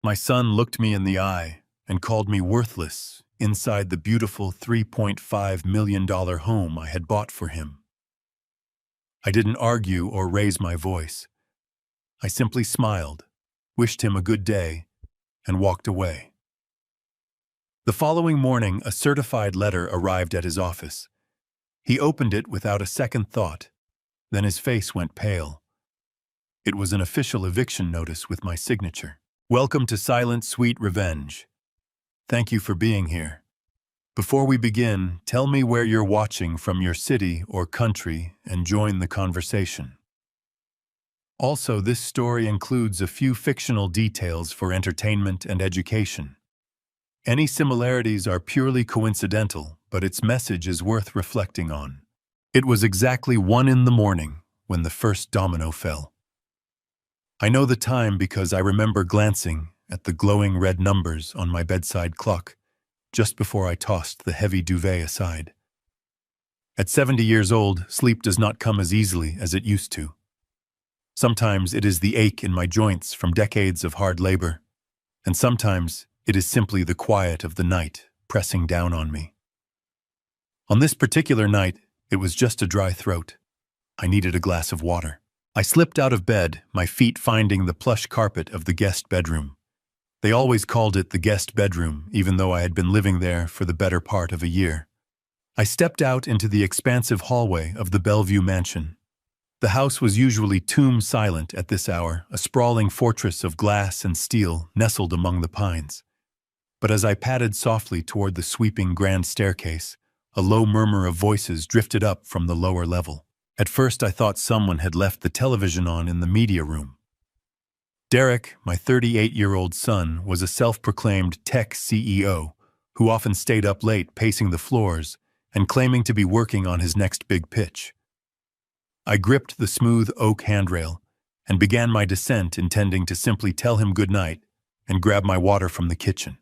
My son looked me in the eye and called me worthless inside the beautiful $3.5 million home I had bought for him. I didn't argue or raise my voice. I simply smiled, wished him a good day, and walked away. The following morning, a certified letter arrived at his office. He opened it without a second thought. Then his face went pale. It was an official eviction notice with my signature. Welcome to Silent Sweet Revenge. Thank you for being here. Before we begin, tell me where you're watching from, your city or country, and join the conversation. Also, this story includes a few fictional details for entertainment and education. Any similarities are purely coincidental, but its message is worth reflecting on. It was exactly 1 a.m. when the first domino fell. I know the time because I remember glancing at the glowing red numbers on my bedside clock just before I tossed the heavy duvet aside. At 70 years old, sleep does not come as easily as it used to. Sometimes it is the ache in my joints from decades of hard labor, and sometimes it is simply the quiet of the night pressing down on me. On this particular night, it was just a dry throat. I needed a glass of water. I slipped out of bed, my feet finding the plush carpet of the guest bedroom. They always called it the guest bedroom, even though I had been living there for the better part of a year. I stepped out into the expansive hallway of the Bellevue mansion. The house was usually tomb-silent at this hour, a sprawling fortress of glass and steel nestled among the pines. But as I padded softly toward the sweeping grand staircase, a low murmur of voices drifted up from the lower level. At first I thought someone had left the television on in the media room. Derek, my 38-year-old son, was a self-proclaimed tech CEO who often stayed up late pacing the floors and claiming to be working on his next big pitch. I gripped the smooth oak handrail and began my descent, intending to simply tell him good night and grab my water from the kitchen.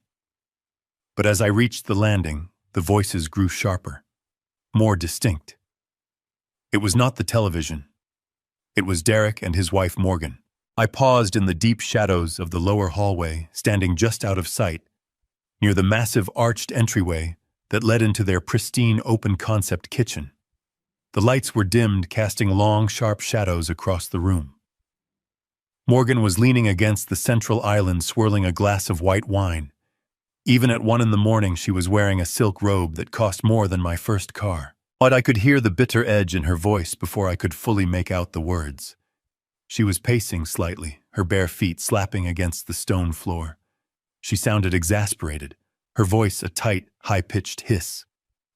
But as I reached the landing, the voices grew sharper, more distinct. It was not the television. It was Derek and his wife Morgan. I paused in the deep shadows of the lower hallway, standing just out of sight, near the massive arched entryway that led into their pristine open-concept kitchen. The lights were dimmed, casting long, sharp shadows across the room. Morgan was leaning against the central island, swirling a glass of white wine. Even at 1 a.m, she was wearing a silk robe that cost more than my first car. But I could hear the bitter edge in her voice before I could fully make out the words. She was pacing slightly, her bare feet slapping against the stone floor. She sounded exasperated, her voice a tight, high-pitched hiss.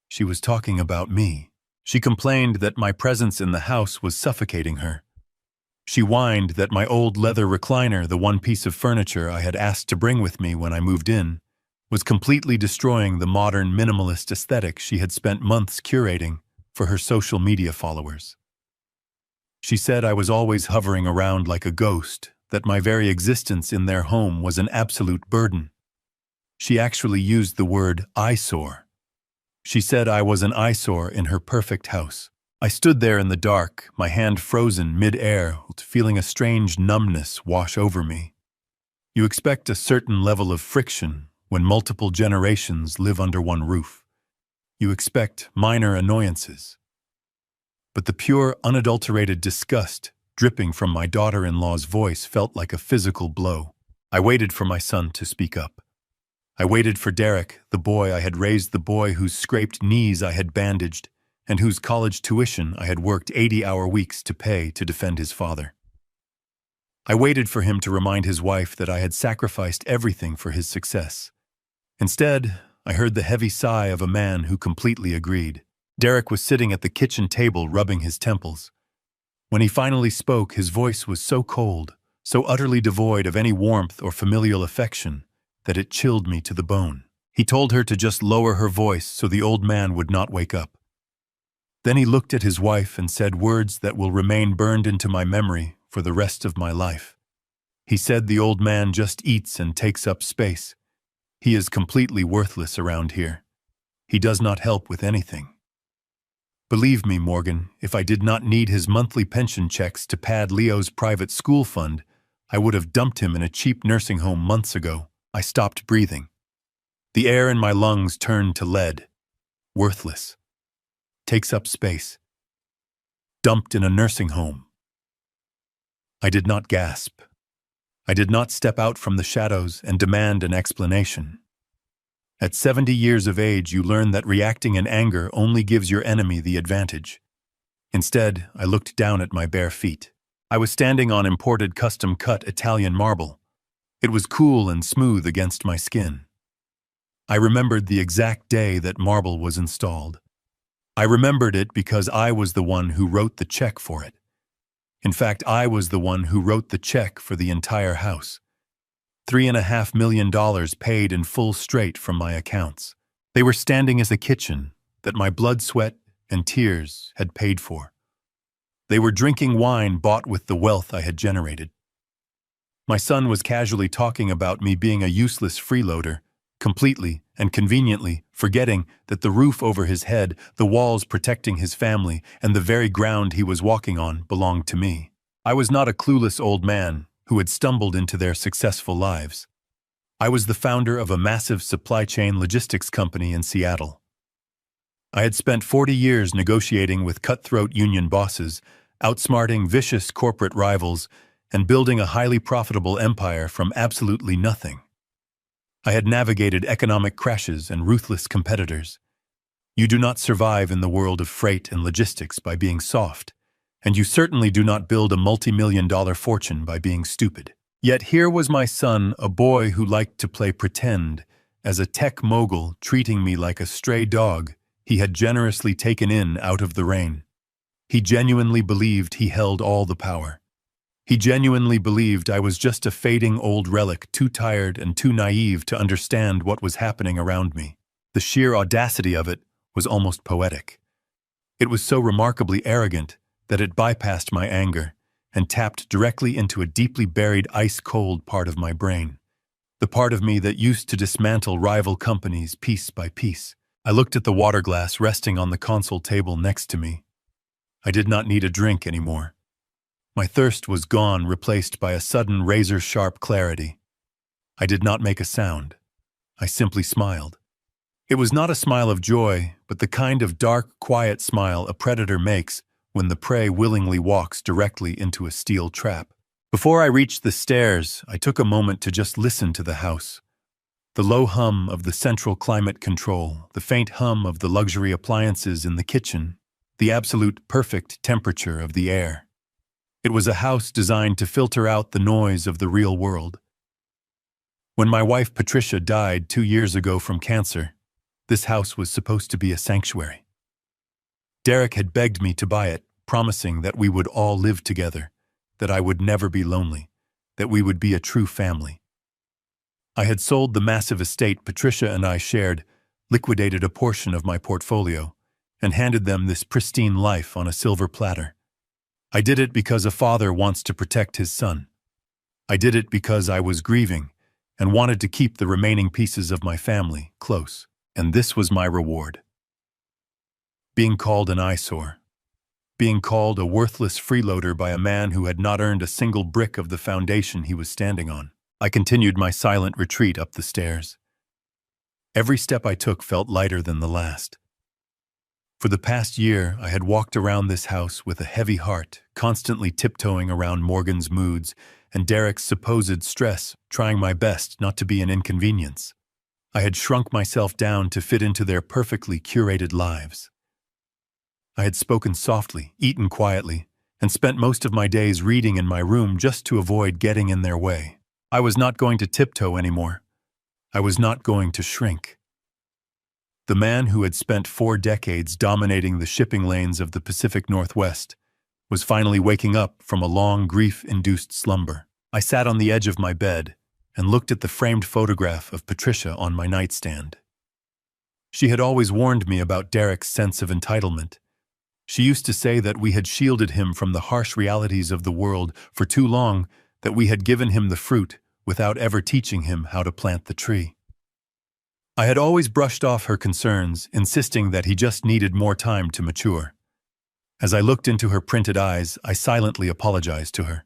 She was talking about me. She complained that my presence in the house was suffocating her. She whined that my old leather recliner, the one piece of furniture I had asked to bring with me when I moved in, was completely destroying the modern minimalist aesthetic she had spent months curating for her social media followers. She said I was always hovering around like a ghost, that my very existence in their home was an absolute burden. She actually used the word eyesore. She said I was an eyesore in her perfect house. I stood there in the dark, my hand frozen mid-air, feeling a strange numbness wash over me. You expect a certain level of friction when multiple generations live under one roof. You expect minor annoyances. But the pure, unadulterated disgust dripping from my daughter-in-law's voice felt like a physical blow. I waited for my son to speak up. I waited for Derek, the boy I had raised, the boy whose scraped knees I had bandaged, and whose college tuition I had worked 80-hour weeks to pay to defend his father. I waited for him to remind his wife that I had sacrificed everything for his success. Instead, I heard the heavy sigh of a man who completely agreed. Derek was sitting at the kitchen table rubbing his temples. When he finally spoke, his voice was so cold, so utterly devoid of any warmth or familial affection, that it chilled me to the bone. He told her to just lower her voice so the old man would not wake up. Then he looked at his wife and said words that will remain burned into my memory for the rest of my life. He said the old man just eats and takes up space. He is completely worthless around here. He does not help with anything. Believe me, Morgan, if I did not need his monthly pension checks to pad Leo's private school fund, I would have dumped him in a cheap nursing home months ago. I stopped breathing. The air in my lungs turned to lead. Worthless. Takes up space. Dumped in a nursing home. I did not gasp. I did not step out from the shadows and demand an explanation. At 70 years of age, you learn that reacting in anger only gives your enemy the advantage. Instead, I looked down at my bare feet. I was standing on imported custom-cut Italian marble. It was cool and smooth against my skin. I remembered the exact day that marble was installed. I remembered it because I was the one who wrote the check for it. In fact, I was the one who wrote the check for the entire house. $3.5 million paid in full straight from my accounts. They were standing as a kitchen that my blood, sweat, and tears had paid for. They were drinking wine bought with the wealth I had generated. My son was casually talking about me being a useless freeloader, completely and conveniently forgetting that the roof over his head, the walls protecting his family, and the very ground he was walking on belonged to me. I was not a clueless old man who had stumbled into their successful lives. I was the founder of a massive supply chain logistics company in Seattle. I had spent 40 years negotiating with cutthroat union bosses, outsmarting vicious corporate rivals, and building a highly profitable empire from absolutely nothing. I had navigated economic crashes and ruthless competitors. You do not survive in the world of freight and logistics by being soft, and you certainly do not build a multi-million-dollar fortune by being stupid. Yet here was my son, a boy who liked to play pretend, as a tech mogul treating me like a stray dog he had generously taken in out of the rain. He genuinely believed he held all the power. He genuinely believed I was just a fading old relic, too tired and too naive to understand what was happening around me. The sheer audacity of it was almost poetic. It was so remarkably arrogant that it bypassed my anger and tapped directly into a deeply buried ice-cold part of my brain, the part of me that used to dismantle rival companies piece by piece. I looked at the water glass resting on the console table next to me. I did not need a drink anymore. My thirst was gone, replaced by a sudden razor-sharp clarity. I did not make a sound. I simply smiled. It was not a smile of joy, but the kind of dark, quiet smile a predator makes when the prey willingly walks directly into a steel trap. Before I reached the stairs, I took a moment to just listen to the house. The low hum of the central climate control, the faint hum of the luxury appliances in the kitchen, the absolute perfect temperature of the air. It was a house designed to filter out the noise of the real world. When my wife Patricia died 2 years ago from cancer, this house was supposed to be a sanctuary. Derek had begged me to buy it, promising that we would all live together, that I would never be lonely, that we would be a true family. I had sold the massive estate Patricia and I shared, liquidated a portion of my portfolio, and handed them this pristine life on a silver platter. I did it because a father wants to protect his son. I did it because I was grieving and wanted to keep the remaining pieces of my family close. And this was my reward. Being called an eyesore. Being called a worthless freeloader by a man who had not earned a single brick of the foundation he was standing on. I continued my silent retreat up the stairs. Every step I took felt lighter than the last. For the past year, I had walked around this house with a heavy heart, constantly tiptoeing around Morgan's moods and Derek's supposed stress, trying my best not to be an inconvenience. I had shrunk myself down to fit into their perfectly curated lives. I had spoken softly, eaten quietly, and spent most of my days reading in my room just to avoid getting in their way. I was not going to tiptoe anymore. I was not going to shrink. The man who had spent 4 decades dominating the shipping lanes of the Pacific Northwest was finally waking up from a long grief-induced slumber. I sat on the edge of my bed and looked at the framed photograph of Patricia on my nightstand. She had always warned me about Derek's sense of entitlement. She used to say that we had shielded him from the harsh realities of the world for too long, that we had given him the fruit without ever teaching him how to plant the tree. I had always brushed off her concerns, insisting that he just needed more time to mature. As I looked into her printed eyes, I silently apologized to her.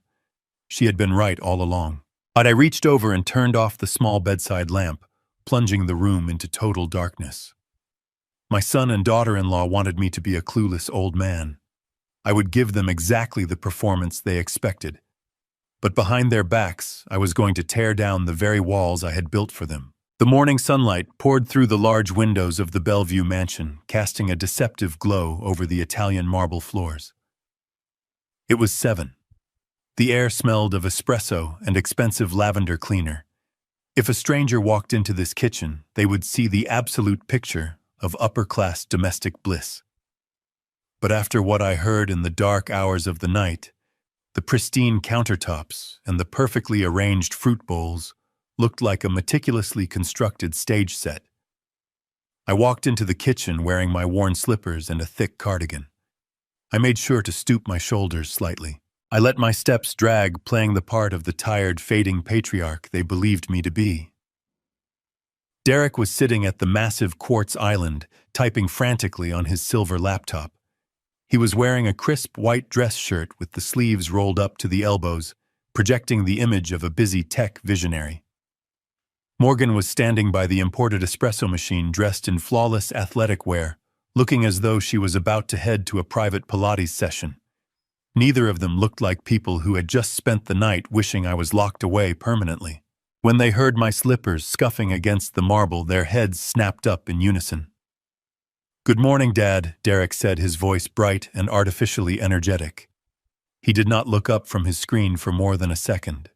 She had been right all along. But I reached over and turned off the small bedside lamp, plunging the room into total darkness. My son and daughter-in-law wanted me to be a clueless old man. I would give them exactly the performance they expected. But behind their backs, I was going to tear down the very walls I had built for them. The morning sunlight poured through the large windows of the Bellevue mansion, casting a deceptive glow over the Italian marble floors. It was 7. The air smelled of espresso and expensive lavender cleaner. If a stranger walked into this kitchen, they would see the absolute picture of upper-class domestic bliss. But after what I heard in the dark hours of the night, the pristine countertops and the perfectly arranged fruit bowls looked like a meticulously constructed stage set. I walked into the kitchen wearing my worn slippers and a thick cardigan. I made sure to stoop my shoulders slightly. I let my steps drag, playing the part of the tired, fading patriarch they believed me to be. Derek was sitting at the massive quartz island, typing frantically on his silver laptop. He was wearing a crisp white dress shirt with the sleeves rolled up to the elbows, projecting the image of a busy tech visionary. Morgan was standing by the imported espresso machine dressed in flawless athletic wear, looking as though she was about to head to a private Pilates session. Neither of them looked like people who had just spent the night wishing I was locked away permanently. When they heard my slippers scuffing against the marble, their heads snapped up in unison. "Good morning, Dad," Derek said, his voice bright and artificially energetic. He did not look up from his screen for more than a second.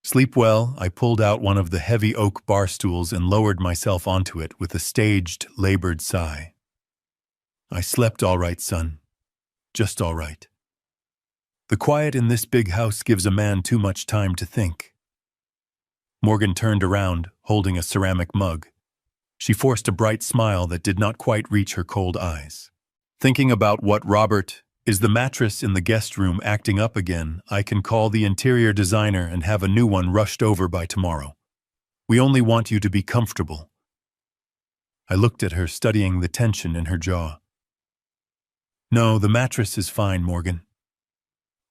"Sleep well." I pulled out one of the heavy oak bar stools and lowered myself onto it with a staged, labored sigh. "I slept all right, son. Just all right." The quiet in this big house gives a man too much time to think. Morgan turned around, holding a ceramic mug. She forced a bright smile that did not quite reach her cold eyes. "Thinking about what, Robert? Is the mattress in the guest room acting up again? I can call the interior designer and have a new one rushed over by tomorrow. We only want you to be comfortable." I looked at her, studying the tension in her jaw. "No, the mattress is fine, Morgan."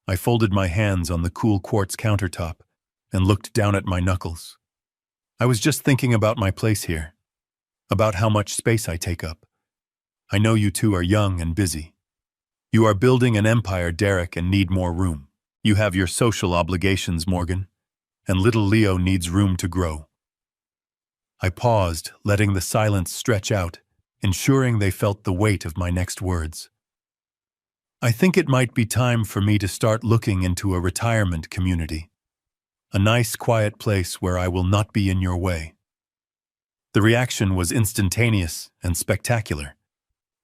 I folded my hands on the cool quartz countertop and looked down at my knuckles. "I was just thinking about my place here, about how much space I take up. I know you two are young and busy. You are building an empire, Derek, and need more room. You have your social obligations, Morgan, and little Leo needs room to grow." I paused, letting the silence stretch out, ensuring they felt the weight of my next words. "I think it might be time for me to start looking into a retirement community. A nice, quiet place where I will not be in your way." The reaction was instantaneous and spectacular.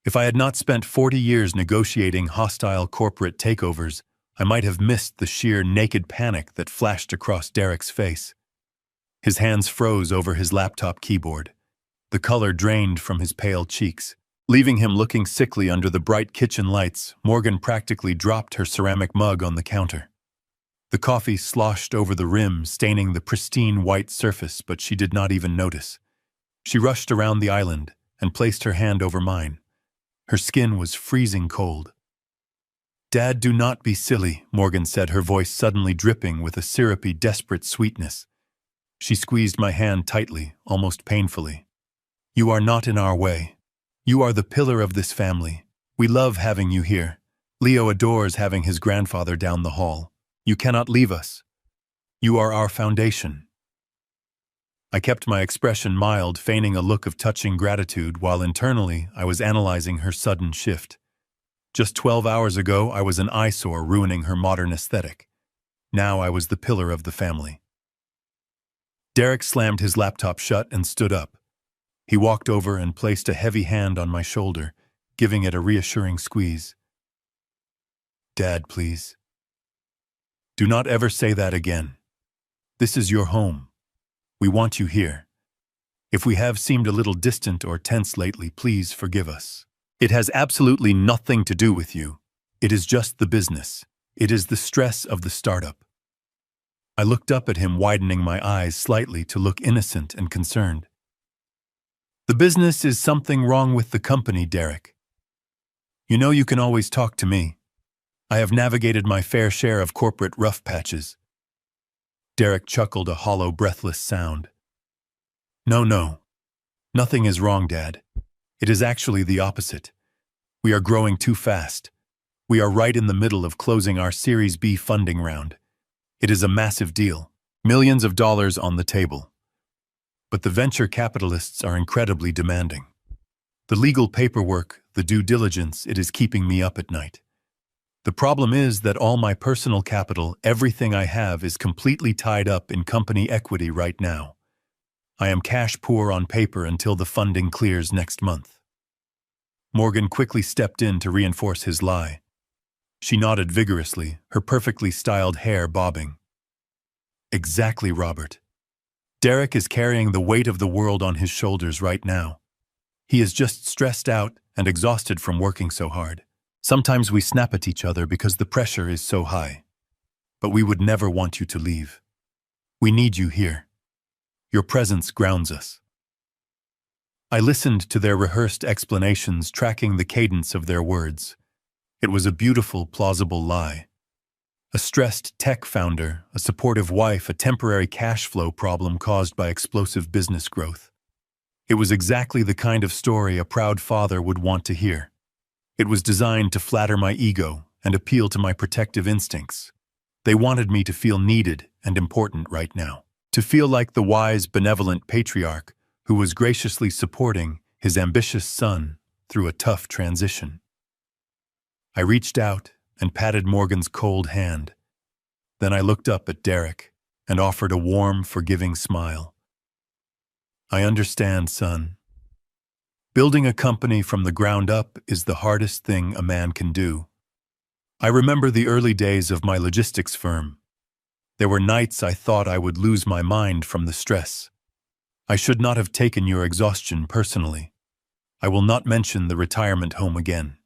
If I had not spent 40 years negotiating hostile corporate takeovers, I might have missed the sheer naked panic that flashed across Derek's face. His hands froze over his laptop keyboard. The color drained from his pale cheeks. Leaving him looking sickly under the bright kitchen lights, Morgan practically dropped her ceramic mug on the counter. The coffee sloshed over the rim, staining the pristine white surface, but she did not even notice. She rushed around the island and placed her hand over mine. Her skin was freezing cold. "Dad, do not be silly," Morgan said, her voice suddenly dripping with a syrupy, desperate sweetness. She squeezed my hand tightly, almost painfully. "You are not in our way. You are the pillar of this family. We love having you here. Leo adores having his grandfather down the hall. You cannot leave us. You are our foundation." I kept my expression mild, feigning a look of touching gratitude, while internally I was analyzing her sudden shift. Just 12 hours ago, I was an eyesore ruining her modern aesthetic. Now I was the pillar of the family. Derek slammed his laptop shut and stood up. He walked over and placed a heavy hand on my shoulder, giving it a reassuring squeeze. "Dad, please. Do not ever say that again. This is your home. We want you here. If we have seemed a little distant or tense lately, please forgive us. It has absolutely nothing to do with you. It is just the business. It is the stress of the startup." I looked up at him, widening my eyes slightly to look innocent and concerned. "The business is something wrong with the company, Derek. You know you can always talk to me. I have navigated my fair share of corporate rough patches. Derek chuckled a hollow, breathless sound. No. Nothing is wrong, Dad. It is actually the opposite. We are growing too fast. We are right in the middle of closing our Series B funding round. It is a massive deal. Millions of dollars on the table. But the venture capitalists are incredibly demanding. The legal paperwork, the due diligence, it is keeping me up at night. The problem is that all my personal capital, everything I have, is completely tied up in company equity right now. I am cash poor on paper until the funding clears next month. Morgan quickly stepped in to reinforce his lie. She nodded vigorously, her perfectly styled hair bobbing. Exactly, Robert. Derek is carrying the weight of the world on his shoulders right now. He is just stressed out and exhausted from working so hard. Sometimes we snap at each other because the pressure is so high. But we would never want you to leave. We need you here. Your presence grounds us. I listened to their rehearsed explanations, tracking the cadence of their words. It was a beautiful, plausible lie. A stressed tech founder, a supportive wife, a temporary cash flow problem caused by explosive business growth. It was exactly the kind of story a proud father would want to hear. It was designed to flatter my ego and appeal to my protective instincts. They wanted me to feel needed and important right now, to feel like the wise, benevolent patriarch who was graciously supporting his ambitious son through a tough transition. I reached out and patted Morgan's cold hand. Then I looked up at Derek and offered a warm, forgiving smile. I understand, son. Building a company from the ground up is the hardest thing a man can do. I remember the early days of my logistics firm. There were nights I thought I would lose my mind from the stress. I should not have taken your exhaustion personally. I will not mention the retirement home again.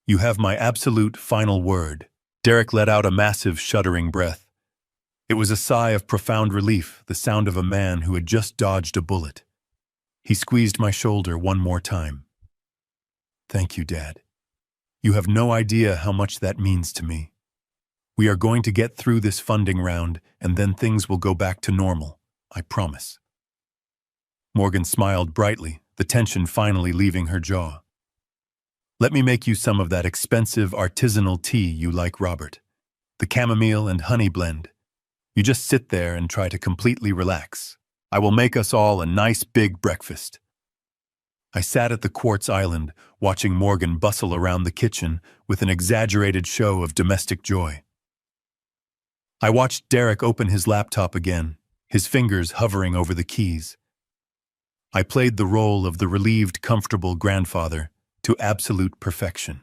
You have my absolute final word. Derek let out a massive, shuddering breath. It was a sigh of profound relief, the sound of a man who had just dodged a bullet. He squeezed my shoulder one more time. Thank you, Dad. You have no idea how much that means to me. We are going to get through this funding round, and then things will go back to normal, I promise. Morgan smiled brightly, the tension finally leaving her jaw. Let me make you some of that expensive artisanal tea you like, Robert. The chamomile and honey blend. You just sit there and try to completely relax. I will make us all a nice big breakfast. I sat at the quartz island, watching Morgan bustle around the kitchen with an exaggerated show of domestic joy. I watched Derek open his laptop again, his fingers hovering over the keys. I played the role of the relieved, comfortable grandfather to absolute perfection.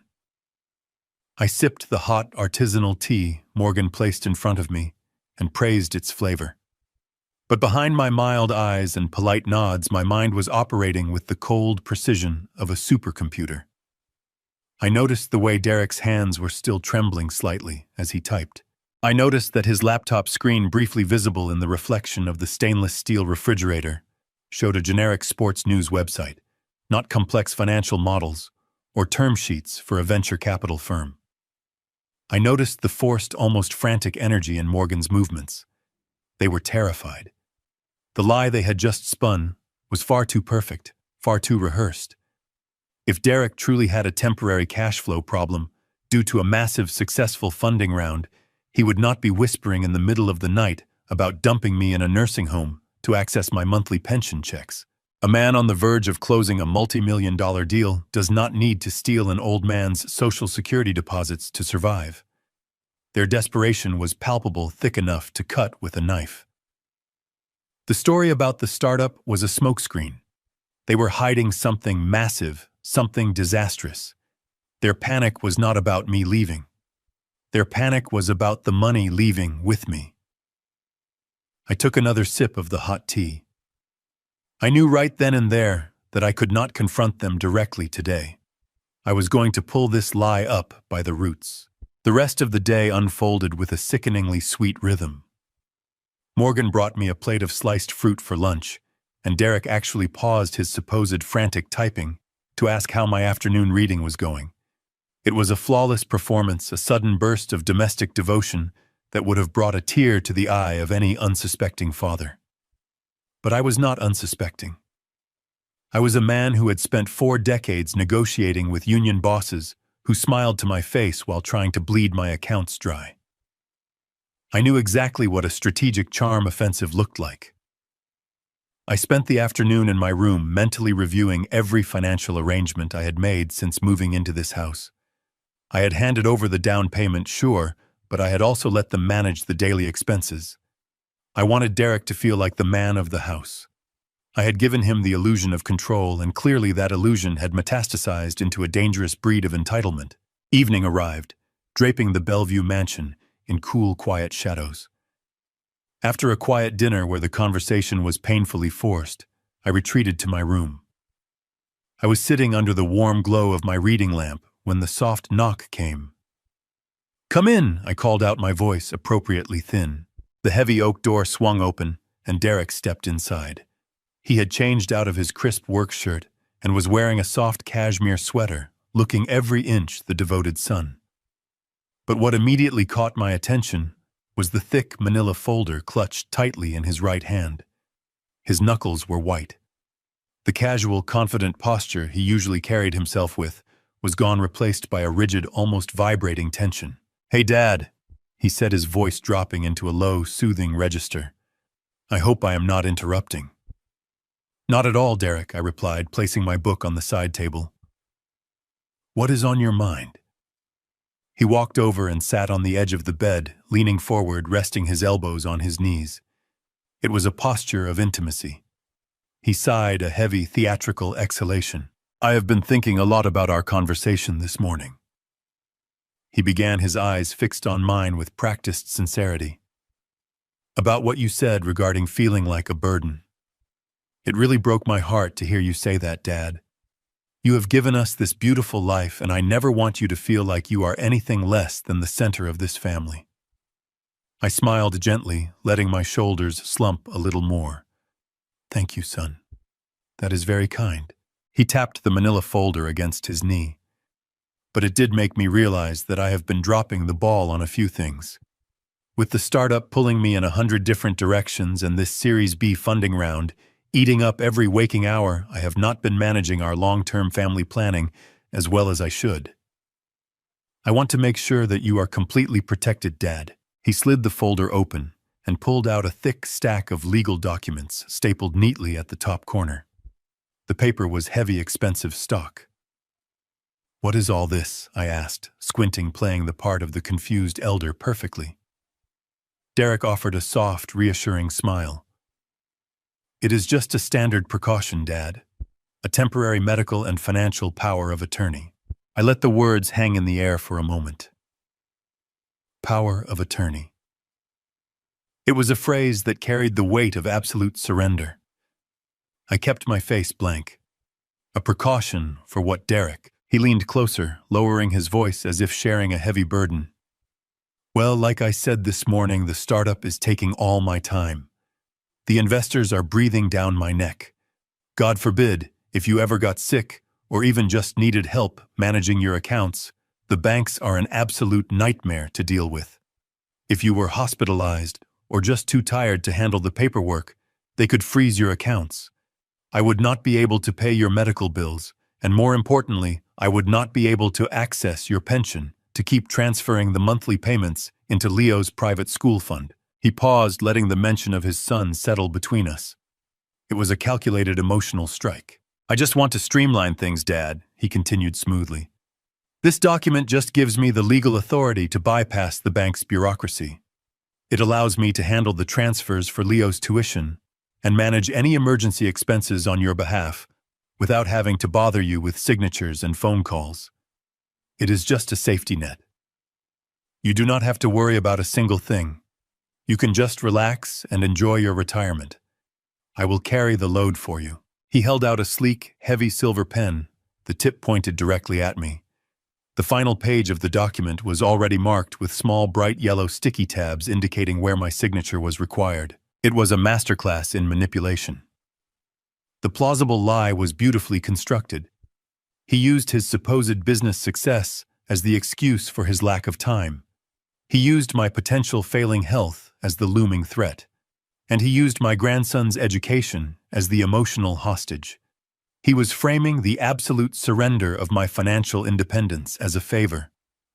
I sipped the hot, artisanal tea Morgan placed in front of me and praised its flavor. But behind my mild eyes and polite nods, my mind was operating with the cold precision of a supercomputer. I noticed the way Derek's hands were still trembling slightly as he typed. I noticed that his laptop screen, briefly visible in the reflection of the stainless steel refrigerator, showed a generic sports news website, not complex financial models or term sheets for a venture capital firm. I noticed the forced, almost frantic energy in Morgan's movements. They were terrified. The lie they had just spun was far too perfect, far too rehearsed. If Derek truly had a temporary cash flow problem due to a massive, successful funding round, he would not be whispering in the middle of the night about dumping me in a nursing home to access my monthly pension checks. A man on the verge of closing a multi-million-dollar deal does not need to steal an old man's Social Security deposits to survive. Their desperation was palpable, thick enough to cut with a knife. The story about the startup was a smokescreen. They were hiding something massive, something disastrous. Their panic was not about me leaving. Their panic was about the money leaving with me. I took another sip of the hot tea. I knew right then and there that I could not confront them directly today. I was going to pull this lie up by the roots. The rest of the day unfolded with a sickeningly sweet rhythm. Morgan brought me a plate of sliced fruit for lunch, and Derek actually paused his supposed frantic typing to ask how my afternoon reading was going. It was a flawless performance, a sudden burst of domestic devotion that would have brought a tear to the eye of any unsuspecting father. But I was not unsuspecting. I was a man who had spent 4 decades negotiating with union bosses who smiled to my face while trying to bleed my accounts dry. I knew exactly what a strategic charm offensive looked like. I spent the afternoon in my room mentally reviewing every financial arrangement I had made since moving into this house. I had handed over the down payment, sure, but I had also let them manage the daily expenses. I wanted Derek to feel like the man of the house. I had given him the illusion of control, and clearly that illusion had metastasized into a dangerous breed of entitlement. Evening arrived, draping the Bellevue mansion in cool, quiet shadows. After a quiet dinner where the conversation was painfully forced, I retreated to my room. I was sitting under the warm glow of my reading lamp when the soft knock came. "Come in," I called out, my voice appropriately thin. The heavy oak door swung open, and Derek stepped inside. He had changed out of his crisp work shirt and was wearing a soft cashmere sweater, looking every inch the devoted son. But what immediately caught my attention was the thick manila folder clutched tightly in his right hand. His knuckles were white. The casual, confident posture he usually carried himself with was gone, replaced by a rigid, almost vibrating tension. "Hey, Dad," he said, his voice dropping into a low, soothing register. "I hope I am not interrupting." "Not at all, Derek," I replied, placing my book on the side table. "What is on your mind?" He walked over and sat on the edge of the bed, leaning forward, resting his elbows on his knees. It was a posture of intimacy. He sighed a heavy, theatrical exhalation. "I have been thinking a lot about our conversation this morning." He began, his eyes fixed on mine with practiced sincerity. "About what you said regarding feeling like a burden. It really broke my heart to hear you say that, Dad. You have given us this beautiful life, and I never want you to feel like you are anything less than the center of this family." I smiled gently, letting my shoulders slump a little more. "Thank you, son. That is very kind." He tapped the manila folder against his knee. "But it did make me realize that I have been dropping the ball on a few things. With the startup pulling me in 100 different directions and this Series B funding round eating up every waking hour, I have not been managing our long-term family planning as well as I should. I want to make sure that you are completely protected, Dad." He slid the folder open and pulled out a thick stack of legal documents stapled neatly at the top corner. The paper was heavy, expensive stock. "What is all this?" I asked, squinting, playing the part of the confused elder perfectly. Derek offered a soft, reassuring smile. "It is just a standard precaution, Dad. A temporary medical and financial power of attorney." I let the words hang in the air for a moment. Power of attorney. It was a phrase that carried the weight of absolute surrender. I kept my face blank. A precaution for what, Derek? He leaned closer, lowering his voice as if sharing a heavy burden. "Well, like I said this morning, the startup is taking all my time. The investors are breathing down my neck. God forbid, if you ever got sick or even just needed help managing your accounts, the banks are an absolute nightmare to deal with. If you were hospitalized or just too tired to handle the paperwork, they could freeze your accounts. I would not be able to pay your medical bills, and more importantly, I would not be able to access your pension to keep transferring the monthly payments into Leo's private school fund." He paused, letting the mention of his son settle between us. It was a calculated emotional strike. "I just want to streamline things, Dad," he continued smoothly. "This document just gives me the legal authority to bypass the bank's bureaucracy. It allows me to handle the transfers for Leo's tuition and manage any emergency expenses on your behalf without having to bother you with signatures and phone calls. It is just a safety net. You do not have to worry about a single thing. You can just relax and enjoy your retirement. I will carry the load for you." He held out a sleek, heavy silver pen, the tip pointed directly at me. The final page of the document was already marked with small, bright yellow sticky tabs indicating where my signature was required. It was a masterclass in manipulation. The plausible lie was beautifully constructed. He used his supposed business success as the excuse for his lack of time. He used my potential failing health as the looming threat. And he used my grandson's education as the emotional hostage. He was framing the absolute surrender of my financial independence as a favor,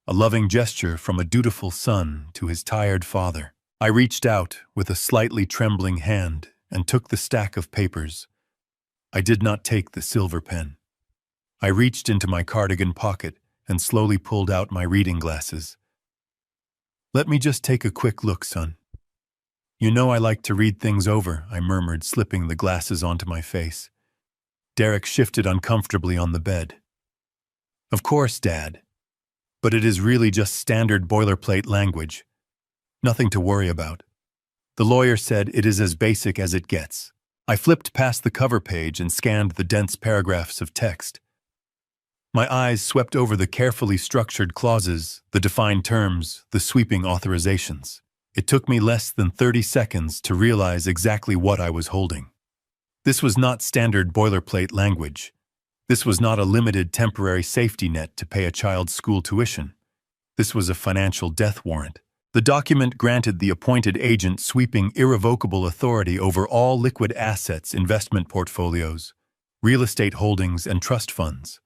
a loving gesture from a dutiful son to his tired father. I reached out with a slightly trembling hand and took the stack of papers. I did not take the silver pen. I reached into my cardigan pocket and slowly pulled out my reading glasses. "Let me just take a quick look, son. You know I like to read things over," I murmured, slipping the glasses onto my face. Derek shifted uncomfortably on the bed. "Of course, Dad. But it is really just standard boilerplate language. Nothing to worry about. The lawyer said it is as basic as it gets." I flipped past the cover page and scanned the dense paragraphs of text. My eyes swept over the carefully structured clauses, the defined terms, the sweeping authorizations. It took me less than 30 seconds to realize exactly what I was holding. This was not standard boilerplate language. This was not a limited temporary safety net to pay a child's school tuition. This was a financial death warrant. The document granted the appointed agent sweeping irrevocable authority over all liquid assets, investment portfolios, real estate holdings, and trust funds.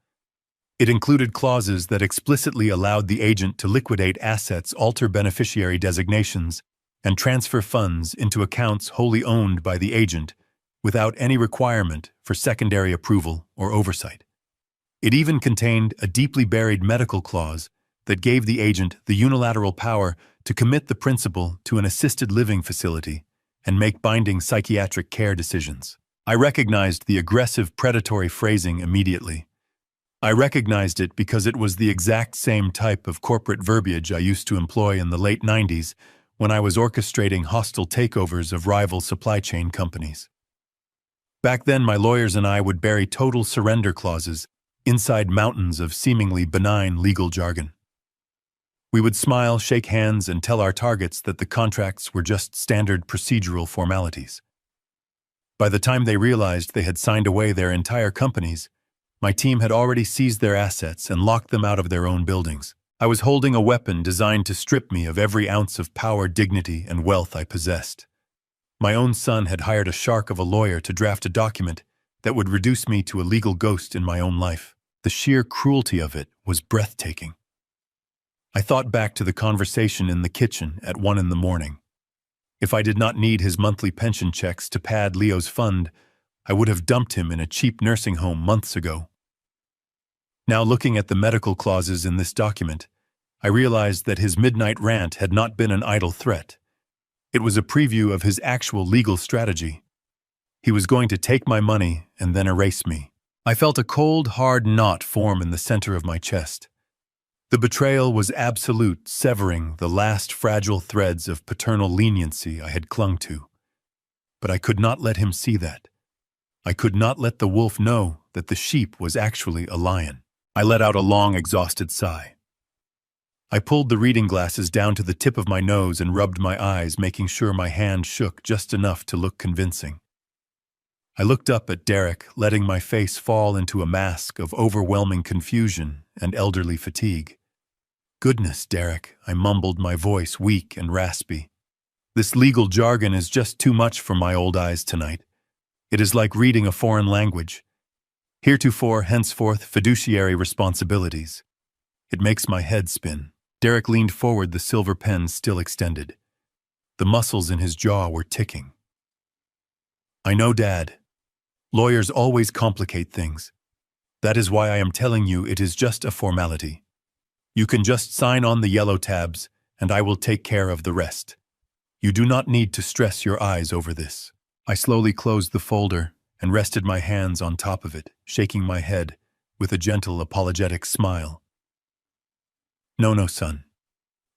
It included clauses that explicitly allowed the agent to liquidate assets, alter beneficiary designations, and transfer funds into accounts wholly owned by the agent without any requirement for secondary approval or oversight. It even contained a deeply buried medical clause that gave the agent the unilateral power to commit the principal to an assisted living facility and make binding psychiatric care decisions. I recognized the aggressive predatory phrasing immediately. I recognized it because it was the exact same type of corporate verbiage I used to employ in the late 90s when I was orchestrating hostile takeovers of rival supply chain companies. Back then, my lawyers and I would bury total surrender clauses inside mountains of seemingly benign legal jargon. We would smile, shake hands, and tell our targets that the contracts were just standard procedural formalities. By the time they realized they had signed away their entire companies, my team had already seized their assets and locked them out of their own buildings. I was holding a weapon designed to strip me of every ounce of power, dignity, and wealth I possessed. My own son had hired a shark of a lawyer to draft a document that would reduce me to a legal ghost in my own life. The sheer cruelty of it was breathtaking. I thought back to the conversation in the kitchen at 1 a.m. If I did not need his monthly pension checks to pad Leo's fund, I would have dumped him in a cheap nursing home months ago. Now, looking at the medical clauses in this document, I realized that his midnight rant had not been an idle threat. It was a preview of his actual legal strategy. He was going to take my money and then erase me. I felt a cold, hard knot form in the center of my chest. The betrayal was absolute, severing the last fragile threads of paternal leniency I had clung to. But I could not let him see that. I could not let the wolf know that the sheep was actually a lion. I let out a long, exhausted sigh. I pulled the reading glasses down to the tip of my nose and rubbed my eyes, making sure my hand shook just enough to look convincing. I looked up at Derek, letting my face fall into a mask of overwhelming confusion and elderly fatigue. "Goodness, Derek," I mumbled, my voice weak and raspy. "This legal jargon is just too much for my old eyes tonight. It is like reading a foreign language. Heretofore, henceforth, fiduciary responsibilities. It makes my head spin." Derek leaned forward, the silver pen still extended. The muscles in his jaw were ticking. "I know, Dad. Lawyers always complicate things. That is why I am telling you it is just a formality. You can just sign on the yellow tabs, and I will take care of the rest. You do not need to stress your eyes over this." I slowly closed the folder and rested my hands on top of it, shaking my head with a gentle, apologetic smile. No, son.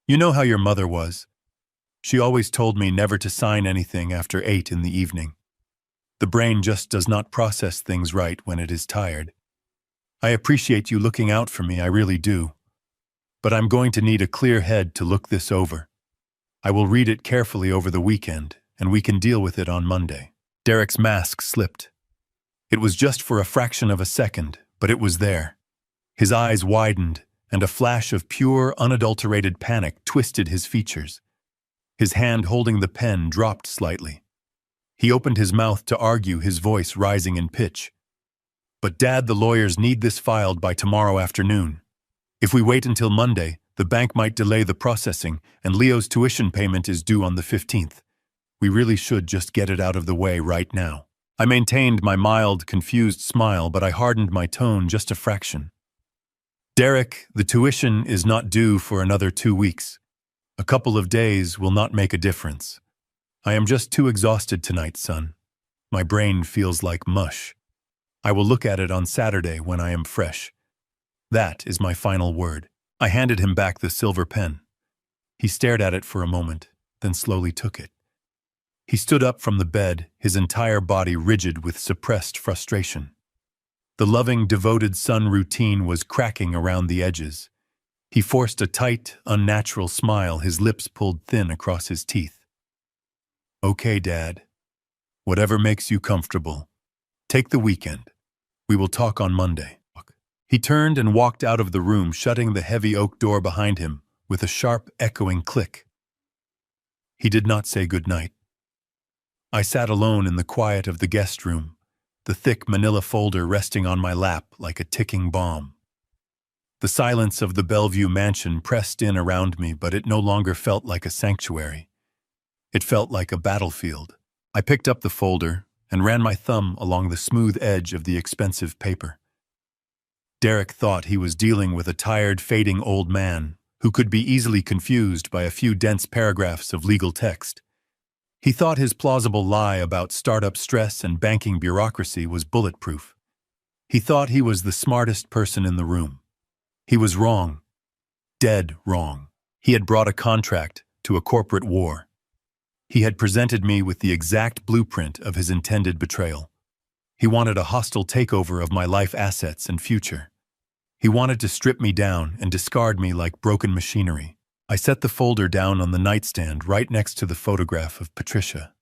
You know how your mother was. She always told me never to sign anything after 8 in the evening. The brain just does not process things right when it is tired. I appreciate you looking out for me, I really do. But I'm going to need a clear head to look this over. I will read it carefully over the weekend, and we can deal with it on Monday. Derek's mask slipped. It was just for a fraction of a second, but it was there. His eyes widened, and a flash of pure, unadulterated panic twisted his features. His hand holding the pen dropped slightly. He opened his mouth to argue, his voice rising in pitch. "But Dad, the lawyers need this filed by tomorrow afternoon. If we wait until Monday, the bank might delay the processing, and Leo's tuition payment is due on the 15th. We really should just get it out of the way right now." I maintained my mild, confused smile, but I hardened my tone just a fraction. "Derek, the tuition is not due for another 2 weeks. A couple of days will not make a difference. I am just too exhausted tonight, son. My brain feels like mush. I will look at it on Saturday when I am fresh. That is my final word." I handed him back the silver pen. He stared at it for a moment, then slowly took it. He stood up from the bed, his entire body rigid with suppressed frustration. The loving, devoted son routine was cracking around the edges. He forced a tight, unnatural smile, his lips pulled thin across his teeth. "Okay, Dad. Whatever makes you comfortable. Take the weekend. We will talk on Monday." He turned and walked out of the room, shutting the heavy oak door behind him with a sharp, echoing click. He did not say goodnight. I sat alone in the quiet of the guest room, the thick manila folder resting on my lap like a ticking bomb. The silence of the Bellevue mansion pressed in around me, but it no longer felt like a sanctuary. It felt like a battlefield. I picked up the folder and ran my thumb along the smooth edge of the expensive paper. Derek thought he was dealing with a tired, fading old man who could be easily confused by a few dense paragraphs of legal text. He thought his plausible lie about startup stress and banking bureaucracy was bulletproof. He thought he was the smartest person in the room. He was wrong. Dead wrong. He had brought a contract to a corporate war. He had presented me with the exact blueprint of his intended betrayal. He wanted a hostile takeover of my life assets and future. He wanted to strip me down and discard me like broken machinery. I set the folder down on the nightstand right next to the photograph of Patricia.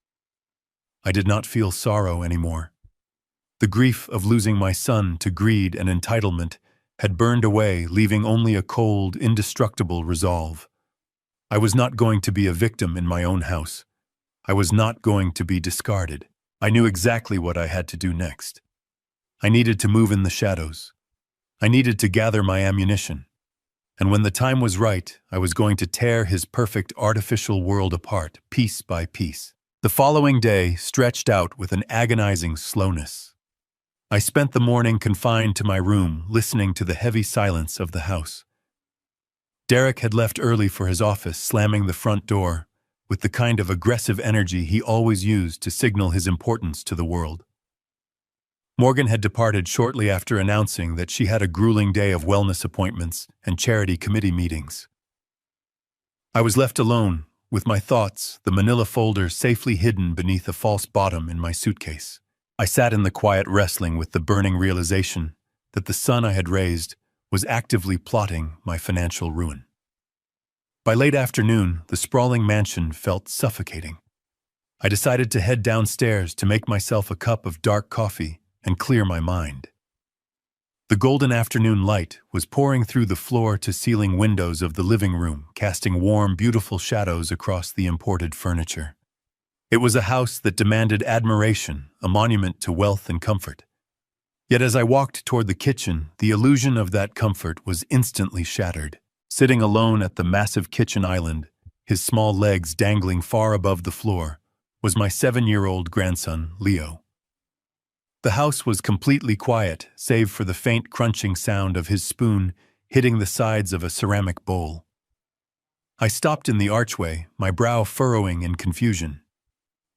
I did not feel sorrow anymore. The grief of losing my son to greed and entitlement had burned away, leaving only a cold, indestructible resolve. I was not going to be a victim in my own house. I was not going to be discarded. I knew exactly what I had to do next. I needed to move in the shadows. I needed to gather my ammunition. And when the time was right, I was going to tear his perfect artificial world apart, piece by piece. The following day stretched out with an agonizing slowness. I spent the morning confined to my room, listening to the heavy silence of the house. Derek had left early for his office, slamming the front door with the kind of aggressive energy he always used to signal his importance to the world. Morgan had departed shortly after announcing that she had a grueling day of wellness appointments and charity committee meetings. I was left alone, with my thoughts, the manila folder safely hidden beneath a false bottom in my suitcase. I sat in the quiet, wrestling with the burning realization that the son I had raised was actively plotting my financial ruin. By late afternoon, the sprawling mansion felt suffocating. I decided to head downstairs to make myself a cup of dark coffee and clear my mind. The golden afternoon light was pouring through the floor-to-ceiling windows of the living room, casting warm, beautiful shadows across the imported furniture. It was a house that demanded admiration, a monument to wealth and comfort. Yet as I walked toward the kitchen, the illusion of that comfort was instantly shattered. Sitting alone at the massive kitchen island, his small legs dangling far above the floor, was my 7-year-old grandson, Leo. The house was completely quiet, save for the faint crunching sound of his spoon hitting the sides of a ceramic bowl. I stopped in the archway, my brow furrowing in confusion.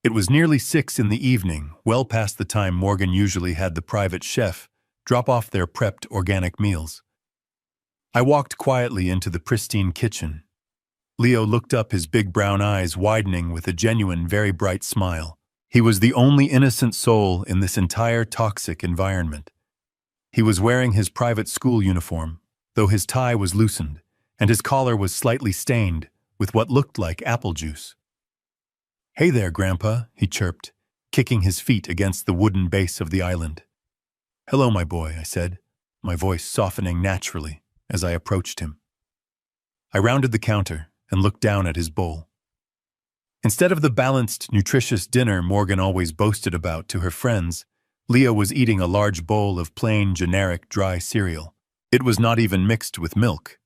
It was nearly 6 in the evening, well past the time Morgan usually had the private chef drop off their prepped organic meals. I walked quietly into the pristine kitchen. Leo looked up, his big brown eyes widening with a genuine, very bright smile. He was the only innocent soul in this entire toxic environment. He was wearing his private school uniform, though his tie was loosened, and his collar was slightly stained with what looked like apple juice. "Hey there, Grandpa," he chirped, kicking his feet against the wooden base of the island. "Hello, my boy," I said, my voice softening naturally. as I approached him. I rounded the counter and looked down at his bowl. Instead of the balanced, nutritious dinner Morgan always boasted about to her friends, Leo was eating a large bowl of plain, generic, dry cereal. It was not even mixed with milk.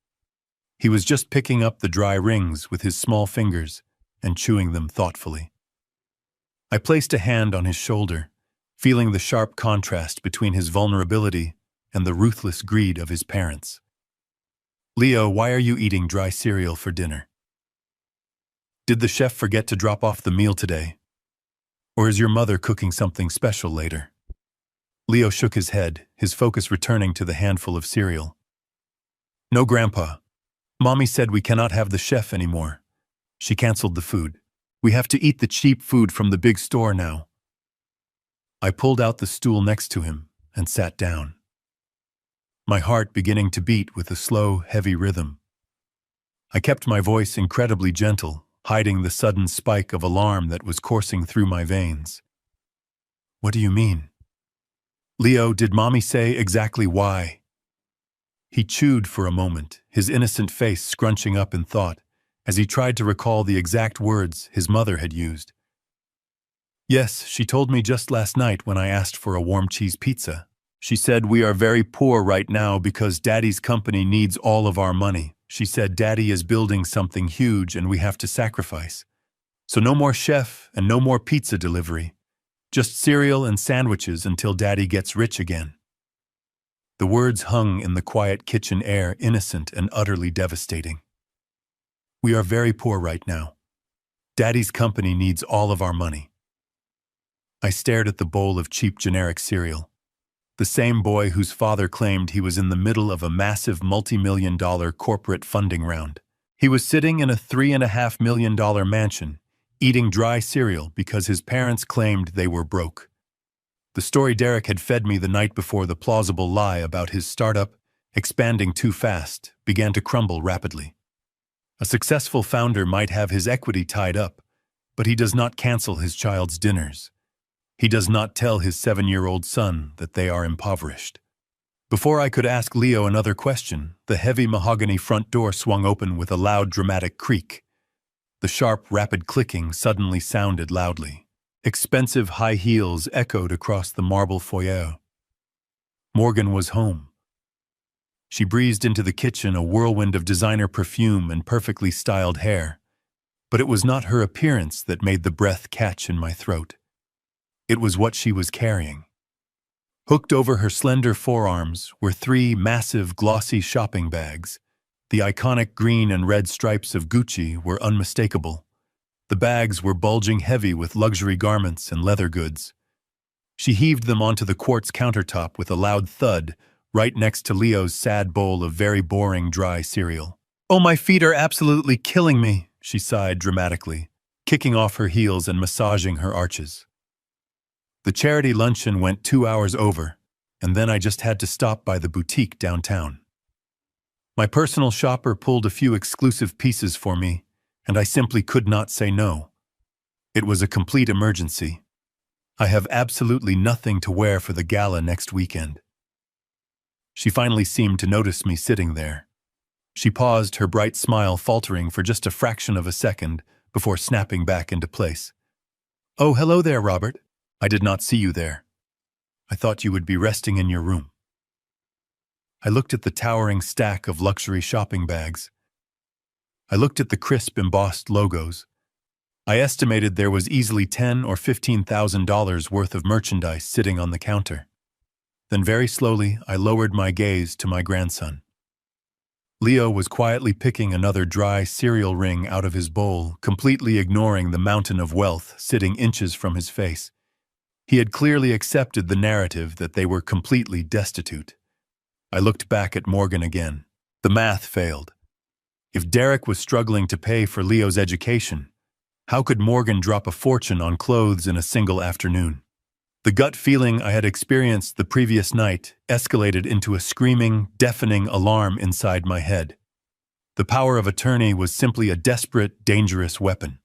He was just picking up the dry rings with his small fingers and chewing them thoughtfully. I placed a hand on his shoulder, feeling the sharp contrast between his vulnerability and the ruthless greed of his parents. "Leo, why are you eating dry cereal for dinner? Did the chef forget to drop off the meal today? Or is your mother cooking something special later?" Leo shook his head, his focus returning to the handful of cereal. "No, Grandpa. Mommy said we cannot have the chef anymore. She canceled the food. We have to eat the cheap food from the big store now." I pulled out the stool next to him and sat down, my heart beginning to beat with a slow, heavy rhythm. I kept my voice incredibly gentle, hiding the sudden spike of alarm that was coursing through my veins. "What do you mean? Leo, did Mommy say exactly why?" He chewed for a moment, his innocent face scrunching up in thought, as he tried to recall the exact words his mother had used. "Yes, she told me just last night when I asked for a warm cheese pizza. She said we are very poor right now because Daddy's company needs all of our money. She said Daddy is building something huge and we have to sacrifice. So no more chef and no more pizza delivery. Just cereal and sandwiches until Daddy gets rich again." The words hung in the quiet kitchen air, innocent and utterly devastating. "We are very poor right now. Daddy's company needs all of our money." I stared at the bowl of cheap generic cereal. The same boy whose father claimed he was in the middle of a massive multi-million-dollar corporate funding round. He was sitting in a $3.5 million mansion, eating dry cereal because his parents claimed they were broke. The story Derek had fed me the night before the plausible lie about his startup, expanding too fast, began to crumble rapidly. A successful founder might have his equity tied up, but he does not cancel his child's dinners. He does not tell his 7-year-old son that they are impoverished. Before I could ask Leo another question, the heavy mahogany front door swung open with a loud, dramatic creak. The sharp, rapid clicking suddenly sounded loudly. Expensive high heels echoed across the marble foyer. Morgan was home. She breezed into the kitchen, a whirlwind of designer perfume and perfectly styled hair. But it was not her appearance that made the breath catch in my throat. It was what she was carrying. Hooked over her slender forearms were 3 massive, glossy shopping bags. The iconic green and red stripes of Gucci were unmistakable. The bags were bulging heavy with luxury garments and leather goods. She heaved them onto the quartz countertop with a loud thud, right next to Leo's sad bowl of very boring dry cereal. "Oh, my feet are absolutely killing me," she sighed dramatically, kicking off her heels and massaging her arches. The charity luncheon went 2 hours over, and then I just had to stop by the boutique downtown. My personal shopper pulled a few exclusive pieces for me, and I simply could not say no. It was a complete emergency. I have absolutely nothing to wear for the gala next weekend. She finally seemed to notice me sitting there. She paused, her bright smile faltering for just a fraction of a second before snapping back into place. "Oh, hello there, Robert. I did not see you there. I thought you would be resting in your room." I looked at the towering stack of luxury shopping bags. I looked at the crisp embossed logos. I estimated there was easily $10,000 or $15,000 worth of merchandise sitting on the counter. Then very slowly, I lowered my gaze to my grandson. Leo was quietly picking another dry cereal ring out of his bowl, completely ignoring the mountain of wealth sitting inches from his face. He had clearly accepted the narrative that they were completely destitute. I looked back at Morgan again. The math failed. If Derek was struggling to pay for Leo's education, how could Morgan drop a fortune on clothes in a single afternoon? The gut feeling I had experienced the previous night escalated into a screaming, deafening alarm inside my head. The power of attorney was simply a desperate, dangerous weapon.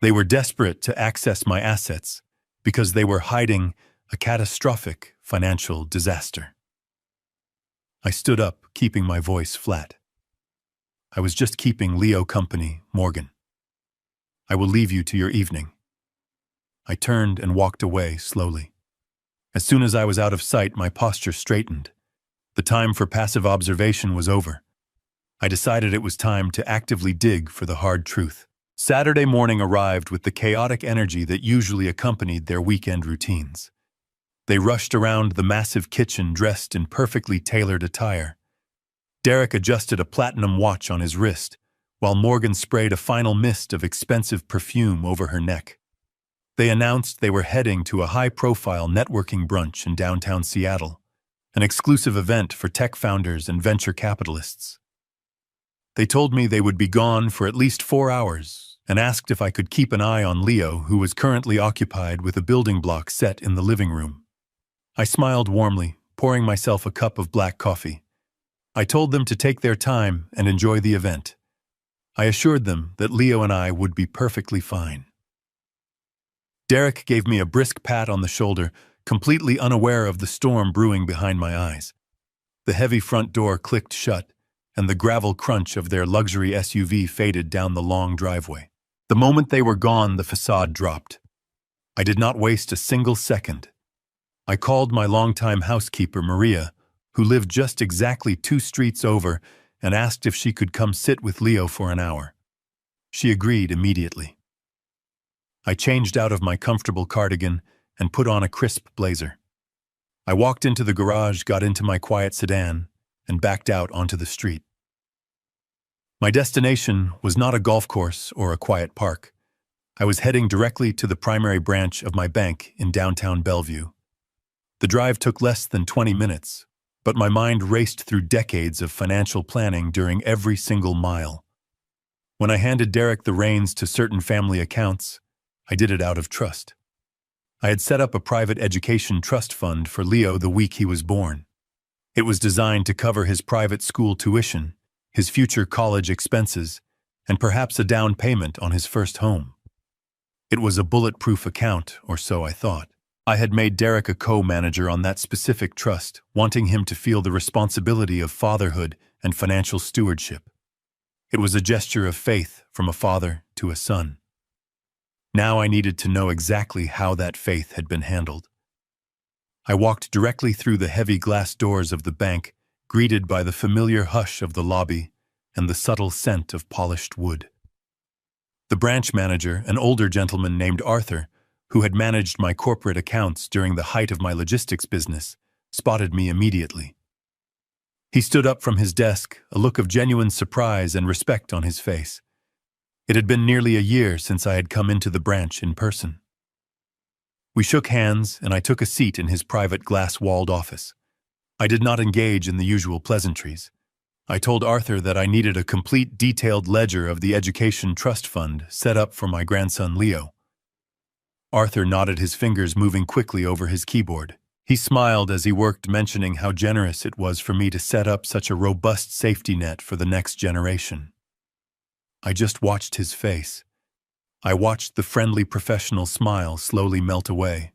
They were desperate to access my assets because they were hiding a catastrophic financial disaster. I stood up, keeping my voice flat. I was just keeping Leo company, Morgan. I will leave you to your evening. I turned and walked away slowly. As soon as I was out of sight, my posture straightened. The time for passive observation was over. I decided it was time to actively dig for the hard truth. Saturday morning arrived with the chaotic energy that usually accompanied their weekend routines. They rushed around the massive kitchen dressed in perfectly tailored attire. Derek adjusted a platinum watch on his wrist, while Morgan sprayed a final mist of expensive perfume over her neck. They announced they were heading to a high-profile networking brunch in downtown Seattle, an exclusive event for tech founders and venture capitalists. They told me they would be gone for at least 4 hours and asked if I could keep an eye on Leo, who was currently occupied with a building block set in the living room. I smiled warmly, pouring myself a cup of black coffee. I told them to take their time and enjoy the event. I assured them that Leo and I would be perfectly fine. Derek gave me a brisk pat on the shoulder, completely unaware of the storm brewing behind my eyes. The heavy front door clicked shut, and the gravel crunch of their luxury SUV faded down the long driveway. The moment they were gone, the facade dropped. I did not waste a single second. I called my longtime housekeeper, Maria, who lived just exactly 2 streets over, and asked if she could come sit with Leo for an hour. She agreed immediately. I changed out of my comfortable cardigan and put on a crisp blazer. I walked into the garage, got into my quiet sedan, and backed out onto the street. My destination was not a golf course or a quiet park. I was heading directly to the primary branch of my bank in downtown Bellevue. The drive took less than 20 minutes, but my mind raced through decades of financial planning during every single mile. When I handed Derek the reins to certain family accounts, I did it out of trust. I had set up a private education trust fund for Leo the week he was born. It was designed to cover his private school tuition, his future college expenses, and perhaps a down payment on his first home. It was a bulletproof account, or so I thought. I had made Derek a co-manager on that specific trust, wanting him to feel the responsibility of fatherhood and financial stewardship. It was a gesture of faith from a father to a son. Now I needed to know exactly how that faith had been handled. I walked directly through the heavy glass doors of the bank, greeted by the familiar hush of the lobby and the subtle scent of polished wood. The branch manager, an older gentleman named Arthur, who had managed my corporate accounts during the height of my logistics business, spotted me immediately. He stood up from his desk, a look of genuine surprise and respect on his face. It had been nearly a year since I had come into the branch in person. We shook hands, and I took a seat in his private glass-walled office. I did not engage in the usual pleasantries. I told Arthur that I needed a complete detailed ledger of the education trust fund set up for my grandson Leo. Arthur nodded, his fingers moving quickly over his keyboard. He smiled as he worked, mentioning how generous it was for me to set up such a robust safety net for the next generation. I just watched his face. I watched the friendly professional smile slowly melt away.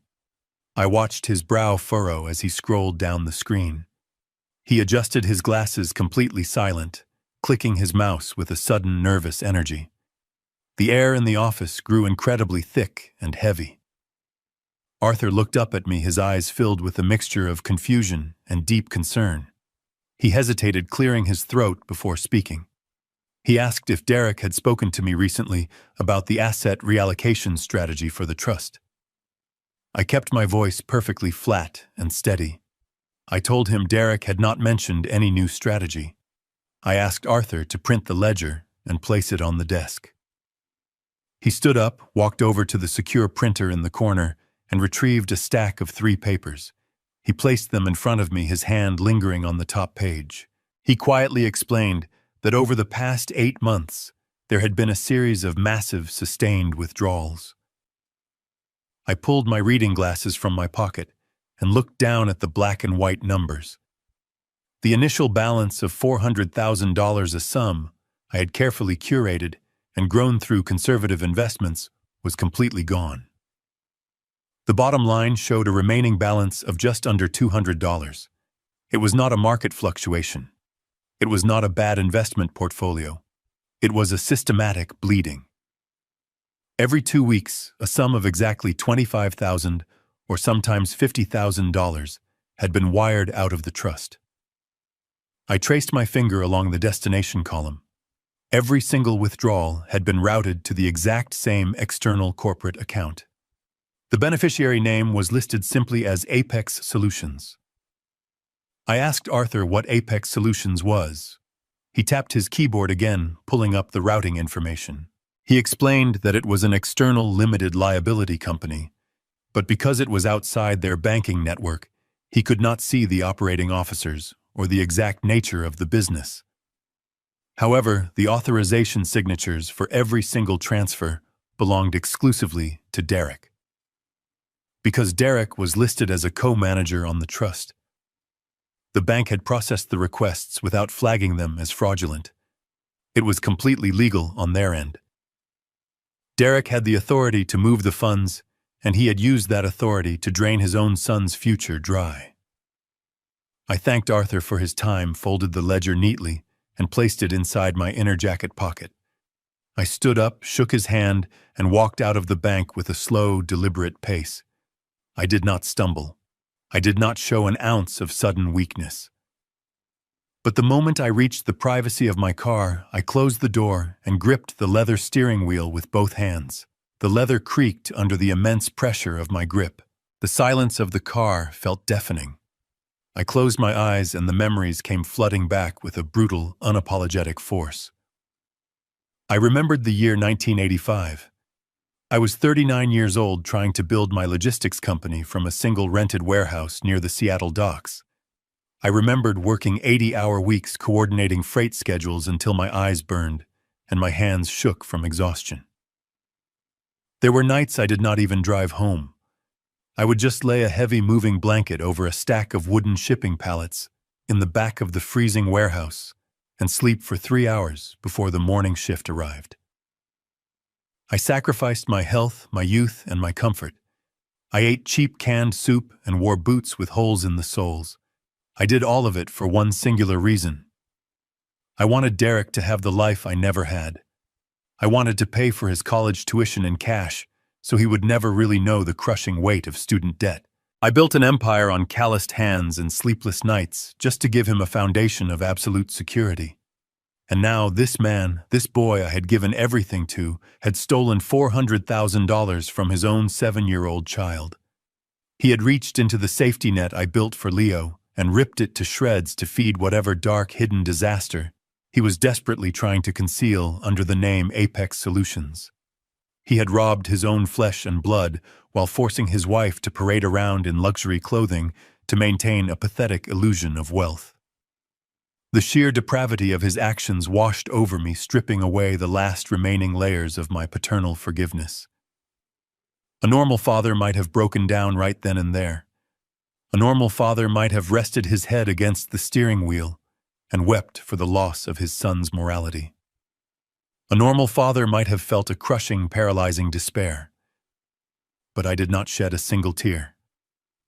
I watched his brow furrow as he scrolled down the screen. He adjusted his glasses, completely silent, clicking his mouse with a sudden nervous energy. The air in the office grew incredibly thick and heavy. Arthur looked up at me, his eyes filled with a mixture of confusion and deep concern. He hesitated, clearing his throat before speaking. He asked if Derek had spoken to me recently about the asset reallocation strategy for the trust. I kept my voice perfectly flat and steady. I told him Derek had not mentioned any new strategy. I asked Arthur to print the ledger and place it on the desk. He stood up, walked over to the secure printer in the corner, and retrieved a stack of 3 papers. He placed them in front of me, his hand lingering on the top page. He quietly explained that over the past 8 months, there had been a series of massive, sustained withdrawals. I pulled my reading glasses from my pocket and looked down at the black and white numbers. The initial balance of $400,000, a sum I had carefully curated and grown through conservative investments, was completely gone. The bottom line showed a remaining balance of just under $200. It was not a market fluctuation. It was not a bad investment portfolio. It was a systematic bleeding. Every 2 weeks, a sum of exactly $25,000 or sometimes $50,000 had been wired out of the trust. I traced my finger along the destination column. Every single withdrawal had been routed to the exact same external corporate account. The beneficiary name was listed simply as Apex Solutions. I asked Arthur what Apex Solutions was. He tapped his keyboard again, pulling up the routing information. He explained that it was an external limited liability company, but because it was outside their banking network, he could not see the operating officers or the exact nature of the business. However, the authorization signatures for every single transfer belonged exclusively to Derek. Because Derek was listed as a co-manager on the trust, the bank had processed the requests without flagging them as fraudulent. It was completely legal on their end. Derek had the authority to move the funds, and he had used that authority to drain his own son's future dry. I thanked Arthur for his time, folded the ledger neatly, and placed it inside my inner jacket pocket. I stood up, shook his hand, and walked out of the bank with a slow, deliberate pace. I did not stumble. I did not show an ounce of sudden weakness. But the moment I reached the privacy of my car, I closed the door and gripped the leather steering wheel with both hands. The leather creaked under the immense pressure of my grip. The silence of the car felt deafening. I closed my eyes and the memories came flooding back with a brutal, unapologetic force. I remembered the year 1985. I was 39 years old trying to build my logistics company from a single rented warehouse near the Seattle docks. I remembered working 80-hour weeks coordinating freight schedules until my eyes burned and my hands shook from exhaustion. There were nights I did not even drive home. I would just lay a heavy moving blanket over a stack of wooden shipping pallets in the back of the freezing warehouse and sleep for 3 hours before the morning shift arrived. I sacrificed my health, my youth, and my comfort. I ate cheap canned soup and wore boots with holes in the soles. I did all of it for one singular reason. I wanted Derek to have the life I never had. I wanted to pay for his college tuition in cash, so he would never really know the crushing weight of student debt. I built an empire on calloused hands and sleepless nights just to give him a foundation of absolute security. And now this man, this boy I had given everything to, had stolen $400,000 from his own 7-year-old child. He had reached into the safety net I built for Leo and ripped it to shreds to feed whatever dark hidden disaster he was desperately trying to conceal under the name Apex Solutions. He had robbed his own flesh and blood while forcing his wife to parade around in luxury clothing to maintain a pathetic illusion of wealth. The sheer depravity of his actions washed over me, stripping away the last remaining layers of my paternal forgiveness. A normal father might have broken down right then and there. A normal father might have rested his head against the steering wheel and wept for the loss of his son's morality. A normal father might have felt a crushing, paralyzing despair. But I did not shed a single tear.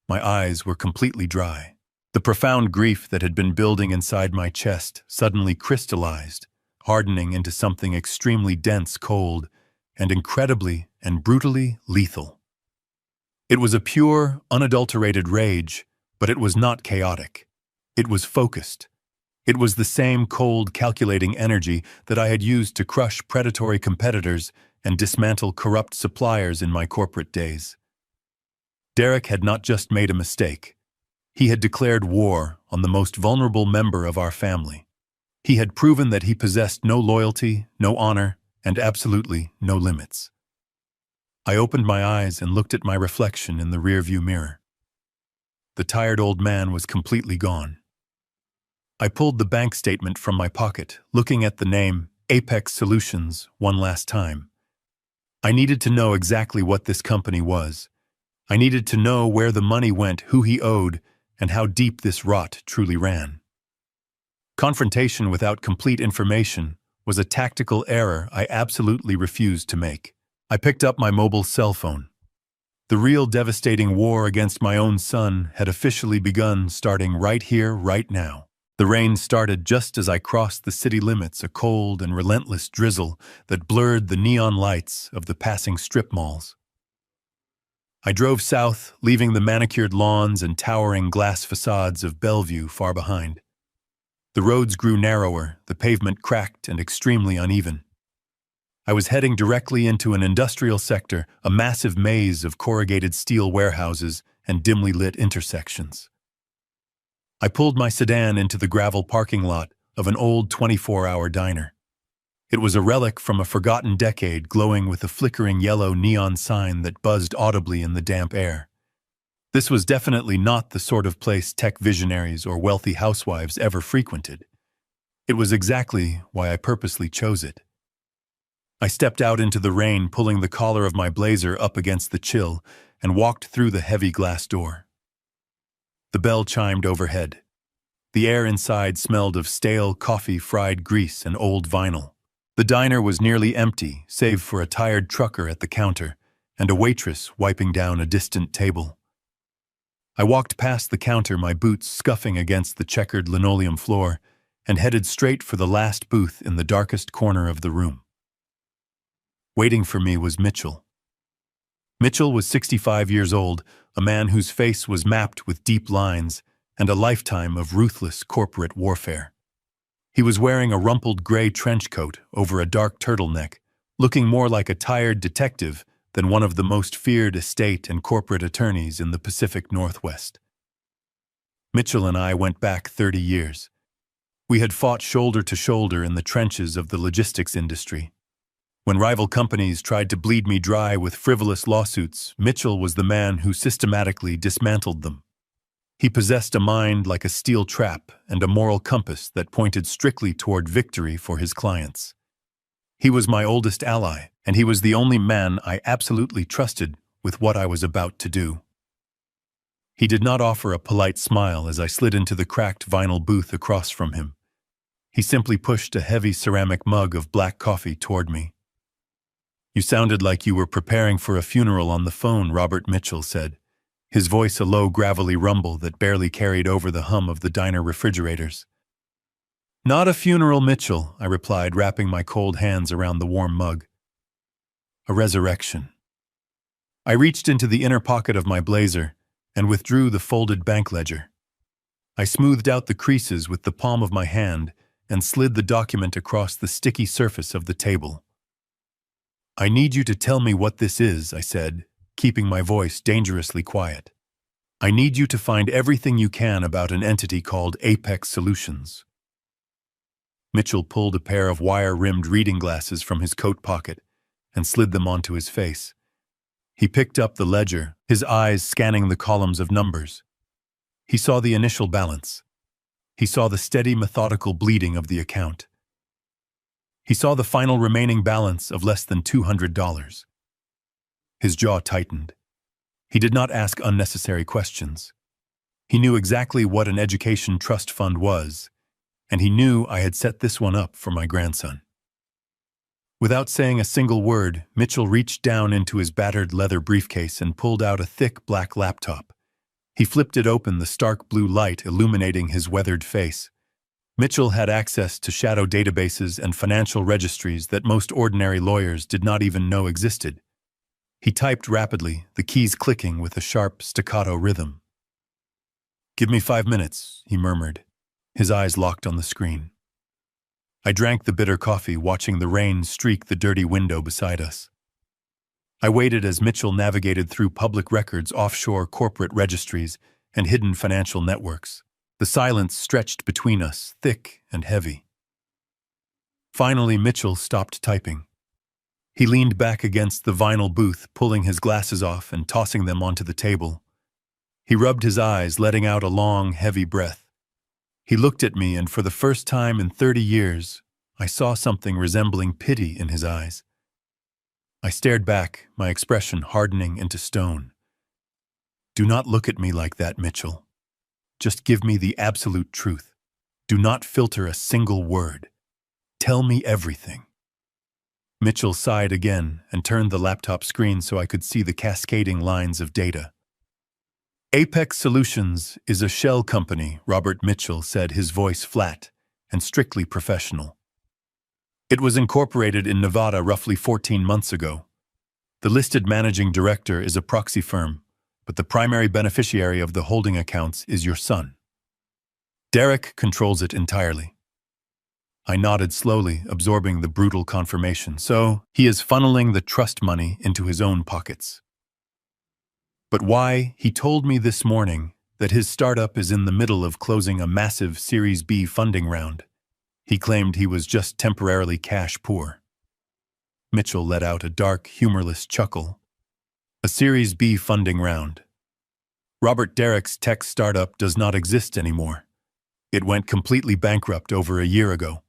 My eyes were completely dry. The profound grief that had been building inside my chest suddenly crystallized, hardening into something extremely dense, cold, and incredibly and brutally lethal. It was a pure, unadulterated rage, but it was not chaotic. It was focused. It was the same cold, calculating energy that I had used to crush predatory competitors and dismantle corrupt suppliers in my corporate days. Derek had not just made a mistake. He had declared war on the most vulnerable member of our family. He had proven that he possessed no loyalty, no honor, and absolutely no limits. I opened my eyes and looked at my reflection in the rearview mirror. The tired old man was completely gone. I pulled the bank statement from my pocket, looking at the name Apex Solutions one last time. I needed to know exactly what this company was. I needed to know where the money went, who he owed, and how deep this rot truly ran. Confrontation without complete information was a tactical error I absolutely refused to make. I picked up my mobile cell phone. The real devastating war against my own son had officially begun, starting right here, right now. The rain started just as I crossed the city limits, a cold and relentless drizzle that blurred the neon lights of the passing strip malls. I drove south, leaving the manicured lawns and towering glass facades of Bellevue far behind. The roads grew narrower, the pavement cracked and extremely uneven. I was heading directly into an industrial sector, a massive maze of corrugated steel warehouses and dimly lit intersections. I pulled my sedan into the gravel parking lot of an old 24-hour diner. It was a relic from a forgotten decade, glowing with a flickering yellow neon sign that buzzed audibly in the damp air. This was definitely not the sort of place tech visionaries or wealthy housewives ever frequented. It was exactly why I purposely chose it. I stepped out into the rain, pulling the collar of my blazer up against the chill, and walked through the heavy glass door. The bell chimed overhead. The air inside smelled of stale coffee, fried grease, and old vinyl. The diner was nearly empty, save for a tired trucker at the counter and a waitress wiping down a distant table. I walked past the counter, my boots scuffing against the checkered linoleum floor, and headed straight for the last booth in the darkest corner of the room. Waiting for me was Mitchell. Mitchell was 65 years old, a man whose face was mapped with deep lines and a lifetime of ruthless corporate warfare. He was wearing a rumpled gray trench coat over a dark turtleneck, looking more like a tired detective than one of the most feared estate and corporate attorneys in the Pacific Northwest. Mitchell and I went back 30 years. We had fought shoulder to shoulder in the trenches of the logistics industry. When rival companies tried to bleed me dry with frivolous lawsuits, Mitchell was the man who systematically dismantled them. He possessed a mind like a steel trap and a moral compass that pointed strictly toward victory for his clients. He was my oldest ally, and he was the only man I absolutely trusted with what I was about to do. He did not offer a polite smile as I slid into the cracked vinyl booth across from him. He simply pushed a heavy ceramic mug of black coffee toward me. "You sounded like you were preparing for a funeral on the phone," Robert Mitchell said, his voice a low, gravelly rumble that barely carried over the hum of the diner refrigerators. "Not a funeral, Mitchell," I replied, wrapping my cold hands around the warm mug. "A resurrection." I reached into the inner pocket of my blazer and withdrew the folded bank ledger. I smoothed out the creases with the palm of my hand and slid the document across the sticky surface of the table. "I need you to tell me what this is," I said, keeping my voice dangerously quiet. "I need you to find everything you can about an entity called Apex Solutions." Mitchell pulled a pair of wire-rimmed reading glasses from his coat pocket and slid them onto his face. He picked up the ledger, his eyes scanning the columns of numbers. He saw the initial balance. He saw the steady, methodical bleeding of the account. He saw the final remaining balance of less than $200. His jaw tightened. He did not ask unnecessary questions. He knew exactly what an education trust fund was, and he knew I had set this one up for my grandson. Without saying a single word, Mitchell reached down into his battered leather briefcase and pulled out a thick black laptop. He flipped it open, the stark blue light illuminating his weathered face. Mitchell had access to shadow databases and financial registries that most ordinary lawyers did not even know existed. He typed rapidly, the keys clicking with a sharp, staccato rhythm. "Give me 5 minutes," he murmured, his eyes locked on the screen. I drank the bitter coffee, watching the rain streak the dirty window beside us. I waited as Mitchell navigated through public records, offshore corporate registries, and hidden financial networks. The silence stretched between us, thick and heavy. Finally, Mitchell stopped typing. He leaned back against the vinyl booth, pulling his glasses off and tossing them onto the table. He rubbed his eyes, letting out a long, heavy breath. He looked at me, and for the first time in 30 years, I saw something resembling pity in his eyes. I stared back, my expression hardening into stone. "Do not look at me like that, Mitchell. Just give me the absolute truth. Do not filter a single word. Tell me everything." Mitchell sighed again and turned the laptop screen so I could see the cascading lines of data. Apex Solutions is a shell company, Robert Mitchell said, his voice flat and strictly professional. It was incorporated in Nevada roughly 14 months ago. The listed managing director is a proxy firm, but the primary beneficiary of the holding accounts is your son. Derek controls it entirely. I nodded slowly, absorbing the brutal confirmation. So, he is funneling the trust money into his own pockets. But why? He told me this morning that his startup is in the middle of closing a massive Series B funding round. He claimed he was just temporarily cash poor. Mitchell let out a dark, humorless chuckle. A Series B funding round. Robert Derek's tech startup does not exist anymore. It went completely bankrupt over a year ago.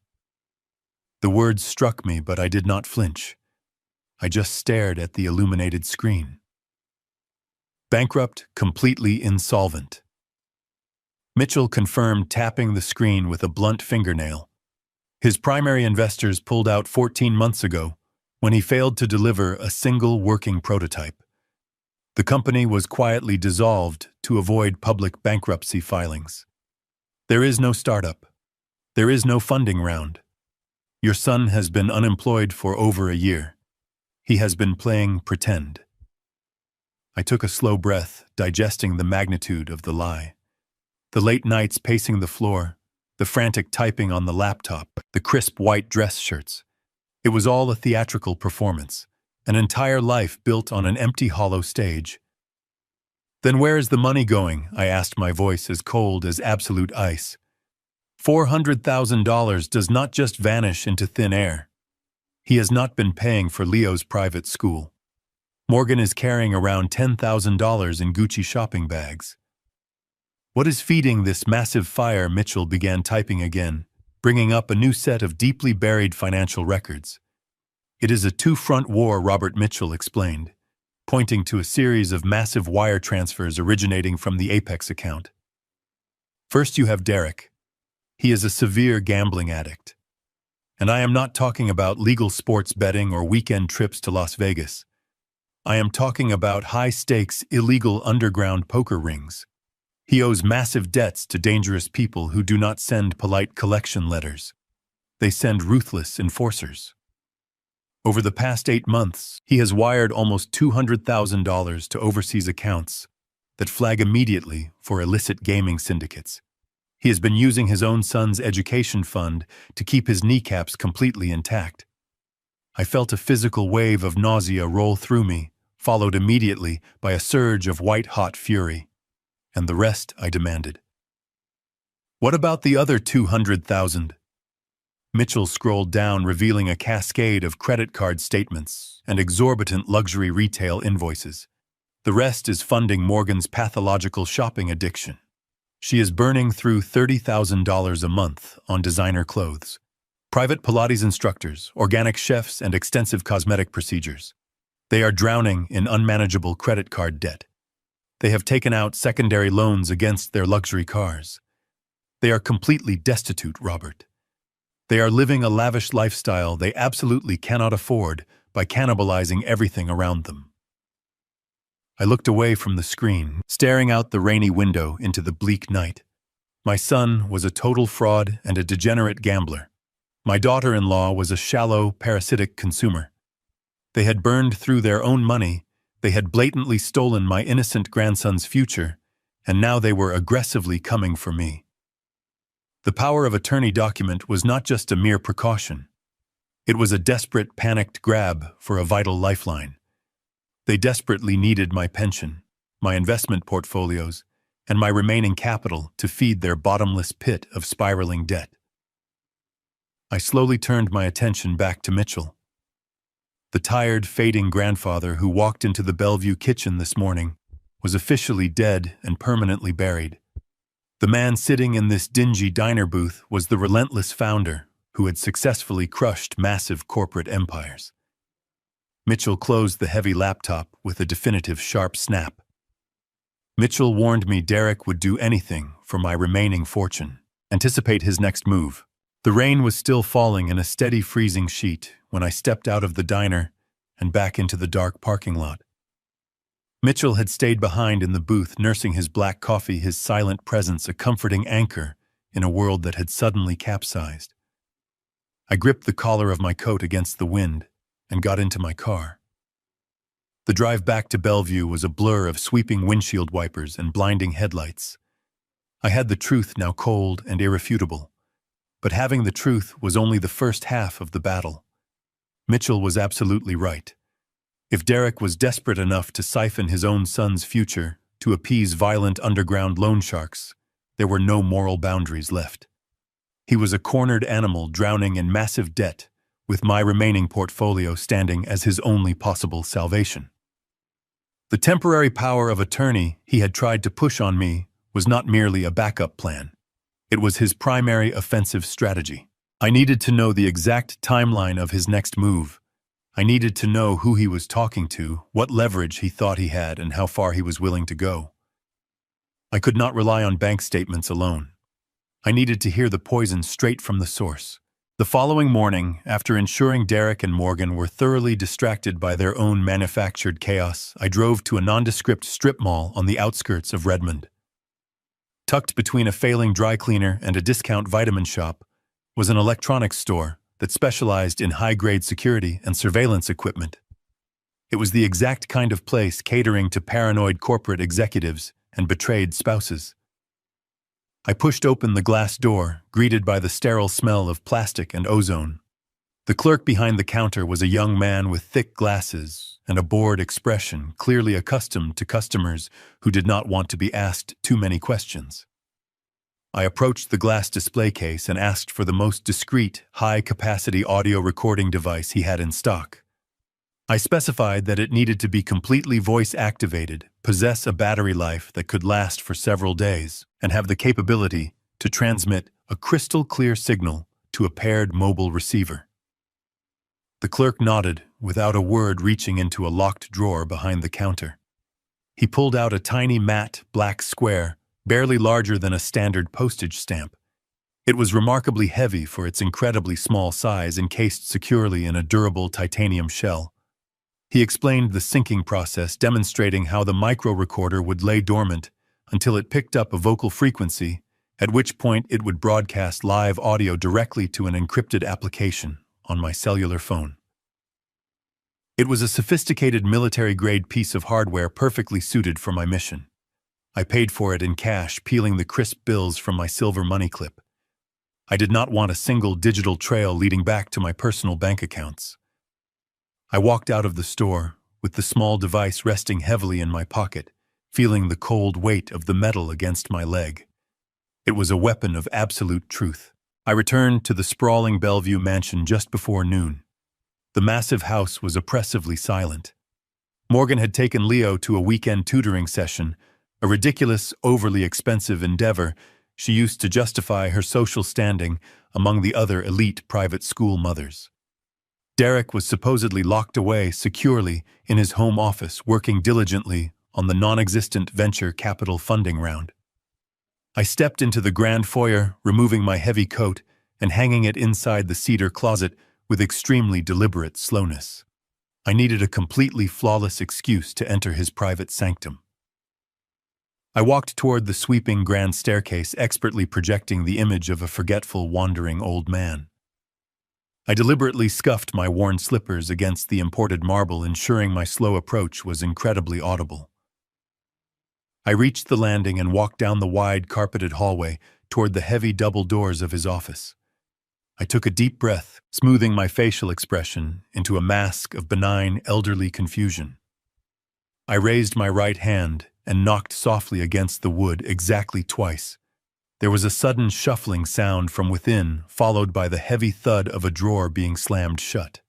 The words struck me, but I did not flinch. I just stared at the illuminated screen. Bankrupt, completely insolvent. Mitchell confirmed, tapping the screen with a blunt fingernail. His primary investors pulled out 14 months ago when he failed to deliver a single working prototype. The company was quietly dissolved to avoid public bankruptcy filings. There is no startup. There is no funding round. Your son has been unemployed for over a year. He has been playing pretend. I took a slow breath, digesting the magnitude of the lie. The late nights pacing the floor, the frantic typing on the laptop, the crisp white dress shirts. It was all a theatrical performance, an entire life built on an empty, hollow stage. Then where is the money going? I asked, my voice as cold as absolute ice. $400,000 does not just vanish into thin air. He has not been paying for Leo's private school. Morgan is carrying around $10,000 in Gucci shopping bags. What is feeding this massive fire? Mitchell began typing again, bringing up a new set of deeply buried financial records. It is a two-front war, Robert Mitchell explained, pointing to a series of massive wire transfers originating from the Apex account. First, you have Derek. He is a severe gambling addict. And I am not talking about legal sports betting or weekend trips to Las Vegas. I am talking about high-stakes, illegal underground poker rings. He owes massive debts to dangerous people who do not send polite collection letters. They send ruthless enforcers. Over the past 8 months, he has wired almost $200,000 to overseas accounts that flag immediately for illicit gaming syndicates. He has been using his own son's education fund to keep his kneecaps completely intact. I felt a physical wave of nausea roll through me, followed immediately by a surge of white-hot fury. And the rest, I demanded. What about the other $200,000? Mitchell scrolled down, revealing a cascade of credit card statements and exorbitant luxury retail invoices. The rest is funding Morgan's pathological shopping addiction. She is burning through $30,000 a month on designer clothes, private Pilates instructors, organic chefs, and extensive cosmetic procedures. They are drowning in unmanageable credit card debt. They have taken out secondary loans against their luxury cars. They are completely destitute, Robert. They are living a lavish lifestyle they absolutely cannot afford by cannibalizing everything around them. I looked away from the screen, staring out the rainy window into the bleak night. My son was a total fraud and a degenerate gambler. My daughter-in-law was a shallow, parasitic consumer. They had burned through their own money, they had blatantly stolen my innocent grandson's future, and now they were aggressively coming for me. The power of attorney document was not just a mere precaution. It was a desperate, panicked grab for a vital lifeline. They desperately needed my pension, my investment portfolios, and my remaining capital to feed their bottomless pit of spiraling debt. I slowly turned my attention back to Mitchell. The tired, fading grandfather who walked into the Bellevue kitchen this morning was officially dead and permanently buried. The man sitting in this dingy diner booth was the relentless founder who had successfully crushed massive corporate empires. Mitchell closed the heavy laptop with a definitive sharp snap. Mitchell warned me Derek would do anything for my remaining fortune. Anticipate his next move. The rain was still falling in a steady freezing sheet when I stepped out of the diner and back into the dark parking lot. Mitchell had stayed behind in the booth, nursing his black coffee, his silent presence a comforting anchor in a world that had suddenly capsized. I gripped the collar of my coat against the wind and got into my car. The drive back to Bellevue was a blur of sweeping windshield wipers and blinding headlights. I had the truth now, cold and irrefutable. But having the truth was only the first half of the battle. Mitchell was absolutely right. If Derek was desperate enough to siphon his own son's future to appease violent underground loan sharks, there were no moral boundaries left. He was a cornered animal drowning in massive debt, with my remaining portfolio standing as his only possible salvation. The temporary power of attorney he had tried to push on me was not merely a backup plan. It was his primary offensive strategy. I needed to know the exact timeline of his next move. I needed to know who he was talking to, what leverage he thought he had, and how far he was willing to go. I could not rely on bank statements alone. I needed to hear the poison straight from the source. The following morning, after ensuring Derek and Morgan were thoroughly distracted by their own manufactured chaos, I drove to a nondescript strip mall on the outskirts of Redmond. Tucked between a failing dry cleaner and a discount vitamin shop was an electronics store that specialized in high-grade security and surveillance equipment. It was the exact kind of place catering to paranoid corporate executives and betrayed spouses. I pushed open the glass door, greeted by the sterile smell of plastic and ozone. The clerk behind the counter was a young man with thick glasses and a bored expression, clearly accustomed to customers who did not want to be asked too many questions. I approached the glass display case and asked for the most discreet, high-capacity audio recording device he had in stock. I specified that it needed to be completely voice-activated, possess a battery life that could last for several days, and have the capability to transmit a crystal-clear signal to a paired mobile receiver. The clerk nodded, without a word, reaching into a locked drawer behind the counter. He pulled out a tiny matte black square, barely larger than a standard postage stamp. It was remarkably heavy for its incredibly small size, encased securely in a durable titanium shell. He explained the syncing process, demonstrating how the micro-recorder would lay dormant until it picked up a vocal frequency, at which point it would broadcast live audio directly to an encrypted application on my cellular phone. It was a sophisticated military-grade piece of hardware perfectly suited for my mission. I paid for it in cash, peeling the crisp bills from my silver money clip. I did not want a single digital trail leading back to my personal bank accounts. I walked out of the store, with the small device resting heavily in my pocket, feeling the cold weight of the metal against my leg. It was a weapon of absolute truth. I returned to the sprawling Bellevue mansion just before noon. The massive house was oppressively silent. Morgan had taken Leo to a weekend tutoring session, a ridiculous, overly expensive endeavor she used to justify her social standing among the other elite private school mothers. Derek was supposedly locked away securely in his home office, working diligently on the non-existent venture capital funding round. I stepped into the grand foyer, removing my heavy coat and hanging it inside the cedar closet with extremely deliberate slowness. I needed a completely flawless excuse to enter his private sanctum. I walked toward the sweeping grand staircase, expertly projecting the image of a forgetful, wandering old man. I deliberately scuffed my worn slippers against the imported marble, ensuring my slow approach was incredibly audible. I reached the landing and walked down the wide, carpeted hallway toward the heavy double doors of his office. I took a deep breath, smoothing my facial expression into a mask of benign, elderly confusion. I raised my right hand and knocked softly against the wood exactly twice. There was a sudden shuffling sound from within, followed by the heavy thud of a drawer being slammed shut.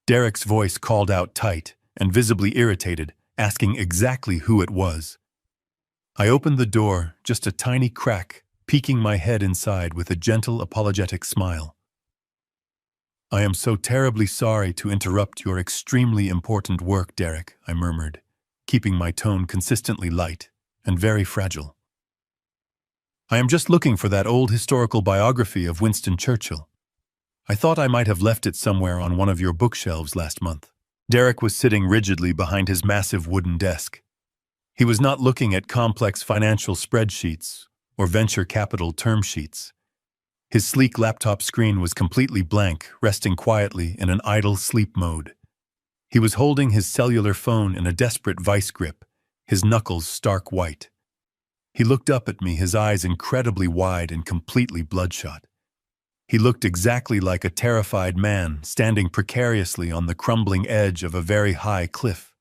Derek's voice called out tight and visibly irritated, asking exactly who it was. I opened the door, just a tiny crack, peeking my head inside with a gentle, apologetic smile. "I am so terribly sorry to interrupt your extremely important work, Derek," I murmured, keeping my tone consistently light and very fragile. "I am just looking for that old historical biography of Winston Churchill." I thought I might have left it somewhere on one of your bookshelves last month. Derek was sitting rigidly behind his massive wooden desk. He was not looking at complex financial spreadsheets or venture capital term sheets. His sleek laptop screen was completely blank, resting quietly in an idle sleep mode. He was holding his cellular phone in a desperate vice grip, his knuckles stark white. He looked up at me, his eyes incredibly wide and completely bloodshot. He looked exactly like a terrified man standing precariously on the crumbling edge of a very high cliff.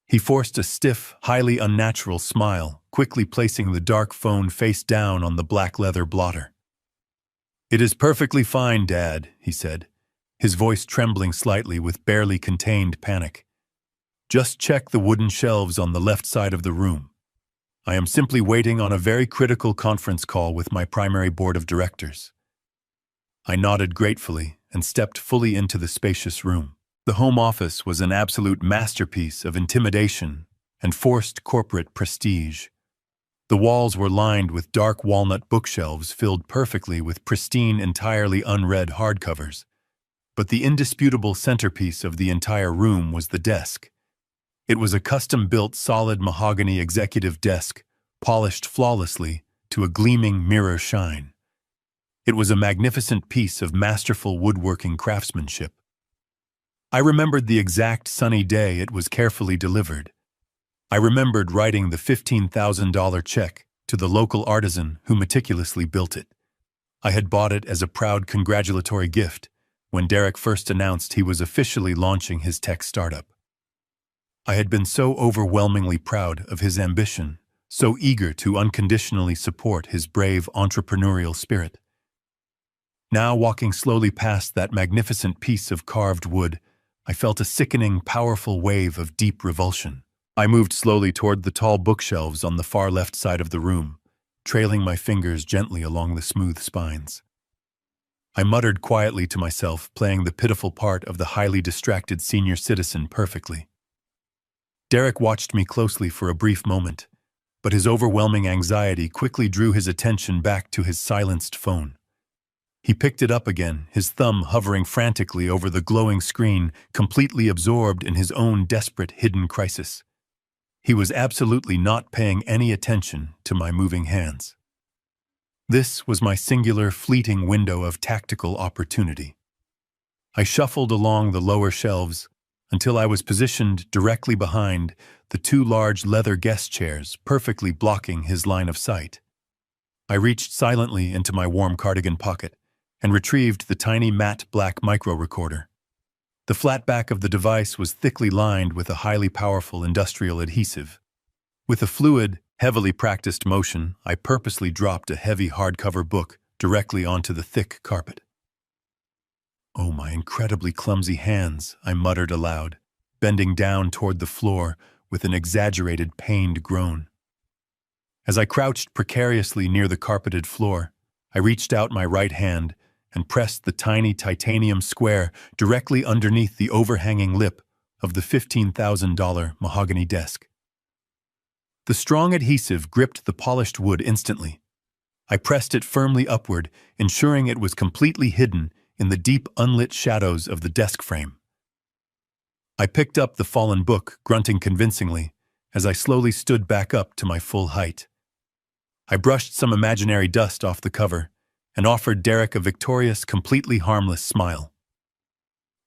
He forced a stiff, highly unnatural smile, quickly placing the dark phone face down on the black leather blotter. "It is perfectly fine, Dad," he said, his voice trembling slightly with barely contained panic. "Just check the wooden shelves on the left side of the room. I am simply waiting on a very critical conference call with my primary board of directors." I nodded gratefully and stepped fully into the spacious room. The home office was an absolute masterpiece of intimidation and forced corporate prestige. The walls were lined with dark walnut bookshelves filled perfectly with pristine, entirely unread hardcovers. But the indisputable centerpiece of the entire room was the desk. It was a custom-built solid mahogany executive desk, polished flawlessly to a gleaming mirror shine. It was a magnificent piece of masterful woodworking craftsmanship. I remembered the exact sunny day it was carefully delivered. I remembered writing the $15,000 check to the local artisan who meticulously built it. I had bought it as a proud congratulatory gift when Derek first announced he was officially launching his tech startup. I had been so overwhelmingly proud of his ambition, so eager to unconditionally support his brave entrepreneurial spirit. Now, walking slowly past that magnificent piece of carved wood, I felt a sickening, powerful wave of deep revulsion. I moved slowly toward the tall bookshelves on the far left side of the room, trailing my fingers gently along the smooth spines. I muttered quietly to myself, playing the pitiful part of the highly distracted senior citizen perfectly. Derek watched me closely for a brief moment, but his overwhelming anxiety quickly drew his attention back to his silenced phone. He picked it up again, his thumb hovering frantically over the glowing screen, completely absorbed in his own desperate hidden crisis. He was absolutely not paying any attention to my moving hands. This was my singular, fleeting window of tactical opportunity. I shuffled along the lower shelves until I was positioned directly behind the two large leather guest chairs, perfectly blocking his line of sight. I reached silently into my warm cardigan pocket and retrieved the tiny matte black micro-recorder. The flat back of the device was thickly lined with a highly powerful industrial adhesive. With a fluid, heavily practiced motion, I purposely dropped a heavy hardcover book directly onto the thick carpet. "Oh, my incredibly clumsy hands," I muttered aloud, bending down toward the floor with an exaggerated, pained groan. As I crouched precariously near the carpeted floor, I reached out my right hand and pressed the tiny titanium square directly underneath the overhanging lip of the $15,000 mahogany desk. The strong adhesive gripped the polished wood instantly. I pressed it firmly upward, ensuring it was completely hidden in the deep, unlit shadows of the desk frame. I picked up the fallen book, grunting convincingly, as I slowly stood back up to my full height. I brushed some imaginary dust off the cover and offered Derek a victorious, completely harmless smile.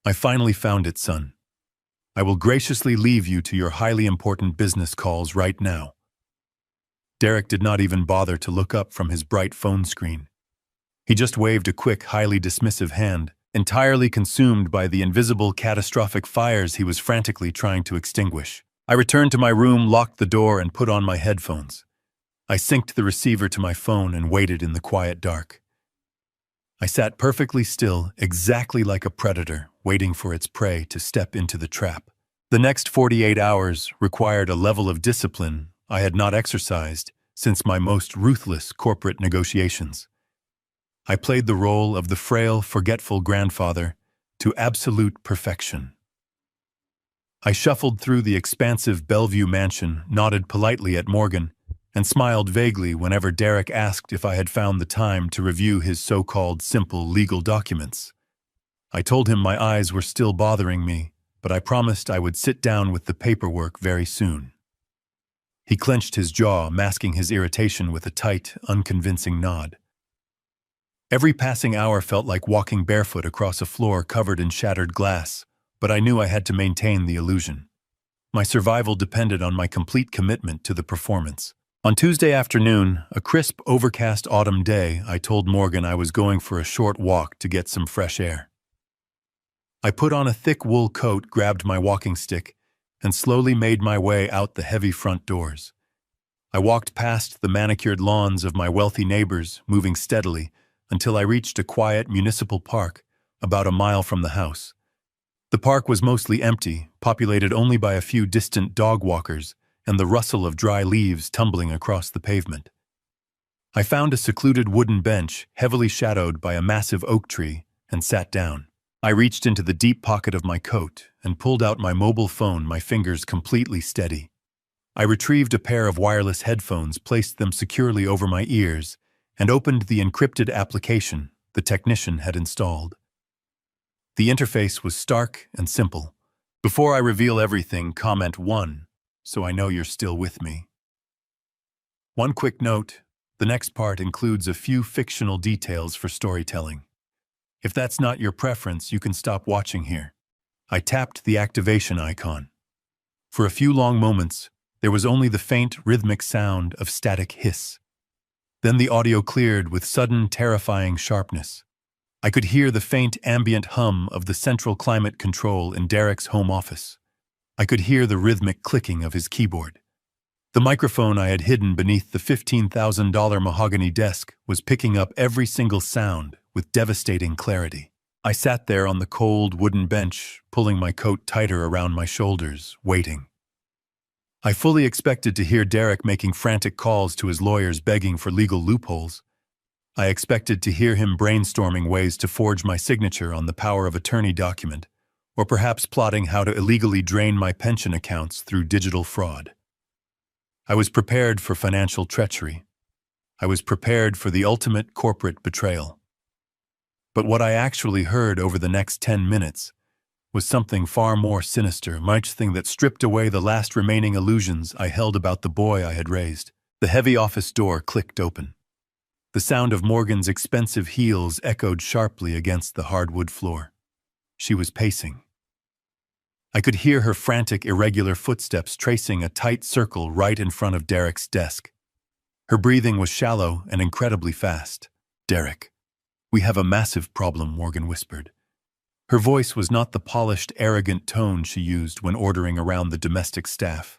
"I finally found it, son. I will graciously leave you to your highly important business calls right now." Derek did not even bother to look up from his bright phone screen. He just waved a quick, highly dismissive hand, entirely consumed by the invisible, catastrophic fires he was frantically trying to extinguish. I returned to my room, locked the door, and put on my headphones. I synced the receiver to my phone and waited in the quiet dark. I sat perfectly still, exactly like a predator, waiting for its prey to step into the trap. The next 48 hours required a level of discipline I had not exercised since my most ruthless corporate negotiations. I played the role of the frail, forgetful grandfather to absolute perfection. I shuffled through the expansive Bellevue mansion, nodded politely at Morgan, and smiled vaguely whenever Derek asked if I had found the time to review his so-called simple legal documents. I told him my eyes were still bothering me, but I promised I would sit down with the paperwork very soon. He clenched his jaw, masking his irritation with a tight, unconvincing nod. Every passing hour felt like walking barefoot across a floor covered in shattered glass, but I knew I had to maintain the illusion. My survival depended on my complete commitment to the performance. On Tuesday afternoon, a crisp, overcast autumn day, I told Morgan I was going for a short walk to get some fresh air. I put on a thick wool coat, grabbed my walking stick, and slowly made my way out the heavy front doors. I walked past the manicured lawns of my wealthy neighbors, moving steadily, until I reached a quiet municipal park about a mile from the house. The park was mostly empty, populated only by a few distant dog walkers and the rustle of dry leaves tumbling across the pavement. I found a secluded wooden bench, heavily shadowed by a massive oak tree, and sat down. I reached into the deep pocket of my coat and pulled out my mobile phone, my fingers completely steady. I retrieved a pair of wireless headphones, placed them securely over my ears, and opened the encrypted application the technician had installed. The interface was stark and simple. Before I reveal everything, comment 1, so I know you're still with me. One quick note, the next part includes a few fictional details for storytelling. If that's not your preference, you can stop watching here. I tapped the activation icon. For a few long moments, there was only the faint, rhythmic sound of static hiss. Then the audio cleared with sudden, terrifying sharpness. I could hear the faint ambient hum of the central climate control in Derek's home office. I could hear the rhythmic clicking of his keyboard. The microphone I had hidden beneath the $15,000 mahogany desk was picking up every single sound with devastating clarity. I sat there on the cold wooden bench, pulling my coat tighter around my shoulders, waiting. I fully expected to hear Derek making frantic calls to his lawyers begging for legal loopholes. I expected to hear him brainstorming ways to forge my signature on the power of attorney document, or perhaps plotting how to illegally drain my pension accounts through digital fraud. I was prepared for financial treachery. I was prepared for the ultimate corporate betrayal. But what I actually heard over the next 10 minutes was something far more sinister, something that stripped away the last remaining illusions I held about the boy I had raised. The heavy office door clicked open. The sound of Morgan's expensive heels echoed sharply against the hardwood floor. She was pacing. I could hear her frantic, irregular footsteps tracing a tight circle right in front of Derek's desk. Her breathing was shallow and incredibly fast. "Derek, we have a massive problem," Morgan whispered. Her voice was not the polished, arrogant tone she used when ordering around the domestic staff.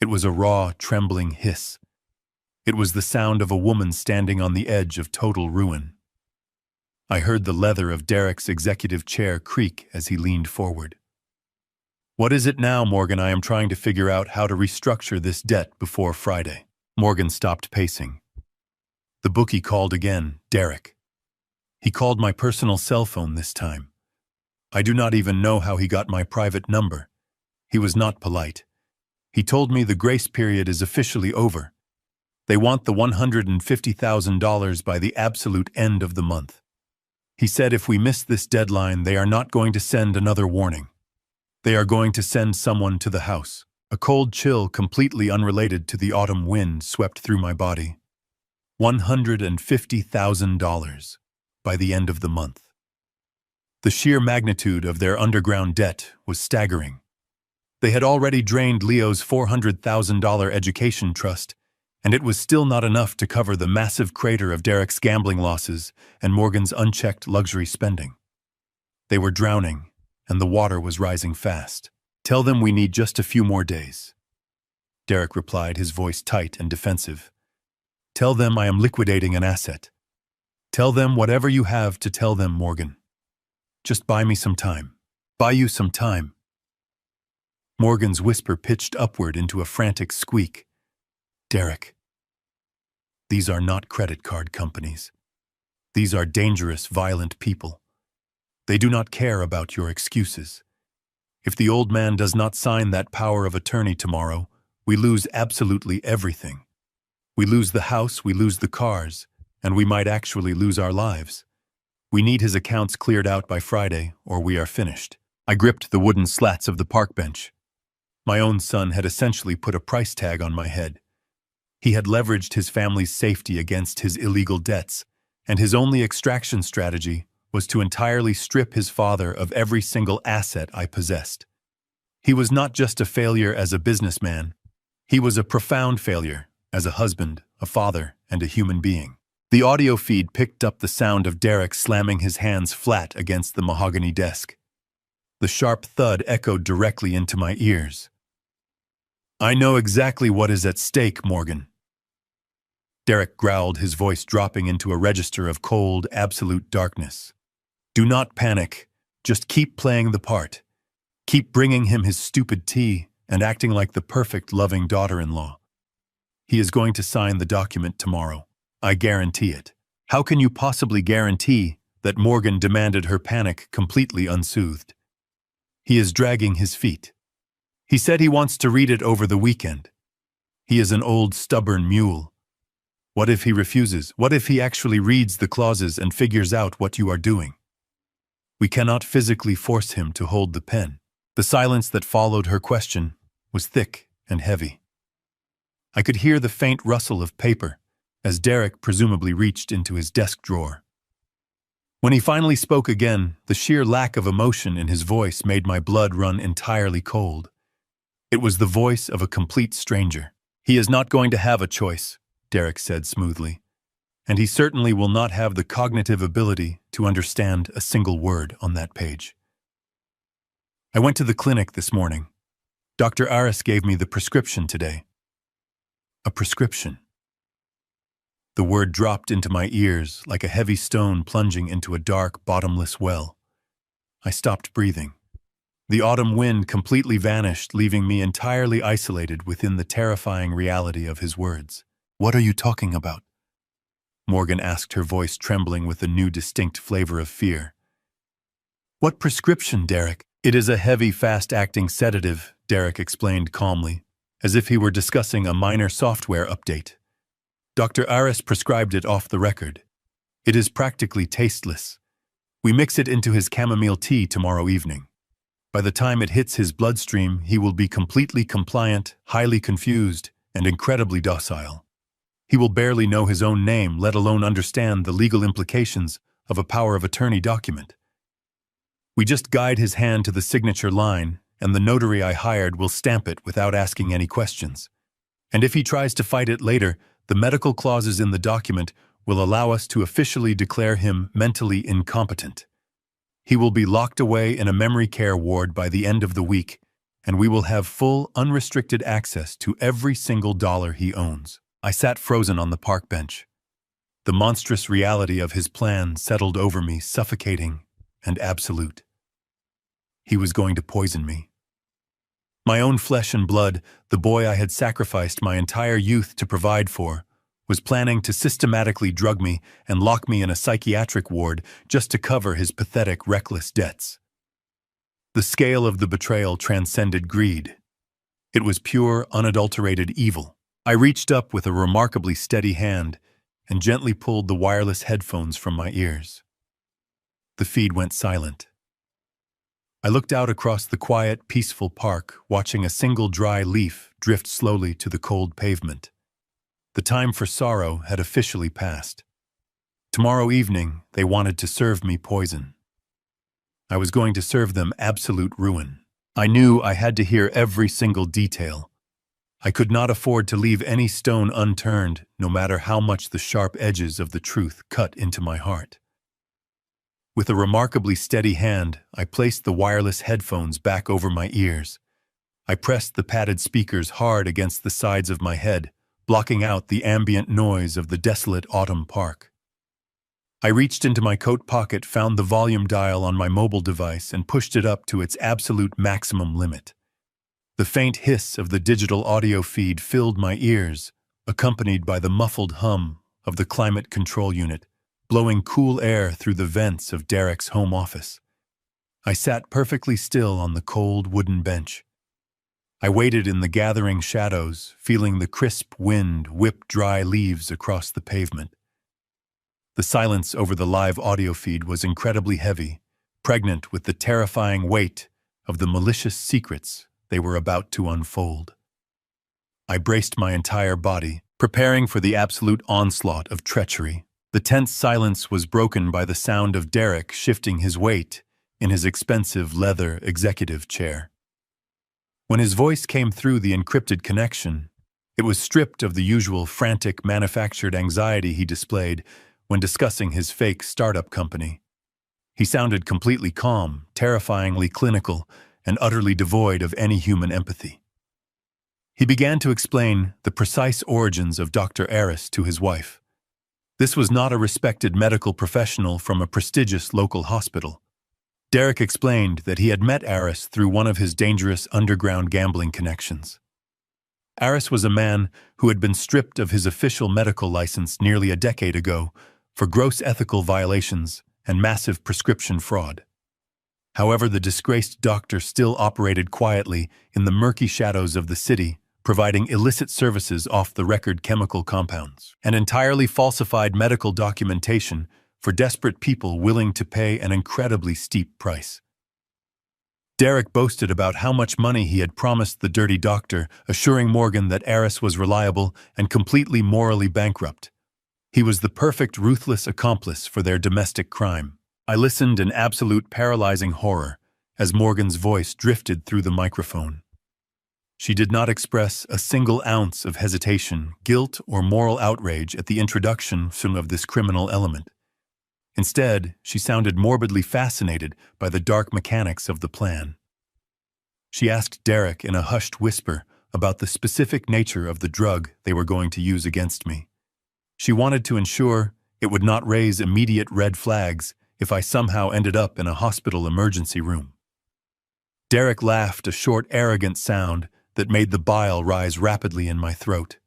It was a raw, trembling hiss. It was the sound of a woman standing on the edge of total ruin. I heard the leather of Derek's executive chair creak as he leaned forward. "What is it now, Morgan? I am trying to figure out how to restructure this debt before Friday." Morgan stopped pacing. The bookie called again, Derek. He called my personal cell phone this time. I do not even know how he got my private number. He was not polite. He told me the grace period is officially over. They want the $150,000 by the absolute end of the month. He said if we miss this deadline, they are not going to send another warning. They are going to send someone to the house. A cold chill completely unrelated to the autumn wind swept through my body. $150,000 by the end of the month. The sheer magnitude of their underground debt was staggering. They had already drained Leo's $400,000 education trust, and it was still not enough to cover the massive crater of Derek's gambling losses and Morgan's unchecked luxury spending. They were drowning, and the water was rising fast. "Tell them we need just a few more days," Derek replied, his voice tight and defensive. "Tell them I am liquidating an asset. Tell them whatever you have to tell them, Morgan. Just buy me some time. Buy you some time." Morgan's whisper pitched upward into a frantic squeak. "Derek, these are not credit card companies. These are dangerous, violent people. They do not care about your excuses. If the old man does not sign that power of attorney tomorrow, we lose absolutely everything. We lose the house, we lose the cars, and we might actually lose our lives. We need his accounts cleared out by Friday, or we are finished. I gripped the wooden slats of the park bench. My own son had essentially put a price tag on my head. He had leveraged his family's safety against his illegal debts, and his only extraction strategy was to entirely strip his father of every single asset I possessed. He was not just a failure as a businessman. He was a profound failure as a husband, a father, and a human being. The audio feed picked up the sound of Derek slamming his hands flat against the mahogany desk. The sharp thud echoed directly into my ears. "I know exactly what is at stake, Morgan." Derek growled, his voice dropping into a register of cold, absolute darkness. "Do not panic. Just keep playing the part. Keep bringing him his stupid tea and acting like the perfect, loving daughter-in-law. He is going to sign the document tomorrow. I guarantee it." How can you possibly guarantee that Morgan demanded her panic completely unsoothed? "He is dragging his feet. He said he wants to read it over the weekend. He is an old, stubborn mule. What if he refuses? What if he actually reads the clauses and figures out what you are doing? We cannot physically force him to hold the pen." The silence that followed her question was thick and heavy. I could hear the faint rustle of paper as Derek presumably reached into his desk drawer. When he finally spoke again, the sheer lack of emotion in his voice made my blood run entirely cold. It was the voice of a complete stranger. "He is not going to have a choice," Derek said smoothly, "and he certainly will not have the cognitive ability to understand a single word on that page." I went to the clinic this morning. Dr. Aris gave me the prescription today. A prescription. The word dropped into my ears like a heavy stone plunging into a dark, bottomless well. I stopped breathing. The autumn wind completely vanished, leaving me entirely isolated within the terrifying reality of his words. "What are you talking about?" Morgan asked, her voice trembling with a new distinct flavor of fear. "What prescription, Derek?" "It is a heavy, fast-acting sedative," Derek explained calmly, as if he were discussing a minor software update. "Dr. Aris prescribed it off the record. It is practically tasteless. We mix it into his chamomile tea tomorrow evening. By the time it hits his bloodstream, he will be completely compliant, highly confused, and incredibly docile. He will barely know his own name, let alone understand the legal implications of a power of attorney document. We just guide his hand to the signature line, and the notary I hired will stamp it without asking any questions. And if he tries to fight it later, the medical clauses in the document will allow us to officially declare him mentally incompetent. He will be locked away in a memory care ward by the end of the week, and we will have full, unrestricted access to every single dollar he owns." I sat frozen on the park bench. The monstrous reality of his plan settled over me, suffocating and absolute. He was going to poison me. My own flesh and blood, the boy I had sacrificed my entire youth to provide for, was planning to systematically drug me and lock me in a psychiatric ward just to cover his pathetic, reckless debts. The scale of the betrayal transcended greed. It was pure, unadulterated evil. I reached up with a remarkably steady hand and gently pulled the wireless headphones from my ears. The feed went silent. I looked out across the quiet, peaceful park, watching a single dry leaf drift slowly to the cold pavement. The time for sorrow had officially passed. Tomorrow evening, they wanted to serve me poison. I was going to serve them absolute ruin. I knew I had to hear every single detail. I could not afford to leave any stone unturned, no matter how much the sharp edges of the truth cut into my heart. With a remarkably steady hand, I placed the wireless headphones back over my ears. I pressed the padded speakers hard against the sides of my head, blocking out the ambient noise of the desolate autumn park. I reached into my coat pocket, found the volume dial on my mobile device, and pushed it up to its absolute maximum limit. The faint hiss of the digital audio feed filled my ears, accompanied by the muffled hum of the climate control unit, blowing cool air through the vents of Derek's home office. I sat perfectly still on the cold wooden bench. I waited in the gathering shadows, feeling the crisp wind whip dry leaves across the pavement. The silence over the live audio feed was incredibly heavy, pregnant with the terrifying weight of the malicious secrets they were about to unfold. I braced my entire body, preparing for the absolute onslaught of treachery. The tense silence was broken by the sound of Derek shifting his weight in his expensive leather executive chair. When his voice came through the encrypted connection, it was stripped of the usual frantic manufactured anxiety he displayed when discussing his fake startup company. He sounded completely calm, terrifyingly clinical, and utterly devoid of any human empathy. He began to explain the precise origins of Dr. Aris to his wife. This was not a respected medical professional from a prestigious local hospital. Derek explained that he had met Aris through one of his dangerous underground gambling connections. Aris was a man who had been stripped of his official medical license nearly a decade ago for gross ethical violations and massive prescription fraud. However, the disgraced doctor still operated quietly in the murky shadows of the city, providing illicit services off-the-record chemical compounds and entirely falsified medical documentation for desperate people willing to pay an incredibly steep price. Derek boasted about how much money he had promised the dirty doctor, assuring Morgan that Aris was reliable and completely morally bankrupt. He was the perfect ruthless accomplice for their domestic crime. I listened in absolute paralyzing horror as Morgan's voice drifted through the microphone. She did not express a single ounce of hesitation, guilt, or moral outrage at the introduction of this criminal element. Instead, she sounded morbidly fascinated by the dark mechanics of the plan. She asked Derek in a hushed whisper about the specific nature of the drug they were going to use against me. She wanted to ensure it would not raise immediate red flags if I somehow ended up in a hospital emergency room. Derek laughed, a short, arrogant sound that made the bile rise rapidly in my throat.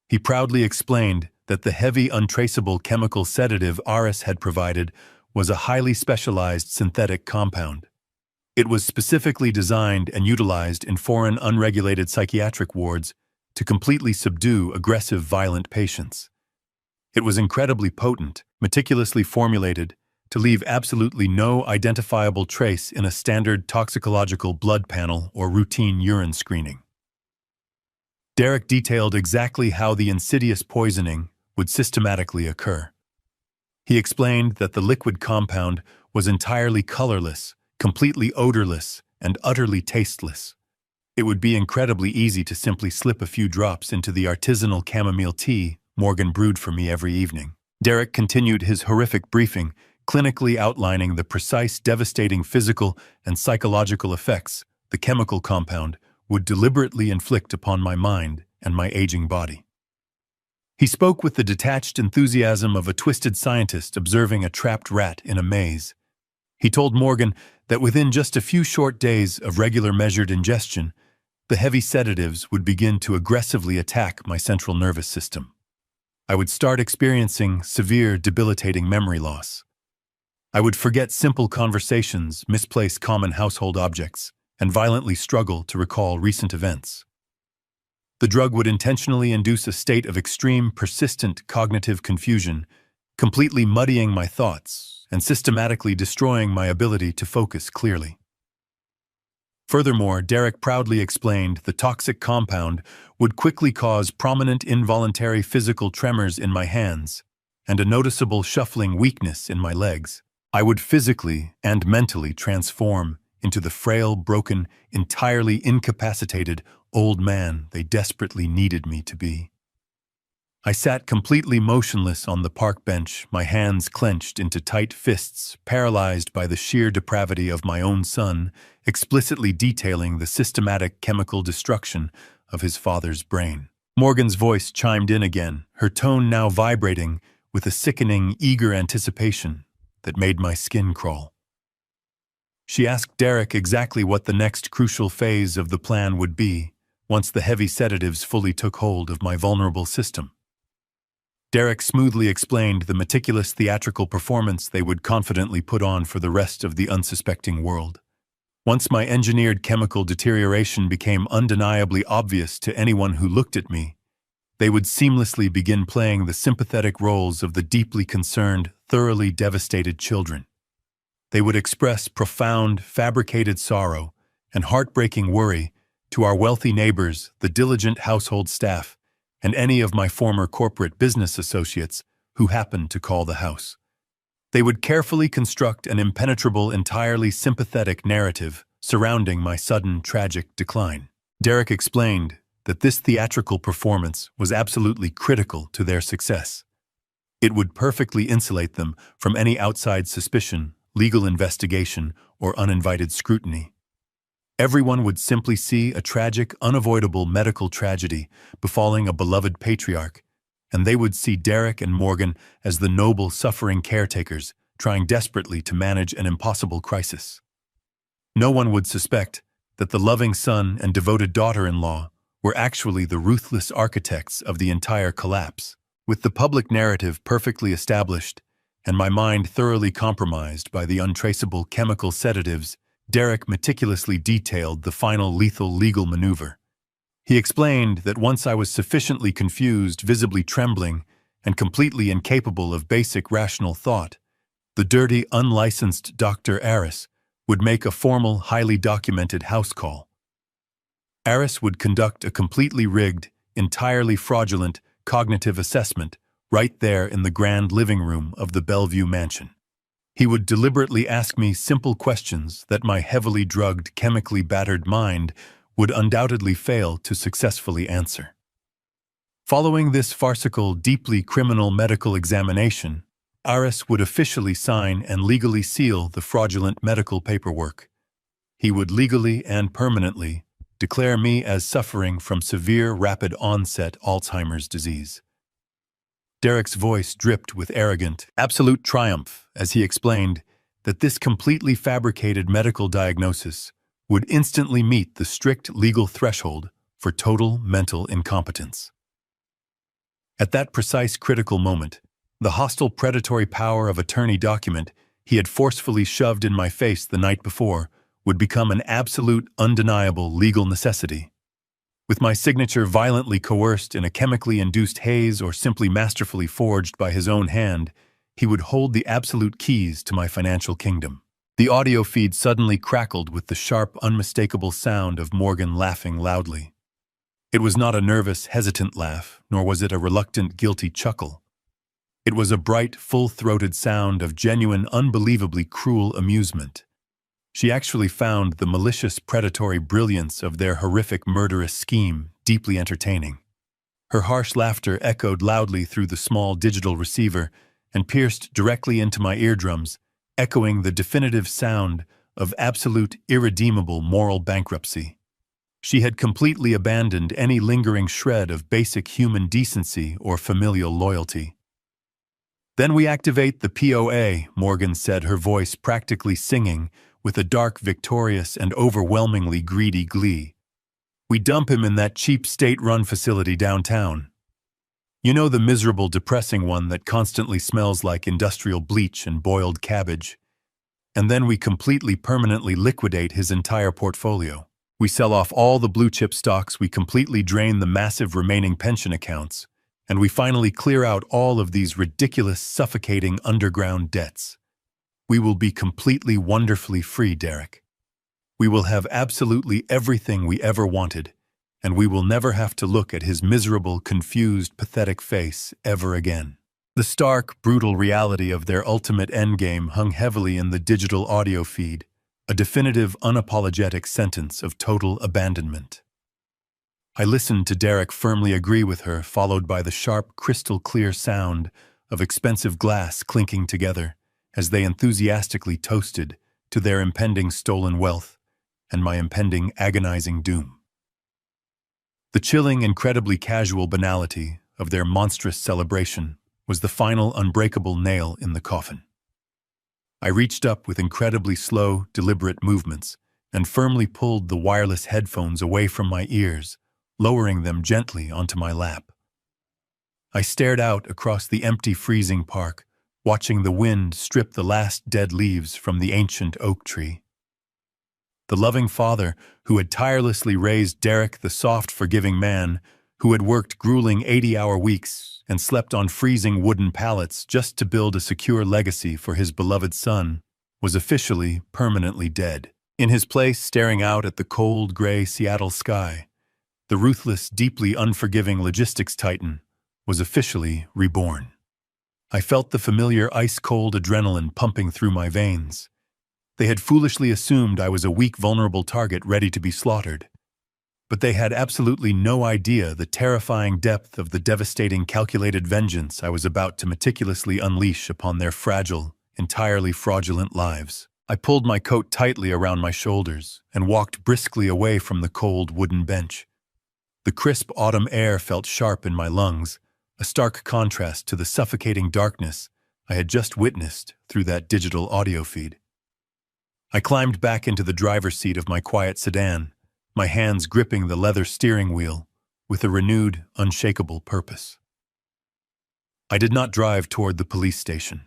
He proudly explained that the heavy, untraceable chemical sedative Aris had provided was a highly specialized synthetic compound. It was specifically designed and utilized in foreign unregulated psychiatric wards to completely subdue aggressive, violent patients. It was incredibly potent, meticulously formulated, to leave absolutely no identifiable trace in a standard toxicological blood panel or routine urine screening. Derek detailed exactly how the insidious poisoning would systematically occur. He explained that the liquid compound was entirely colorless, completely odorless, and utterly tasteless. It would be incredibly easy to simply slip a few drops into the artisanal chamomile tea Morgan brewed for me every evening. Derek continued his horrific briefing, clinically outlining the precise, devastating physical and psychological effects the chemical compound would deliberately inflict upon my mind and my aging body. He spoke with the detached enthusiasm of a twisted scientist observing a trapped rat in a maze. He told Morgan that within just a few short days of regular measured ingestion, the heavy sedatives would begin to aggressively attack my central nervous system. I would start experiencing severe, debilitating memory loss. I would forget simple conversations, misplace common household objects, and violently struggle to recall recent events. The drug would intentionally induce a state of extreme, persistent cognitive confusion, completely muddying my thoughts and systematically destroying my ability to focus clearly. Furthermore, Derek proudly explained the toxic compound would quickly cause prominent involuntary physical tremors in my hands and a noticeable shuffling weakness in my legs. I would physically and mentally transform into the frail, broken, entirely incapacitated old man they desperately needed me to be. I sat completely motionless on the park bench, my hands clenched into tight fists, paralyzed by the sheer depravity of my own son, explicitly detailing the systematic chemical destruction of his father's brain. Morgan's voice chimed in again, her tone now vibrating with a sickening, eager anticipation that made my skin crawl. She asked Derek exactly what the next crucial phase of the plan would be once the heavy sedatives fully took hold of my vulnerable system. Derek smoothly explained the meticulous theatrical performance they would confidently put on for the rest of the unsuspecting world. Once my engineered chemical deterioration became undeniably obvious to anyone who looked at me, They would seamlessly begin playing the sympathetic roles of the deeply concerned, thoroughly devastated children. They would express profound, fabricated sorrow and heartbreaking worry to our wealthy neighbors, the diligent household staff, and any of my former corporate business associates who happened to call the house. They would carefully construct an impenetrable, entirely sympathetic narrative surrounding my sudden, tragic decline. Derek explained that this theatrical performance was absolutely critical to their success. It would perfectly insulate them from any outside suspicion, legal investigation, or uninvited scrutiny. Everyone would simply see a tragic, unavoidable medical tragedy befalling a beloved patriarch, and they would see Derek and Morgan as the noble, suffering caretakers trying desperately to manage an impossible crisis. No one would suspect that the loving son and devoted daughter-in-law were actually the ruthless architects of the entire collapse. With the public narrative perfectly established and my mind thoroughly compromised by the untraceable chemical sedatives, Derek meticulously detailed the final lethal legal maneuver. He explained that once I was sufficiently confused, visibly trembling, and completely incapable of basic rational thought, the dirty, unlicensed Dr. Aris would make a formal, highly documented house call. Aris would conduct a completely rigged, entirely fraudulent cognitive assessment right there in the grand living room of the Bellevue mansion. He would deliberately ask me simple questions that my heavily drugged, chemically battered mind would undoubtedly fail to successfully answer. Following this farcical, deeply criminal medical examination, Aris would officially sign and legally seal the fraudulent medical paperwork. He would legally and permanently declare me as suffering from severe, rapid-onset Alzheimer's disease. Derek's voice dripped with arrogant, absolute triumph as he explained that this completely fabricated medical diagnosis would instantly meet the strict legal threshold for total mental incompetence. At that precise critical moment, the hostile predatory power of attorney document he had forcefully shoved in my face the night before would become an absolute, undeniable legal necessity. With my signature violently coerced in a chemically induced haze or simply masterfully forged by his own hand, he would hold the absolute keys to my financial kingdom. The audio feed suddenly crackled with the sharp, unmistakable sound of Morgan laughing loudly. It was not a nervous, hesitant laugh, nor was it a reluctant, guilty chuckle. It was a bright, full-throated sound of genuine, unbelievably cruel amusement. She actually found the malicious, predatory brilliance of their horrific, murderous scheme deeply entertaining. Her harsh laughter echoed loudly through the small digital receiver and pierced directly into my eardrums, echoing the definitive sound of absolute, irredeemable moral bankruptcy. She had completely abandoned any lingering shred of basic human decency or familial loyalty. "Then we activate the POA," Morgan said, her voice practically singing with a dark, victorious, and overwhelmingly greedy glee. "We dump him in that cheap state-run facility downtown. You know, the miserable, depressing one that constantly smells like industrial bleach and boiled cabbage. And then we completely, permanently liquidate his entire portfolio. We sell off all the blue-chip stocks, we completely drain the massive remaining pension accounts, and we finally clear out all of these ridiculous, suffocating underground debts. We will be completely, wonderfully free, Derek. We will have absolutely everything we ever wanted, and we will never have to look at his miserable, confused, pathetic face ever again." The stark, brutal reality of their ultimate endgame hung heavily in the digital audio feed, a definitive, unapologetic sentence of total abandonment. I listened to Derek firmly agree with her, followed by the sharp, crystal-clear sound of expensive glass clinking together as they enthusiastically toasted to their impending stolen wealth and my impending agonizing doom. The chilling, incredibly casual banality of their monstrous celebration was the final unbreakable nail in the coffin. I reached up with incredibly slow, deliberate movements and firmly pulled the wireless headphones away from my ears, lowering them gently onto my lap. I stared out across the empty, freezing park, watching the wind strip the last dead leaves from the ancient oak tree. The loving father who had tirelessly raised Derek, the soft, forgiving man who had worked grueling 80-hour weeks and slept on freezing wooden pallets just to build a secure legacy for his beloved son, was officially permanently dead. In his place, staring out at the cold, gray Seattle sky, the ruthless, deeply unforgiving logistics titan was officially reborn. I felt the familiar ice-cold adrenaline pumping through my veins. They had foolishly assumed I was a weak, vulnerable target ready to be slaughtered. But they had absolutely no idea the terrifying depth of the devastating, calculated vengeance I was about to meticulously unleash upon their fragile, entirely fraudulent lives. I pulled my coat tightly around my shoulders and walked briskly away from the cold wooden bench. The crisp autumn air felt sharp in my lungs, a stark contrast to the suffocating darkness I had just witnessed through that digital audio feed. I climbed back into the driver's seat of my quiet sedan, my hands gripping the leather steering wheel with a renewed, unshakable purpose. I did not drive toward the police station.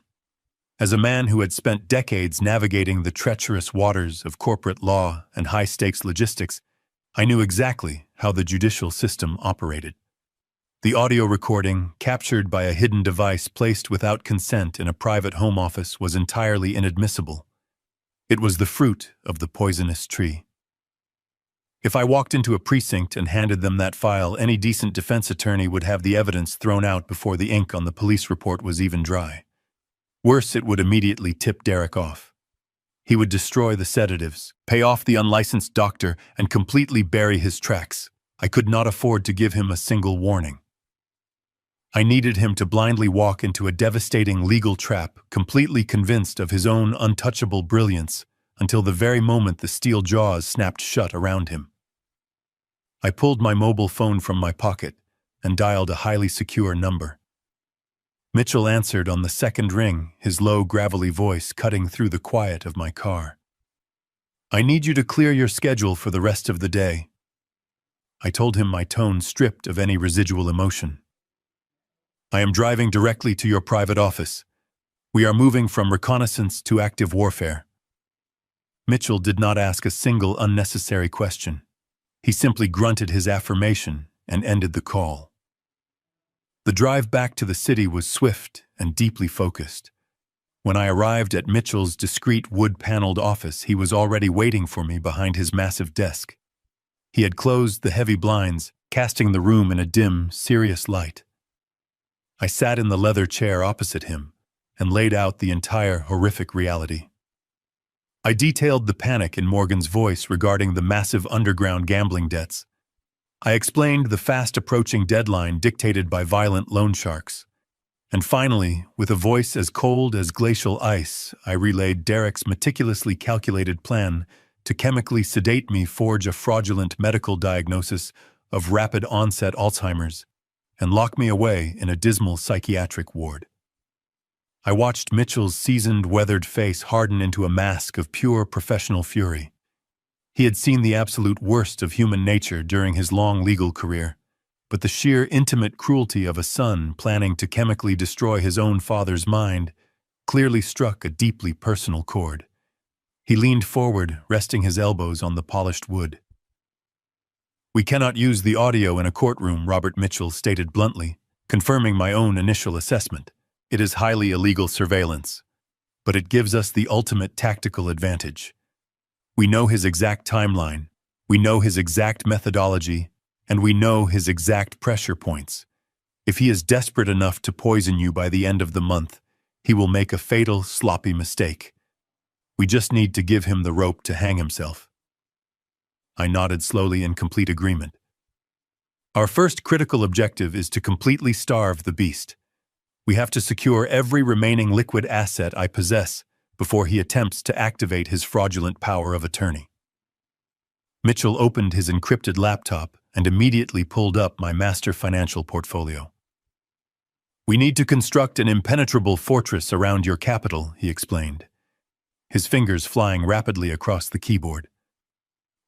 As a man who had spent decades navigating the treacherous waters of corporate law and high-stakes logistics, I knew exactly how the judicial system operated. The audio recording, captured by a hidden device placed without consent in a private home office, was entirely inadmissible. It was the fruit of the poisonous tree. If I walked into a precinct and handed them that file, any decent defense attorney would have the evidence thrown out before the ink on the police report was even dry. Worse, it would immediately tip Derek off. He would destroy the sedatives, pay off the unlicensed doctor, and completely bury his tracks. I could not afford to give him a single warning. I needed him to blindly walk into a devastating legal trap, completely convinced of his own untouchable brilliance, until the very moment the steel jaws snapped shut around him. I pulled my mobile phone from my pocket and dialed a highly secure number. Mitchell answered on the second ring, his low, gravelly voice cutting through the quiet of my car. "I need you to clear your schedule for the rest of the day." I told him, my tone stripped of any residual emotion. "I am driving directly to your private office. We are moving from reconnaissance to active warfare." Mitchell did not ask a single unnecessary question. He simply grunted his affirmation and ended the call. The drive back to the city was swift and deeply focused. When I arrived at Mitchell's discreet wood-paneled office, he was already waiting for me behind his massive desk. He had closed the heavy blinds, casting the room in a dim, serious light. I sat in the leather chair opposite him and laid out the entire horrific reality. I detailed the panic in Morgan's voice regarding the massive underground gambling debts. I explained the fast-approaching deadline dictated by violent loan sharks. And finally, with a voice as cold as glacial ice, I relayed Derek's meticulously calculated plan to chemically sedate me, forge a fraudulent medical diagnosis of rapid-onset Alzheimer's, and lock me away in a dismal psychiatric ward. I watched Mitchell's seasoned, weathered face harden into a mask of pure professional fury. He had seen the absolute worst of human nature during his long legal career, but the sheer intimate cruelty of a son planning to chemically destroy his own father's mind clearly struck a deeply personal chord. He leaned forward, resting his elbows on the polished wood. "We cannot use the audio in a courtroom," Robert Mitchell stated bluntly, confirming my own initial assessment. "It is highly illegal surveillance, but it gives us the ultimate tactical advantage. We know his exact timeline, we know his exact methodology, and we know his exact pressure points. If he is desperate enough to poison you by the end of the month, he will make a fatal, sloppy mistake. We just need to give him the rope to hang himself." I nodded slowly in complete agreement. "Our first critical objective is to completely starve the beast. We have to secure every remaining liquid asset I possess before he attempts to activate his fraudulent power of attorney." Mitchell opened his encrypted laptop and immediately pulled up my master financial portfolio. "We need to construct an impenetrable fortress around your capital," he explained, his fingers flying rapidly across the keyboard.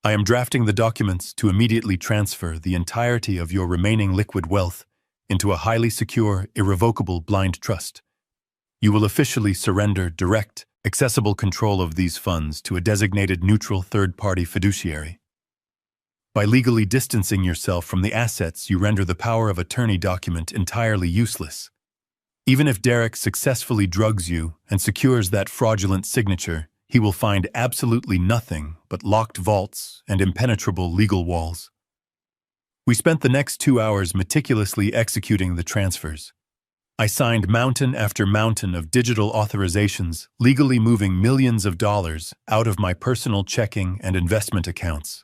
"I am drafting the documents to immediately transfer the entirety of your remaining liquid wealth into a highly secure, irrevocable blind trust. You will officially surrender direct, accessible control of these funds to a designated neutral third-party fiduciary." By legally distancing yourself from the assets, you render the power of attorney document entirely useless. Even if Derek successfully drugs you and secures that fraudulent signature, he will find absolutely nothing but locked vaults and impenetrable legal walls. We spent the next 2 hours meticulously executing the transfers. I signed mountain after mountain of digital authorizations, legally moving millions of dollars out of my personal checking and investment accounts.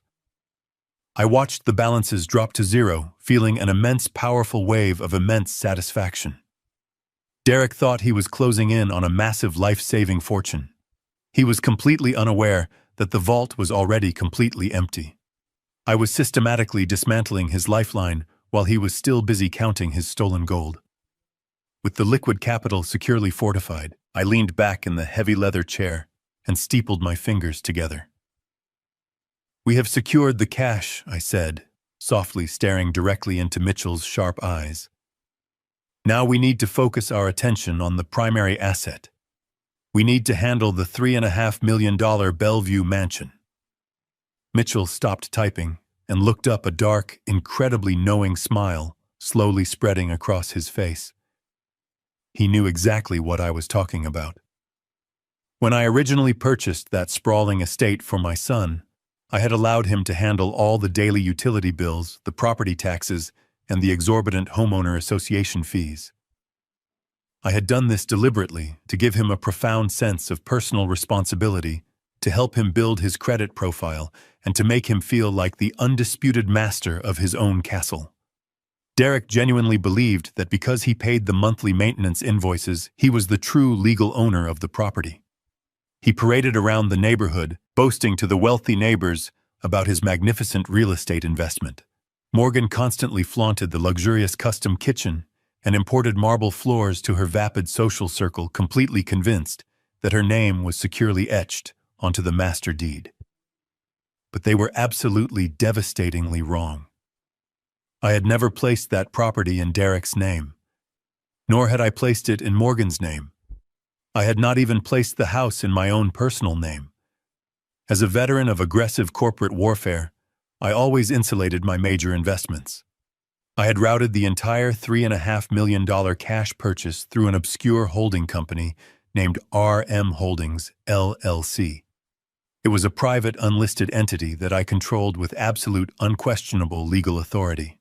I watched the balances drop to zero, feeling an immense, powerful wave of immense satisfaction. Derek thought he was closing in on a massive life-saving fortune. He was completely unaware that the vault was already completely empty. I was systematically dismantling his lifeline while he was still busy counting his stolen gold. With the liquid capital securely fortified, I leaned back in the heavy leather chair and steepled my fingers together. "We have secured the cash," I said, softly staring directly into Mitchell's sharp eyes. "Now we need to focus our attention on the primary asset. We need to handle the $3.5 million Bellevue mansion." Mitchell stopped typing and looked up, a dark, incredibly knowing smile slowly spreading across his face. He knew exactly what I was talking about. When I originally purchased that sprawling estate for my son, I had allowed him to handle all the daily utility bills, the property taxes, and the exorbitant homeowner association fees. I had done this deliberately to give him a profound sense of personal responsibility, to help him build his credit profile, and to make him feel like the undisputed master of his own castle. Derek genuinely believed that because he paid the monthly maintenance invoices, he was the true legal owner of the property. He paraded around the neighborhood, boasting to the wealthy neighbors about his magnificent real estate investment. Morgan constantly flaunted the luxurious custom kitchen and imported marble floors to her vapid social circle, completely convinced that her name was securely etched onto the master deed. But they were absolutely devastatingly wrong. I had never placed that property in Derek's name, nor had I placed it in Morgan's name. I had not even placed the house in my own personal name. As a veteran of aggressive corporate warfare, I always insulated my major investments. I had routed the entire $3.5 million cash purchase through an obscure holding company named RM Holdings, LLC. It was a private, unlisted entity that I controlled with absolute, unquestionable legal authority.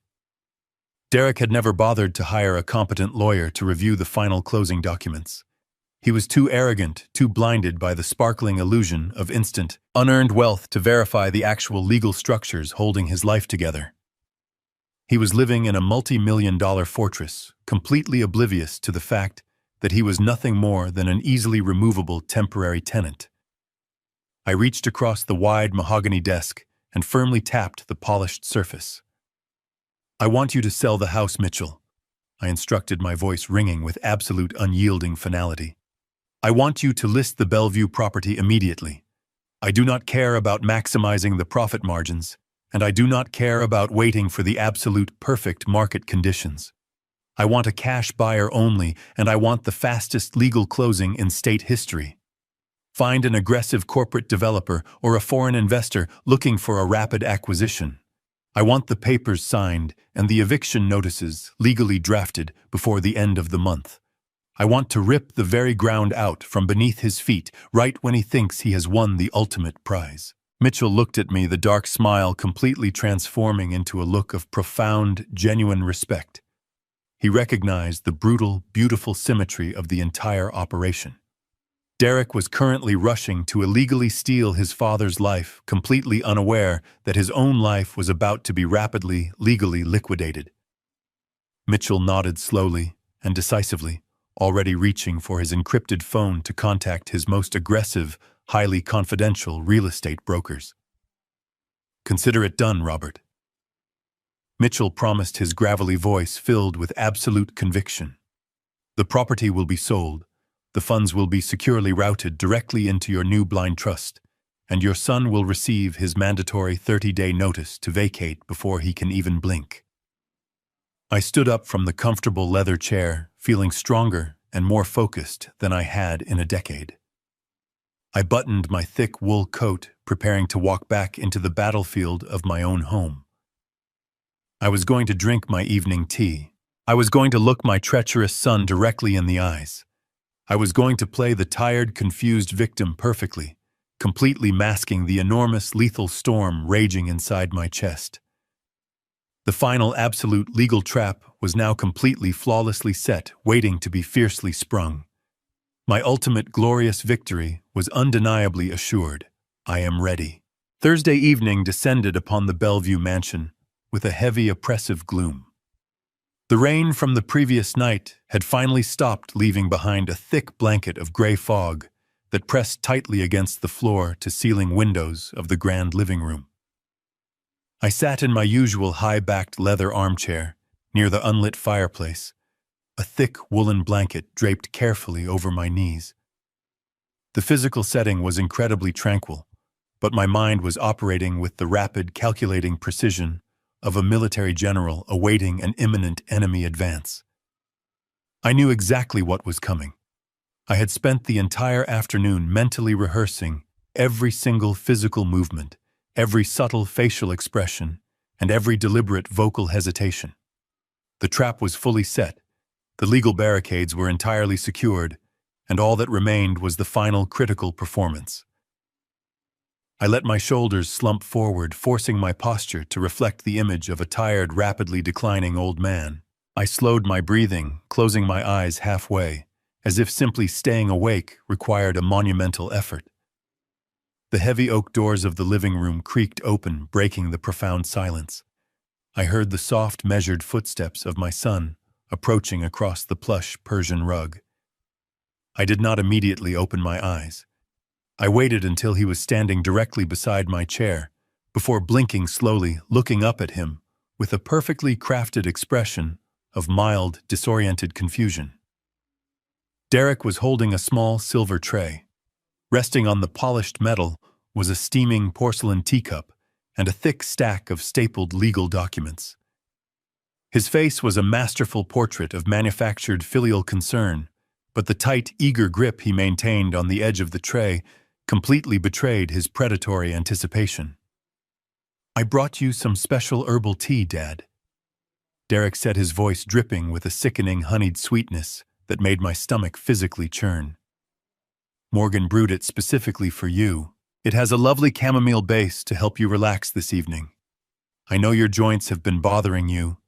Derek had never bothered to hire a competent lawyer to review the final closing documents. He was too arrogant, too blinded by the sparkling illusion of instant, unearned wealth to verify the actual legal structures holding his life together. He was living in a multi-million-dollar fortress, completely oblivious to the fact that he was nothing more than an easily removable temporary tenant. I reached across the wide mahogany desk and firmly tapped the polished surface. "I want you to sell the house, Mitchell," I instructed, my voice ringing with absolute unyielding finality. "I want you to list the Bellevue property immediately. I do not care about maximizing the profit margins, and I do not care about waiting for the absolute perfect market conditions. I want a cash buyer only, and I want the fastest legal closing in state history. Find an aggressive corporate developer or a foreign investor looking for a rapid acquisition. I want the papers signed and the eviction notices legally drafted before the end of the month. I want to rip the very ground out from beneath his feet right when he thinks he has won the ultimate prize." Mitchell looked at me, the dark smile completely transforming into a look of profound, genuine respect. He recognized the brutal, beautiful symmetry of the entire operation. Derek was currently rushing to illegally steal his father's life, completely unaware that his own life was about to be rapidly, legally liquidated. Mitchell nodded slowly and decisively, already reaching for his encrypted phone to contact his most aggressive, highly confidential real estate brokers. "Consider it done, Robert." Mitchell promised, his gravelly voice filled with absolute conviction. "The property will be sold. The funds will be securely routed directly into your new blind trust, and your son will receive his mandatory 30-day notice to vacate before he can even blink." I stood up from the comfortable leather chair, feeling stronger and more focused than I had in a decade. I buttoned my thick wool coat, preparing to walk back into the battlefield of my own home. I was going to drink my evening tea. I was going to look my treacherous son directly in the eyes. I was going to play the tired, confused victim perfectly, completely masking the enormous, lethal storm raging inside my chest. The final absolute legal trap was now completely flawlessly set, waiting to be fiercely sprung. My ultimate glorious victory was undeniably assured. I am ready. Thursday evening descended upon the Bellevue mansion with a heavy, oppressive gloom. The rain from the previous night had finally stopped, leaving behind a thick blanket of gray fog that pressed tightly against the floor-to-ceiling windows of the grand living room. I sat in my usual high-backed leather armchair near the unlit fireplace, a thick woolen blanket draped carefully over my knees. The physical setting was incredibly tranquil, but my mind was operating with the rapid, calculating precision of a military general awaiting an imminent enemy advance. I knew exactly what was coming. I had spent the entire afternoon mentally rehearsing every single physical movement, every subtle facial expression, and every deliberate vocal hesitation. The trap was fully set, the legal barricades were entirely secured, and all that remained was the final critical performance. I let my shoulders slump forward, forcing my posture to reflect the image of a tired, rapidly declining old man. I slowed my breathing, closing my eyes halfway, as if simply staying awake required a monumental effort. The heavy oak doors of the living room creaked open, breaking the profound silence. I heard the soft, measured footsteps of my son approaching across the plush Persian rug. I did not immediately open my eyes. I waited until he was standing directly beside my chair, before blinking slowly, looking up at him with a perfectly crafted expression of mild, disoriented confusion. Derek was holding a small silver tray. Resting on the polished metal was a steaming porcelain teacup and a thick stack of stapled legal documents. His face was a masterful portrait of manufactured filial concern, but the tight, eager grip he maintained on the edge of the tray completely betrayed his predatory anticipation. "I brought you some special herbal tea, Dad." Derek said, his voice dripping with a sickening honeyed sweetness that made my stomach physically churn. "Morgan brewed it specifically for you. It has a lovely chamomile base to help you relax this evening. I know your joints have been bothering you,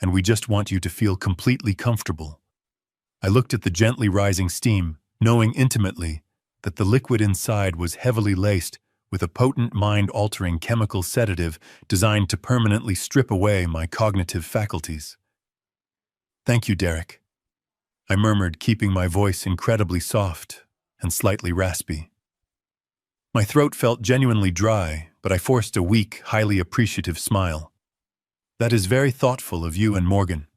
and we just want you to feel completely comfortable." I looked at the gently rising steam, knowing intimately that the liquid inside was heavily laced with a potent mind-altering chemical sedative designed to permanently strip away my cognitive faculties. "Thank you, Derek," I murmured, keeping my voice incredibly soft and slightly raspy. My throat felt genuinely dry, but I forced a weak, highly appreciative smile. "That is very thoughtful of you and Morgan."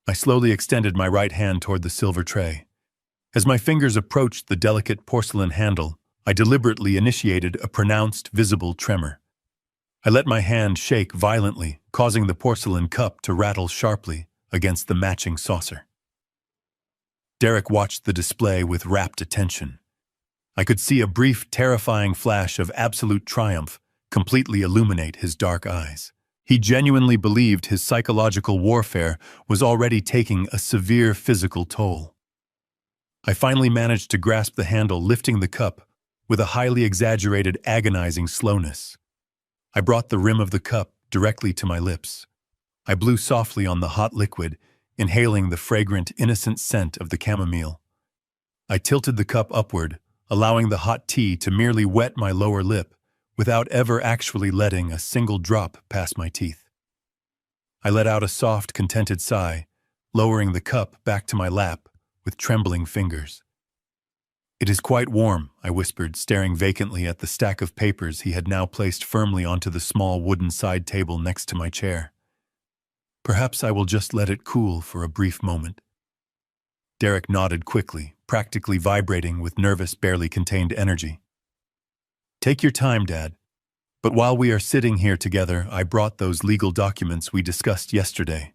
I slowly extended my right hand toward the silver tray. As my fingers approached the delicate porcelain handle, I deliberately initiated a pronounced, visible tremor. I let my hand shake violently, causing the porcelain cup to rattle sharply against the matching saucer. Derek watched the display with rapt attention. I could see a brief, terrifying flash of absolute triumph completely illuminate his dark eyes. He genuinely believed his psychological warfare was already taking a severe physical toll. I finally managed to grasp the handle, lifting the cup with a highly exaggerated, agonizing slowness. I brought the rim of the cup directly to my lips. I blew softly on the hot liquid, inhaling the fragrant, innocent scent of the chamomile. I tilted the cup upward, allowing the hot tea to merely wet my lower lip without ever actually letting a single drop pass my teeth. I let out a soft, contented sigh, lowering the cup back to my lap with trembling fingers. "It is quite warm," I whispered, staring vacantly at the stack of papers he had now placed firmly onto the small wooden side table next to my chair. "Perhaps I will just let it cool for a brief moment." Derek nodded quickly, practically vibrating with nervous, barely contained energy. "Take your time, Dad. But while we are sitting here together, I brought those legal documents we discussed yesterday.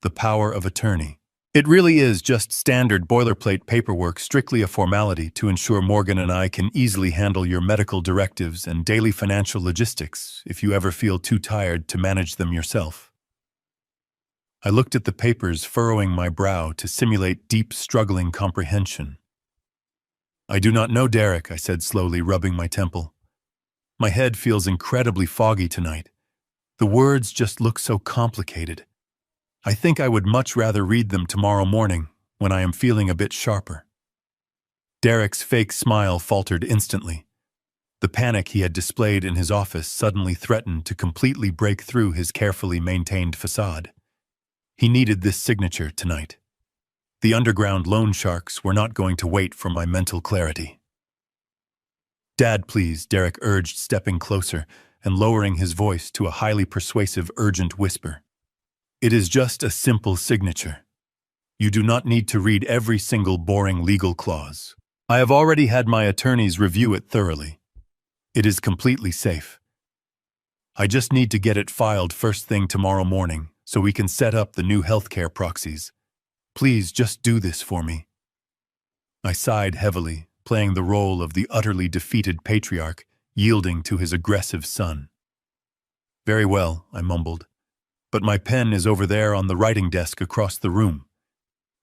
The power of attorney. It really is just standard boilerplate paperwork, strictly a formality to ensure Morgan and I can easily handle your medical directives and daily financial logistics if you ever feel too tired to manage them yourself. I looked at the papers, furrowing my brow to simulate deep, struggling comprehension. I do not know, Derek, I said slowly, rubbing my temple. My head feels incredibly foggy tonight. The words just look so complicated. I think I would much rather read them tomorrow morning when I am feeling a bit sharper. Derek's fake smile faltered instantly. The panic he had displayed in his office suddenly threatened to completely break through his carefully maintained facade. He needed this signature tonight. The underground loan sharks were not going to wait for my mental clarity. Dad, please, Derek urged, stepping closer and lowering his voice to a highly persuasive, urgent whisper. It is just a simple signature. You do not need to read every single boring legal clause. I have already had my attorneys review it thoroughly. It is completely safe. I just need to get it filed first thing tomorrow morning so we can set up the new healthcare proxies. Please just do this for me. I sighed heavily, playing the role of the utterly defeated patriarch, yielding to his aggressive son. Very well, I mumbled, but my pen is over there on the writing desk across the room.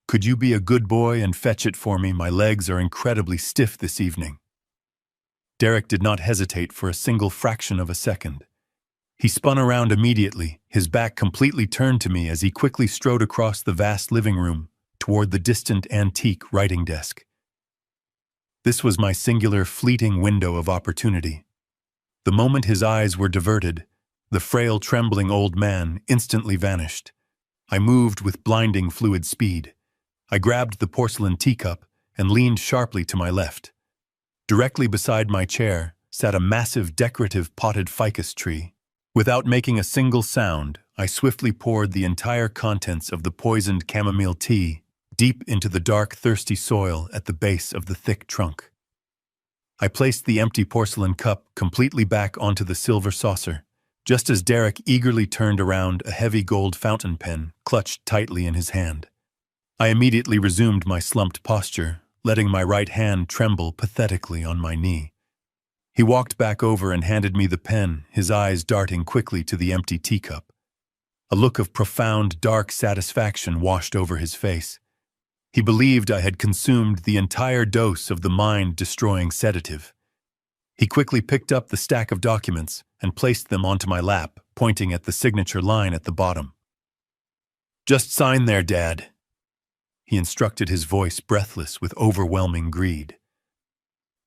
Could you be a good boy and fetch it for me? My legs are incredibly stiff this evening. Derek did not hesitate for a single fraction of a second. He spun around immediately, his back completely turned to me as he quickly strode across the vast living room toward the distant antique writing desk. This was my singular, fleeting window of opportunity. The moment his eyes were diverted, the frail, trembling old man instantly vanished. I moved with blinding fluid speed. I grabbed the porcelain teacup and leaned sharply to my left. Directly beside my chair sat a massive decorative potted ficus tree. Without making a single sound, I swiftly poured the entire contents of the poisoned chamomile tea deep into the dark, thirsty soil at the base of the thick trunk. I placed the empty porcelain cup completely back onto the silver saucer, just as Derek eagerly turned around, a heavy gold fountain pen clutched tightly in his hand. I immediately resumed my slumped posture, letting my right hand tremble pathetically on my knee. He walked back over and handed me the pen, his eyes darting quickly to the empty teacup. A look of profound, dark satisfaction washed over his face. He believed I had consumed the entire dose of the mind-destroying sedative. He quickly picked up the stack of documents and placed them onto my lap, pointing at the signature line at the bottom. "Just sign there, Dad," he instructed, his voice breathless with overwhelming greed.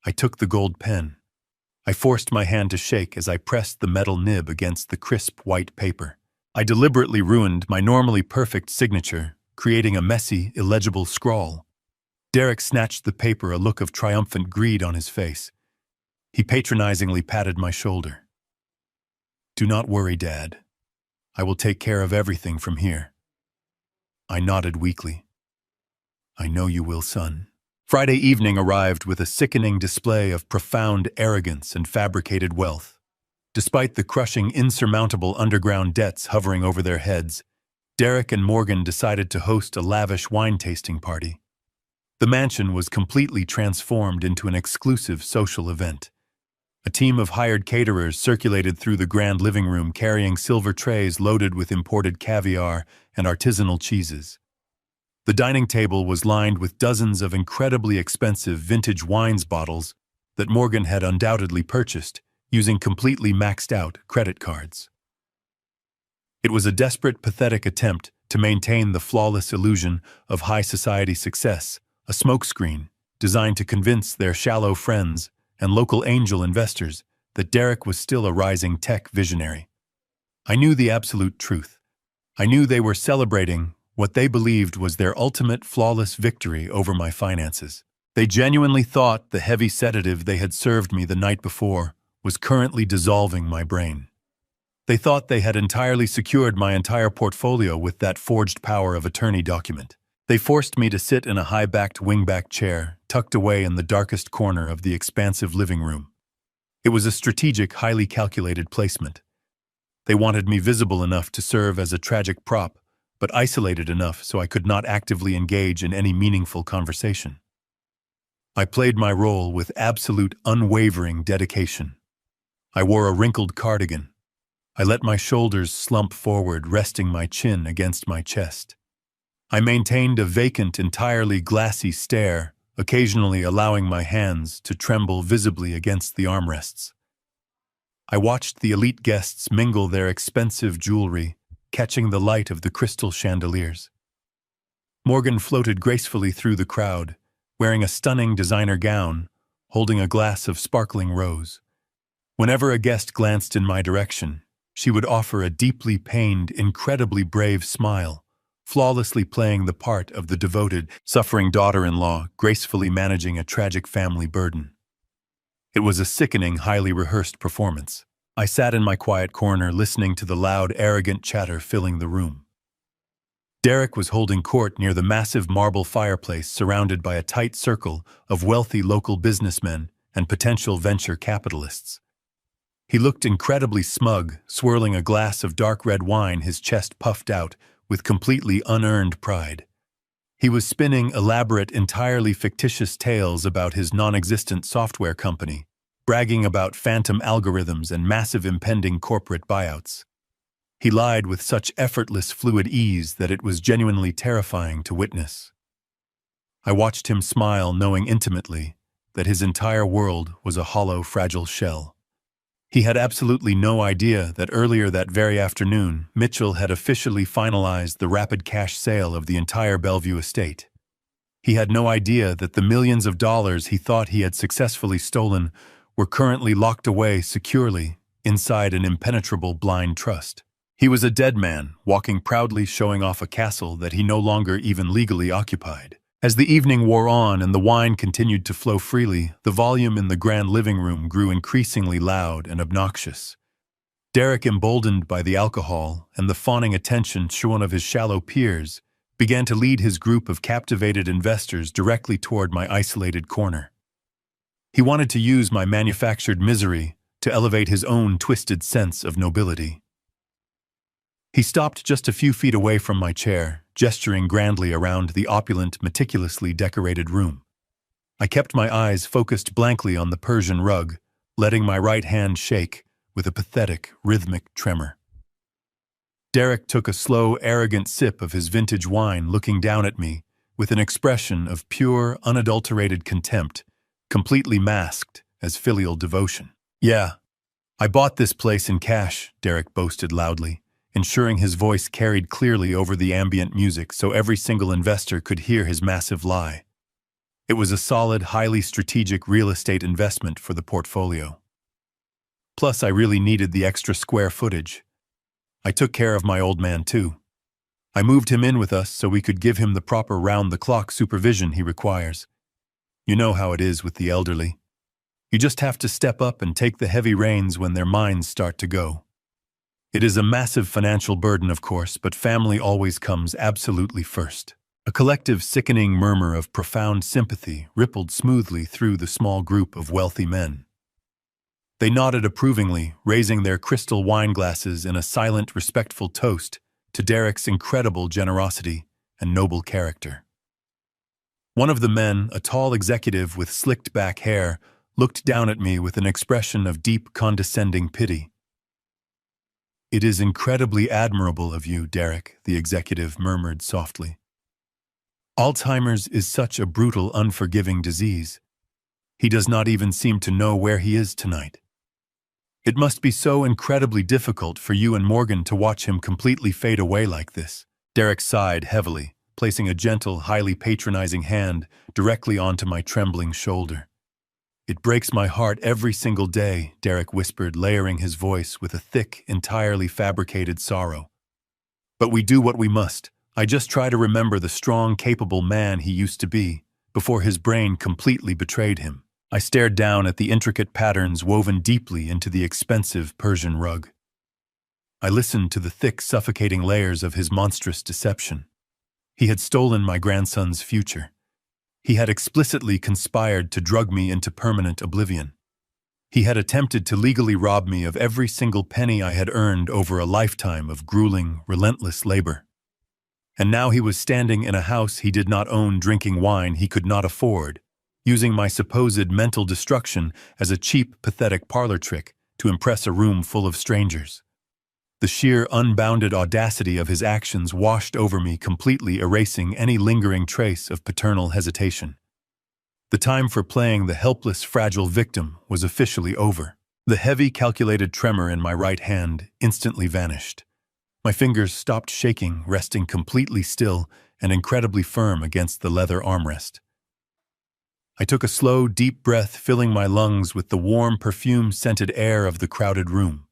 I took the gold pen. I forced my hand to shake as I pressed the metal nib against the crisp white paper. I deliberately ruined my normally perfect signature, creating a messy, illegible scrawl. Derek snatched the paper, a look of triumphant greed on his face. He patronizingly patted my shoulder. "Do not worry, Dad. I will take care of everything from here." I nodded weakly. "I know you will, son." Friday evening arrived with a sickening display of profound arrogance and fabricated wealth. Despite the crushing, insurmountable underground debts hovering over their heads, Derek and Morgan decided to host a lavish wine-tasting party. The mansion was completely transformed into an exclusive social event. A team of hired caterers circulated through the grand living room carrying silver trays loaded with imported caviar and artisanal cheeses. The dining table was lined with dozens of incredibly expensive vintage wines bottles that Morgan had undoubtedly purchased using completely maxed-out credit cards. It was a desperate, pathetic attempt to maintain the flawless illusion of high society success, a smokescreen designed to convince their shallow friends and local angel investors that Derek was still a rising tech visionary. I knew the absolute truth. I knew they were celebrating what they believed was their ultimate flawless victory over my finances. They genuinely thought the heavy sedative they had served me the night before was currently dissolving my brain. They thought they had entirely secured my entire portfolio with that forged power of attorney document. They forced me to sit in a high-backed wingback chair, tucked away in the darkest corner of the expansive living room. It was a strategic, highly calculated placement. They wanted me visible enough to serve as a tragic prop, but isolated enough so I could not actively engage in any meaningful conversation. I played my role with absolute unwavering dedication. I wore a wrinkled cardigan. I let my shoulders slump forward, resting my chin against my chest. I maintained a vacant, entirely glassy stare, occasionally allowing my hands to tremble visibly against the armrests. I watched the elite guests mingle their expensive jewelry, catching the light of the crystal chandeliers. Morgan floated gracefully through the crowd, wearing a stunning designer gown, holding a glass of sparkling rose. Whenever a guest glanced in my direction, she would offer a deeply pained, incredibly brave smile, flawlessly playing the part of the devoted, suffering daughter-in-law, gracefully managing a tragic family burden. It was a sickening, highly rehearsed performance. I sat in my quiet corner listening to the loud, arrogant chatter filling the room. Derek was holding court near the massive marble fireplace surrounded by a tight circle of wealthy local businessmen and potential venture capitalists. He looked incredibly smug, swirling a glass of dark red wine, his chest puffed out with completely unearned pride. He was spinning elaborate, entirely fictitious tales about his non-existent software company, bragging about phantom algorithms and massive impending corporate buyouts. He lied with such effortless, fluid ease that it was genuinely terrifying to witness. I watched him smile, knowing intimately that his entire world was a hollow, fragile shell. He had absolutely no idea that earlier that very afternoon, Mitchell had officially finalized the rapid cash sale of the entire Bellevue estate. He had no idea that the millions of dollars he thought he had successfully stolen were currently locked away securely inside an impenetrable blind trust. He was a dead man, walking proudly, showing off a castle that he no longer even legally occupied. As the evening wore on and the wine continued to flow freely, the volume in the grand living room grew increasingly loud and obnoxious. Derek, emboldened by the alcohol and the fawning attention shown of his shallow peers, began to lead his group of captivated investors directly toward my isolated corner. He wanted to use my manufactured misery to elevate his own twisted sense of nobility. He stopped just a few feet away from my chair, gesturing grandly around the opulent, meticulously decorated room. I kept my eyes focused blankly on the Persian rug, letting my right hand shake with a pathetic, rhythmic tremor. Derek took a slow, arrogant sip of his vintage wine, looking down at me with an expression of pure, unadulterated contempt, completely masked as filial devotion. "Yeah, I bought this place in cash," Derek boasted loudly, ensuring his voice carried clearly over the ambient music so every single investor could hear his massive lie. It was a solid, highly strategic real estate investment for the portfolio. Plus, I really needed the extra square footage. I took care of my old man, too. I moved him in with us so we could give him the proper round-the-clock supervision he requires. You know how it is with the elderly. You just have to step up and take the heavy reins when their minds start to go. It is a massive financial burden, of course, but family always comes absolutely first. A collective, sickening murmur of profound sympathy rippled smoothly through the small group of wealthy men. They nodded approvingly, raising their crystal wine glasses in a silent, respectful toast to Derek's incredible generosity and noble character. One of the men, a tall executive with slicked back hair, looked down at me with an expression of deep, condescending pity. "It is incredibly admirable of you, Derek," the executive murmured softly. "Alzheimer's is such a brutal, unforgiving disease. He does not even seem to know where he is tonight. It must be so incredibly difficult for you and Morgan to watch him completely fade away like this." Derek sighed heavily, placing a gentle, highly patronizing hand directly onto my trembling shoulder. "It breaks my heart every single day," Derek whispered, layering his voice with a thick, entirely fabricated sorrow. "But we do what we must. I just try to remember the strong, capable man he used to be, before his brain completely betrayed him." I stared down at the intricate patterns woven deeply into the expensive Persian rug. I listened to the thick, suffocating layers of his monstrous deception. He had stolen my grandson's future. He had explicitly conspired to drug me into permanent oblivion. He had attempted to legally rob me of every single penny I had earned over a lifetime of grueling, relentless labor. And now he was standing in a house he did not own, drinking wine he could not afford, using my supposed mental destruction as a cheap, pathetic parlor trick to impress a room full of strangers. The sheer, unbounded audacity of his actions washed over me, completely erasing any lingering trace of paternal hesitation. The time for playing the helpless, fragile victim was officially over. The heavy, calculated tremor in my right hand instantly vanished. My fingers stopped shaking, resting completely still and incredibly firm against the leather armrest. I took a slow, deep breath, filling my lungs with the warm, perfume-scented air of the crowded room.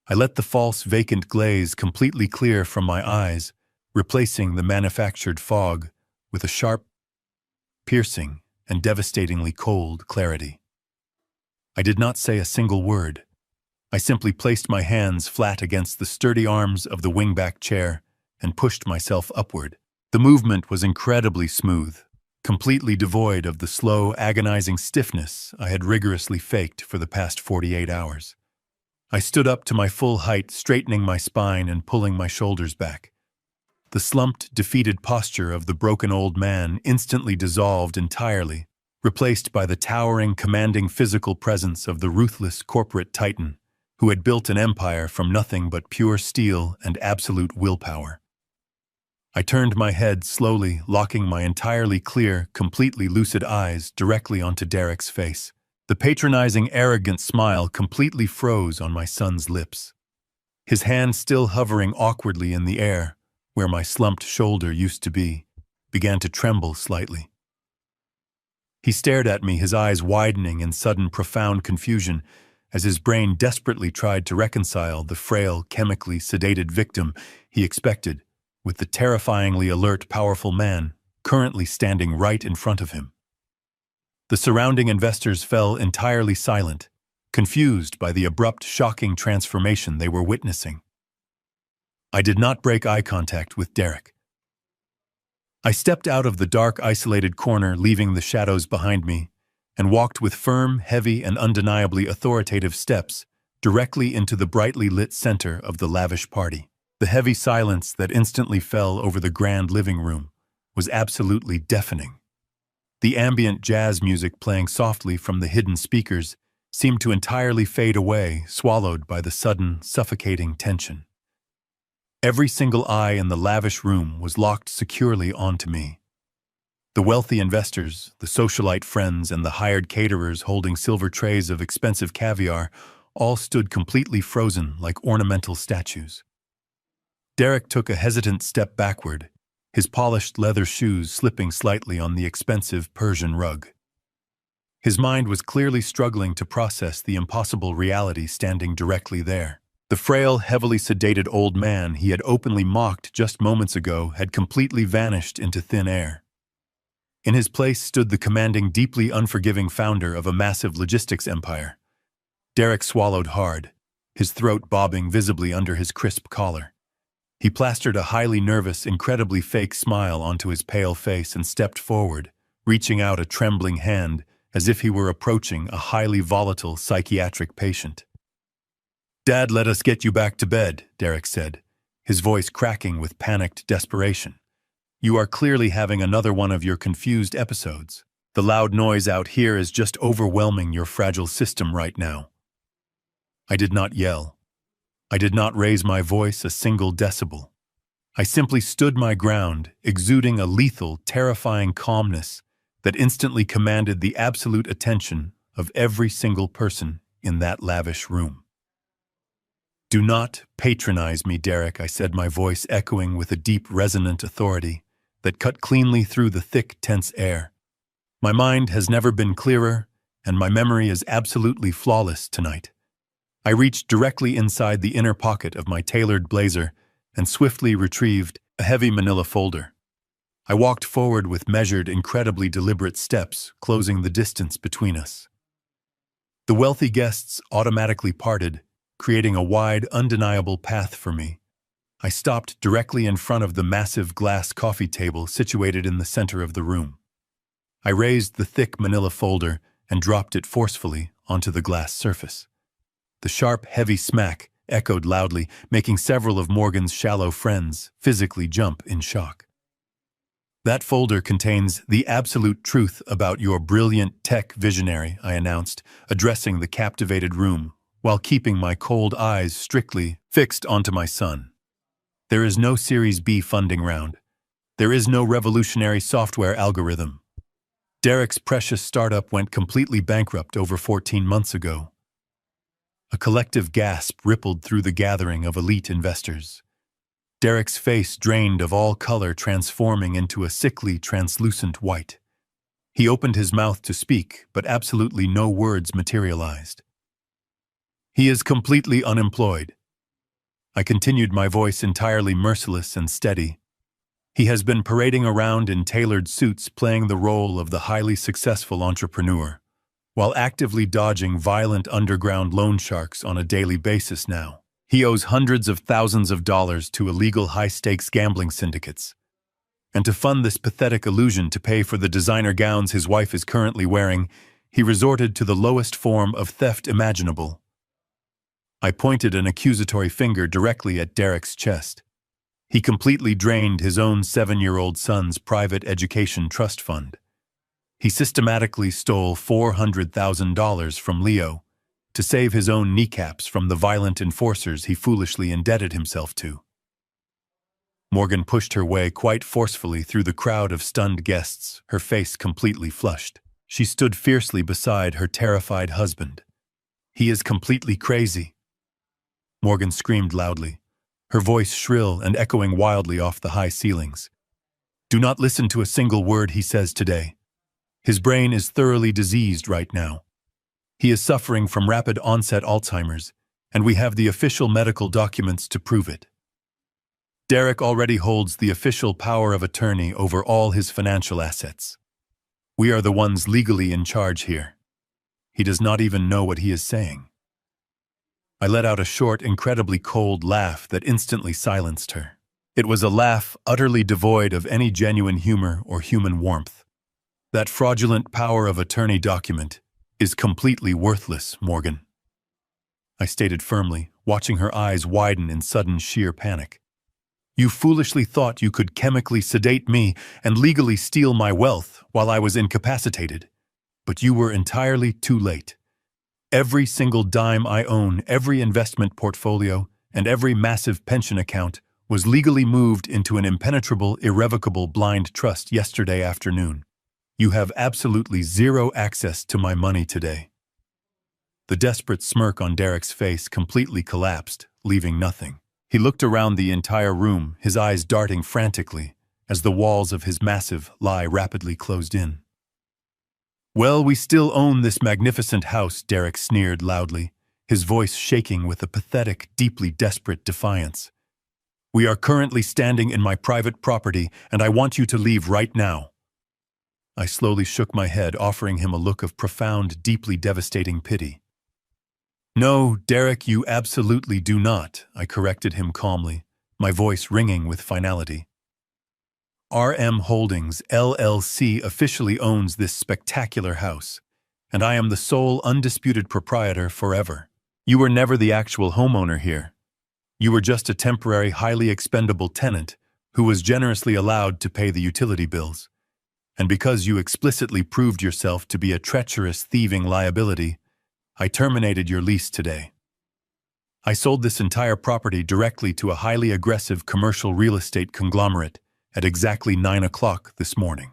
I let the false, vacant glaze completely clear from my eyes, replacing the manufactured fog with a sharp, piercing, and devastatingly cold clarity. I did not say a single word. I simply placed my hands flat against the sturdy arms of the wingback chair and pushed myself upward. The movement was incredibly smooth, completely devoid of the slow, agonizing stiffness I had rigorously faked for the past 48 hours. I stood up to my full height, straightening my spine and pulling my shoulders back. The slumped, defeated posture of the broken old man instantly dissolved entirely, replaced by the towering, commanding physical presence of the ruthless corporate titan who had built an empire from nothing but pure steel and absolute willpower. I turned my head slowly, locking my entirely clear, completely lucid eyes directly onto Derek's face. The patronizing, arrogant smile completely froze on my son's lips. His hand, still hovering awkwardly in the air, where my slumped shoulder used to be, began to tremble slightly. He stared at me, his eyes widening in sudden, profound confusion, as his brain desperately tried to reconcile the frail, chemically sedated victim he expected with the terrifyingly alert, powerful man currently standing right in front of him. The surrounding investors fell entirely silent, confused by the abrupt, shocking transformation they were witnessing. I did not break eye contact with Derek. I stepped out of the dark, isolated corner, leaving the shadows behind me, and walked with firm, heavy, and undeniably authoritative steps directly into the brightly lit center of the lavish party. The heavy silence that instantly fell over the grand living room was absolutely deafening. The ambient jazz music playing softly from the hidden speakers seemed to entirely fade away, swallowed by the sudden, suffocating tension. Every single eye in the lavish room was locked securely onto me. The wealthy investors, the socialite friends, and the hired caterers holding silver trays of expensive caviar all stood completely frozen like ornamental statues. Derek took a hesitant step backward, his polished leather shoes slipping slightly on the expensive Persian rug. His mind was clearly struggling to process the impossible reality standing directly there. The frail, heavily sedated old man he had openly mocked just moments ago had completely vanished into thin air. In his place stood the commanding, deeply unforgiving founder of a massive logistics empire. Derek swallowed hard, his throat bobbing visibly under his crisp collar. He plastered a highly nervous, incredibly fake smile onto his pale face and stepped forward, reaching out a trembling hand as if he were approaching a highly volatile psychiatric patient. "Dad, let us get you back to bed," Derek said, his voice cracking with panicked desperation. "You are clearly having another one of your confused episodes. The loud noise out here is just overwhelming your fragile system right now." I did not yell. I did not raise my voice a single decibel. I simply stood my ground, exuding a lethal, terrifying calmness that instantly commanded the absolute attention of every single person in that lavish room. "Do not patronize me, Derek," I said, my voice echoing with a deep, resonant authority that cut cleanly through the thick, tense air. My mind has never been clearer, and my memory is absolutely flawless tonight. I reached directly inside the inner pocket of my tailored blazer and swiftly retrieved a heavy manila folder. I walked forward with measured, incredibly deliberate steps, closing the distance between us. The wealthy guests automatically parted, creating a wide, undeniable path for me. I stopped directly in front of the massive glass coffee table situated in the center of the room. I raised the thick manila folder and dropped it forcefully onto the glass surface. The sharp, heavy smack echoed loudly, making several of Morgan's shallow friends physically jump in shock. That folder contains the absolute truth about your brilliant tech visionary, I announced, addressing the captivated room, while keeping my cold eyes strictly fixed onto my son. There is no Series B funding round. There is no revolutionary software algorithm. Derek's precious startup went completely bankrupt over 14 months ago. A collective gasp rippled through the gathering of elite investors. Derek's face drained of all color, transforming into a sickly, translucent white. He opened his mouth to speak, but absolutely no words materialized. He is completely unemployed. I continued, my voice entirely merciless and steady. He has been parading around in tailored suits, playing the role of the highly successful entrepreneur, while actively dodging violent underground loan sharks on a daily basis now. He owes hundreds of thousands of dollars to illegal high-stakes gambling syndicates. And to fund this pathetic illusion to pay for the designer gowns his wife is currently wearing, he resorted to the lowest form of theft imaginable. I pointed an accusatory finger directly at Derek's chest. He completely drained his own 7-year-old son's private education trust fund. He systematically stole $400,000 from Leo to save his own kneecaps from the violent enforcers he foolishly indebted himself to. Morgan pushed her way quite forcefully through the crowd of stunned guests, her face completely flushed. She stood fiercely beside her terrified husband. "He is completely crazy," Morgan screamed loudly, her voice shrill and echoing wildly off the high ceilings. "Do not listen to a single word he says today. His brain is thoroughly diseased right now. He is suffering from rapid onset Alzheimer's, and we have the official medical documents to prove it. Derek already holds the official power of attorney over all his financial assets. We are the ones legally in charge here. He does not even know what he is saying." I let out a short, incredibly cold laugh that instantly silenced her. It was a laugh utterly devoid of any genuine humor or human warmth. "That fraudulent power of attorney document is completely worthless, Morgan," I stated firmly, watching her eyes widen in sudden sheer panic. "You foolishly thought you could chemically sedate me and legally steal my wealth while I was incapacitated, but you were entirely too late. Every single dime I own, every investment portfolio, and every massive pension account was legally moved into an impenetrable, irrevocable blind trust yesterday afternoon. You have absolutely zero access to my money today." The desperate smirk on Derek's face completely collapsed, leaving nothing. He looked around the entire room, his eyes darting frantically, as the walls of his massive lie rapidly closed in. "Well, we still own this magnificent house," Derek sneered loudly, his voice shaking with a pathetic, deeply desperate defiance. "We are currently standing in my private property, and I want you to leave right now." I slowly shook my head, offering him a look of profound, deeply devastating pity. "No, Derek, you absolutely do not," I corrected him calmly, my voice ringing with finality. "RM Holdings, LLC officially owns this spectacular house, and I am the sole undisputed proprietor forever. You were never the actual homeowner here. You were just a temporary, highly expendable tenant who was generously allowed to pay the utility bills. And because you explicitly proved yourself to be a treacherous, thieving liability, I terminated your lease today. I sold this entire property directly to a highly aggressive commercial real estate conglomerate at exactly 9 o'clock this morning.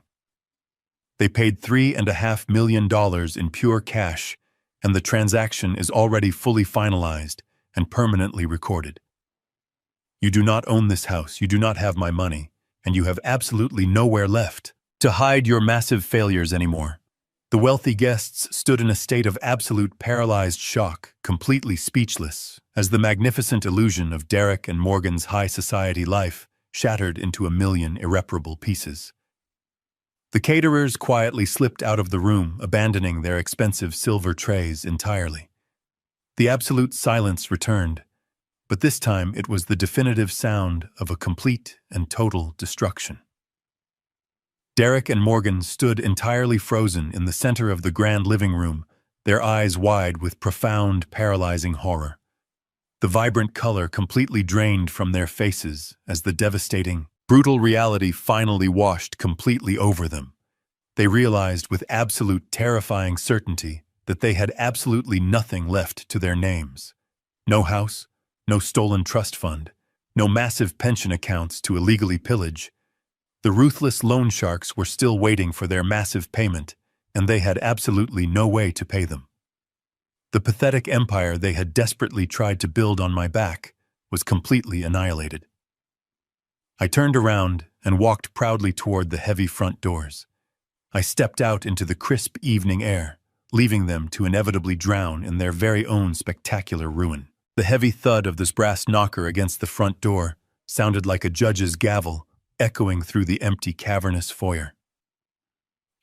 They paid $3.5 million in pure cash, and the transaction is already fully finalized and permanently recorded. You do not own this house, you do not have my money, and you have absolutely nowhere left to hide your massive failures anymore." The wealthy guests stood in a state of absolute paralyzed shock, completely speechless, as the magnificent illusion of Derek and Morgan's high society life shattered into a million irreparable pieces. The caterers quietly slipped out of the room, abandoning their expensive silver trays entirely. The absolute silence returned, but this time it was the definitive sound of a complete and total destruction. Derek and Morgan stood entirely frozen in the center of the grand living room, their eyes wide with profound, paralyzing horror. The vibrant color completely drained from their faces as the devastating, brutal reality finally washed completely over them. They realized with absolute terrifying certainty that they had absolutely nothing left to their names. No house, no stolen trust fund, no massive pension accounts to illegally pillage. The ruthless loan sharks were still waiting for their massive payment, and they had absolutely no way to pay them. The pathetic empire they had desperately tried to build on my back was completely annihilated. I turned around and walked proudly toward the heavy front doors. I stepped out into the crisp evening air, leaving them to inevitably drown in their very own spectacular ruin. The heavy thud of this brass knocker against the front door sounded like a judge's gavel, echoing through the empty, cavernous foyer.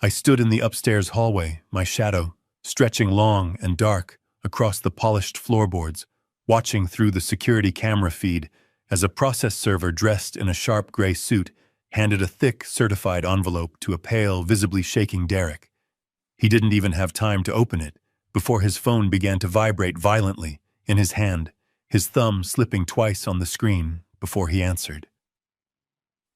I stood in the upstairs hallway, my shadow stretching long and dark across the polished floorboards, watching through the security camera feed as a process server dressed in a sharp gray suit handed a thick, certified envelope to a pale, visibly shaking Derek. He didn't even have time to open it before his phone began to vibrate violently in his hand, his thumb slipping twice on the screen before he answered.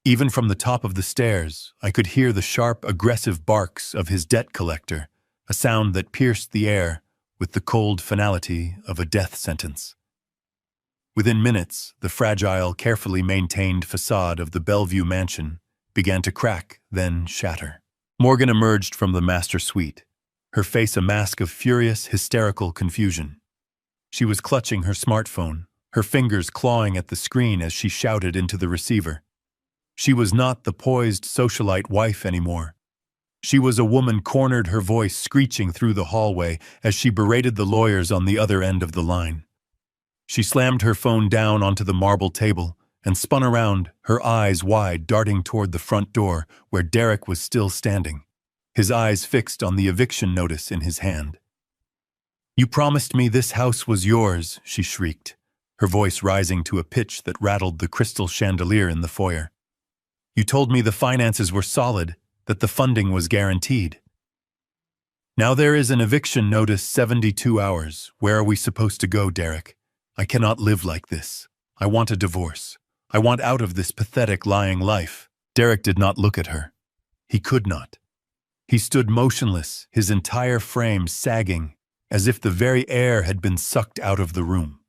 Even from the top of the stairs, I could hear the sharp, aggressive barks of his debt collector, a sound that pierced the air with the cold finality of a death sentence. Within minutes, the fragile, carefully maintained facade of the Bellevue mansion began to crack, then shatter. Morgan emerged from the master suite, her face a mask of furious, hysterical confusion. She was clutching her smartphone, her fingers clawing at the screen as she shouted into the receiver. She was not the poised socialite wife anymore. She was a woman cornered, her voice screeching through the hallway as she berated the lawyers on the other end of the line. She slammed her phone down onto the marble table and spun around, her eyes wide, darting toward the front door where Derek was still standing, his eyes fixed on the eviction notice in his hand. "You promised me this house was yours," she shrieked, her voice rising to a pitch that rattled the crystal chandelier in the foyer. "You told me the finances were solid, that the funding was guaranteed. Now there is an eviction notice 72 hours. Where are we supposed to go, Derek? I cannot live like this. I want a divorce. I want out of this pathetic, lying life." Derek did not look at her. He could not. He stood motionless, his entire frame sagging, as if the very air had been sucked out of the room.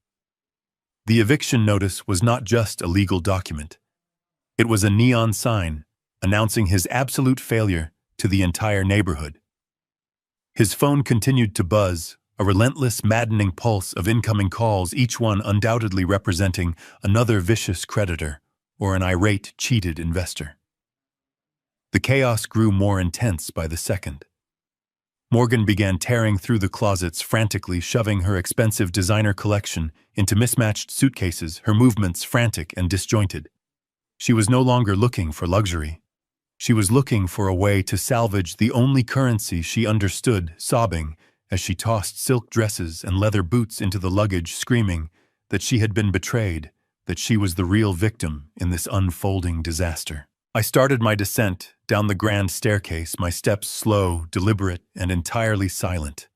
The eviction notice was not just a legal document. It was a neon sign announcing his absolute failure to the entire neighborhood. His phone continued to buzz, a relentless, maddening pulse of incoming calls, each one undoubtedly representing another vicious creditor or an irate, cheated investor. The chaos grew more intense by the second. Morgan began tearing through the closets, frantically shoving her expensive designer collection into mismatched suitcases, her movements frantic and disjointed. She was no longer looking for luxury. She was looking for a way to salvage the only currency she understood, sobbing as she tossed silk dresses and leather boots into the luggage, screaming that she had been betrayed, that she was the real victim in this unfolding disaster. I started my descent down the grand staircase, my steps slow, deliberate, and entirely silent.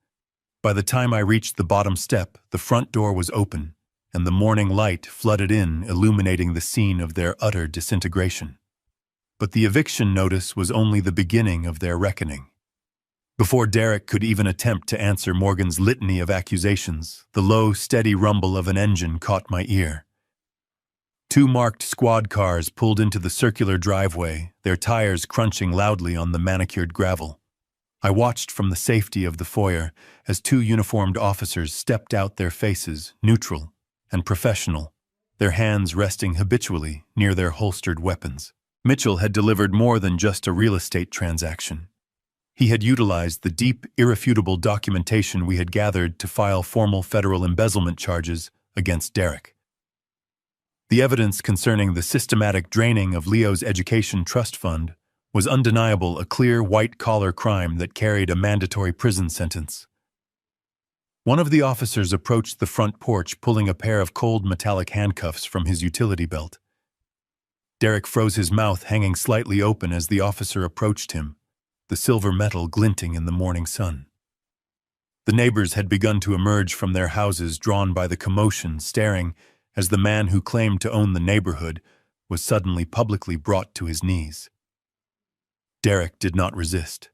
By the time I reached the bottom step, the front door was open, and the morning light flooded in, illuminating the scene of their utter disintegration. But the eviction notice was only the beginning of their reckoning. Before Derek could even attempt to answer Morgan's litany of accusations, the low, steady rumble of an engine caught my ear. Two marked squad cars pulled into the circular driveway, their tires crunching loudly on the manicured gravel. I watched from the safety of the foyer as two uniformed officers stepped out, their faces neutral and professional, their hands resting habitually near their holstered weapons. Mitchell had delivered more than just a real estate transaction. He had utilized the deep, irrefutable documentation we had gathered to file formal federal embezzlement charges against Derek. The evidence concerning the systematic draining of Leo's education trust fund was undeniable, a clear, white-collar crime that carried a mandatory prison sentence. One of the officers approached the front porch, pulling a pair of cold metallic handcuffs from his utility belt. Derek froze, his mouth hanging slightly open as the officer approached him, the silver metal glinting in the morning sun. The neighbors had begun to emerge from their houses, drawn by the commotion, staring as the man who claimed to own the neighborhood was suddenly publicly brought to his knees. Derek did not resist.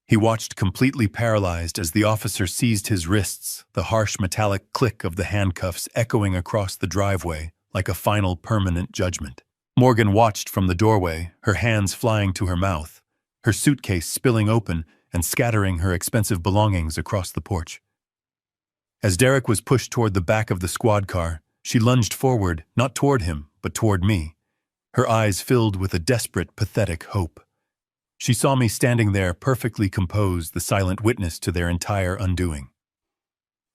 He watched completely paralyzed as the officer seized his wrists, the harsh metallic click of the handcuffs echoing across the driveway like a final permanent judgment. Morgan watched from the doorway, her hands flying to her mouth, her suitcase spilling open and scattering her expensive belongings across the porch. As Derek was pushed toward the back of the squad car, she lunged forward, not toward him, but toward me, her eyes filled with a desperate, pathetic hope. She saw me standing there, perfectly composed, the silent witness to their entire undoing.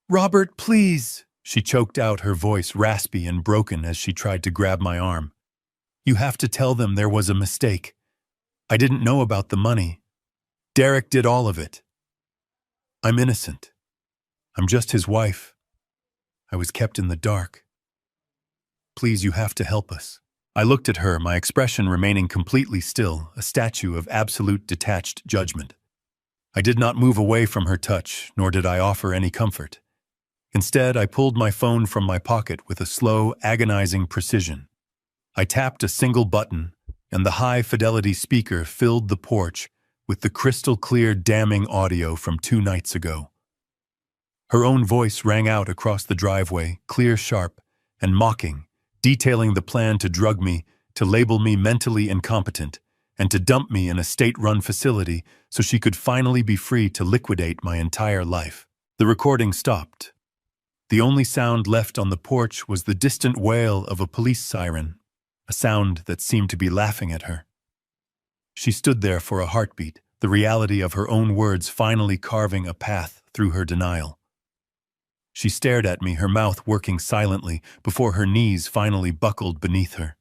"Robert, please," she choked out, her voice raspy and broken as she tried to grab my arm. "You have to tell them there was a mistake. I didn't know about the money. Derek did all of it. I'm innocent. I'm just his wife. I was kept in the dark. Please, you have to help us." I looked at her, my expression remaining completely still, a statue of absolute detached judgment. I did not move away from her touch, nor did I offer any comfort. Instead, I pulled my phone from my pocket with a slow, agonizing precision. I tapped a single button, and the high-fidelity speaker filled the porch with the crystal-clear, damning audio from 2 nights ago. Her own voice rang out across the driveway, clear, sharp, and mocking, detailing the plan to drug me, to label me mentally incompetent, and to dump me in a state-run facility so she could finally be free to liquidate my entire life. The recording stopped. The only sound left on the porch was the distant wail of a police siren, a sound that seemed to be laughing at her. She stood there for a heartbeat, the reality of her own words finally carving a path through her denial. She stared at me, her mouth working silently, before her knees finally buckled beneath her.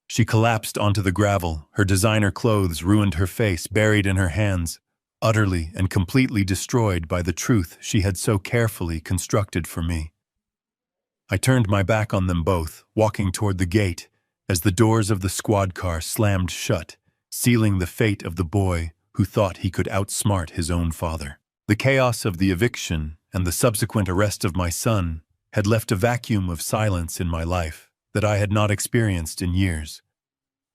She collapsed onto the gravel, her designer clothes ruined her face, buried in her hands, utterly and completely destroyed by the truth she had so carefully constructed for me. I turned my back on them both, walking toward the gate, as the doors of the squad car slammed shut, sealing the fate of the boy who thought he could outsmart his own father. The chaos of the eviction and the subsequent arrest of my son had left a vacuum of silence in my life that I had not experienced in years.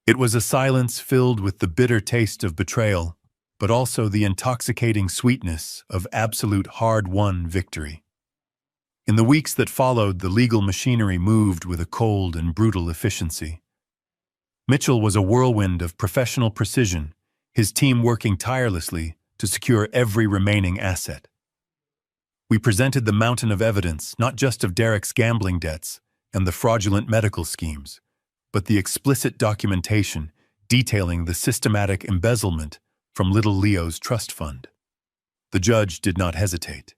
It was a silence filled with the bitter taste of betrayal, but also the intoxicating sweetness of absolute hard-won victory. In the weeks that followed, the legal machinery moved with a cold and brutal efficiency. Mitchell was a whirlwind of professional precision, his team working tirelessly to secure every remaining asset. We presented the mountain of evidence, not just of Derek's gambling debts and the fraudulent medical schemes, but the explicit documentation detailing the systematic embezzlement from little Leo's trust fund. The judge did not hesitate.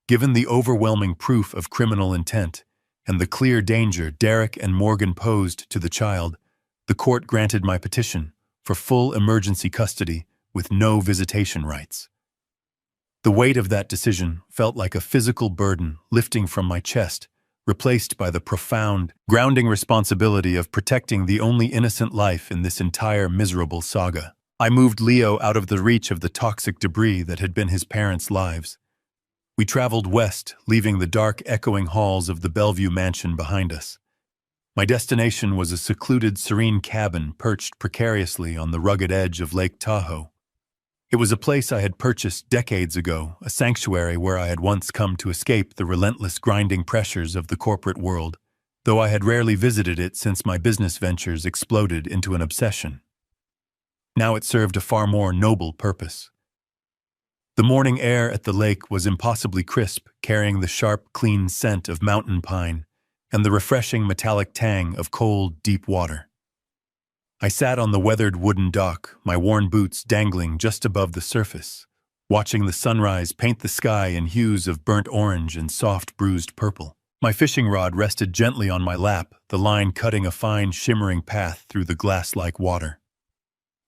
Given the overwhelming proof of criminal intent and the clear danger Derek and Morgan posed to the child, the court granted my petition for full emergency custody with no visitation rights. The weight of that decision felt like a physical burden lifting from my chest, replaced by the profound, grounding responsibility of protecting the only innocent life in this entire miserable saga. I moved Leo out of the reach of the toxic debris that had been his parents' lives. We traveled west, leaving the dark, echoing halls of the Bellevue mansion behind us. My destination was a secluded, serene cabin perched precariously on the rugged edge of Lake Tahoe. It was a place I had purchased decades ago, a sanctuary where I had once come to escape the relentless grinding pressures of the corporate world, though I had rarely visited it since my business ventures exploded into an obsession. Now it served a far more noble purpose. The morning air at the lake was impossibly crisp, carrying the sharp, clean scent of mountain pine and the refreshing metallic tang of cold, deep water. I sat on the weathered wooden dock, my worn boots dangling just above the surface, watching the sunrise paint the sky in hues of burnt orange and soft, bruised purple. My fishing rod rested gently on my lap, the line cutting a fine, shimmering path through the glass-like water.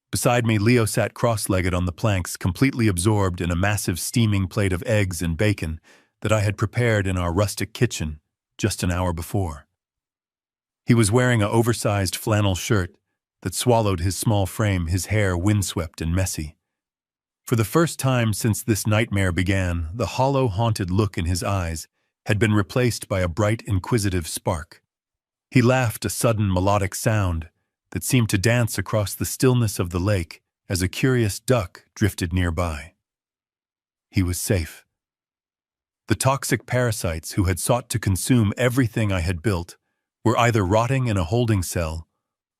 Beside me, Leo sat cross-legged on the planks, completely absorbed in a massive steaming plate of eggs and bacon that I had prepared in our rustic kitchen just an hour before. He was wearing an oversized flannel shirt that swallowed his small frame, his hair windswept and messy. For the first time since this nightmare began, the hollow, haunted look in his eyes had been replaced by a bright, inquisitive spark. He laughed, a sudden melodic sound that seemed to dance across the stillness of the lake as a curious duck drifted nearby. He was safe. The toxic parasites who had sought to consume everything I had built were either rotting in a holding cell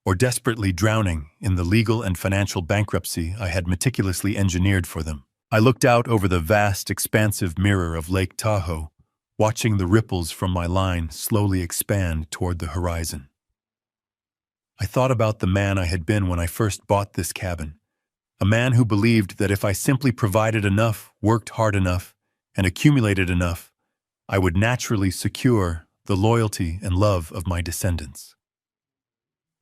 or desperately drowning in the legal and financial bankruptcy I had meticulously engineered for them. I looked out over the vast, expansive mirror of Lake Tahoe, watching the ripples from my line slowly expand toward the horizon. I thought about the man I had been when I first bought this cabin, a man who believed that if I simply provided enough, worked hard enough, and accumulated enough, I would naturally secure the loyalty and love of my descendants.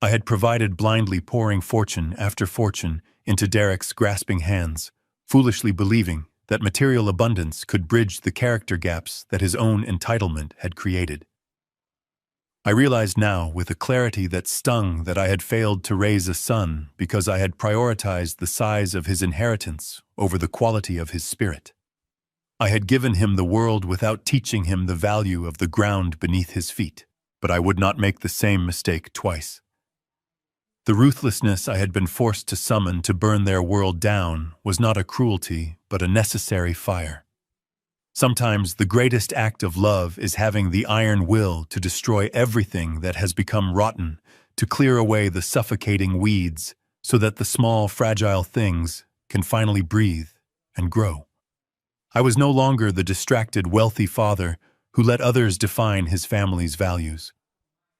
I had provided, blindly pouring fortune after fortune into Derek's grasping hands, foolishly believing that material abundance could bridge the character gaps that his own entitlement had created. I realized now, with a clarity that stung, that I had failed to raise a son because I had prioritized the size of his inheritance over the quality of his spirit. I had given him the world without teaching him the value of the ground beneath his feet, but I would not make the same mistake twice. The ruthlessness I had been forced to summon to burn their world down was not a cruelty, but a necessary fire. Sometimes the greatest act of love is having the iron will to destroy everything that has become rotten, to clear away the suffocating weeds so that the small, fragile things can finally breathe and grow. I was no longer the distracted, wealthy father who let others define his family's values.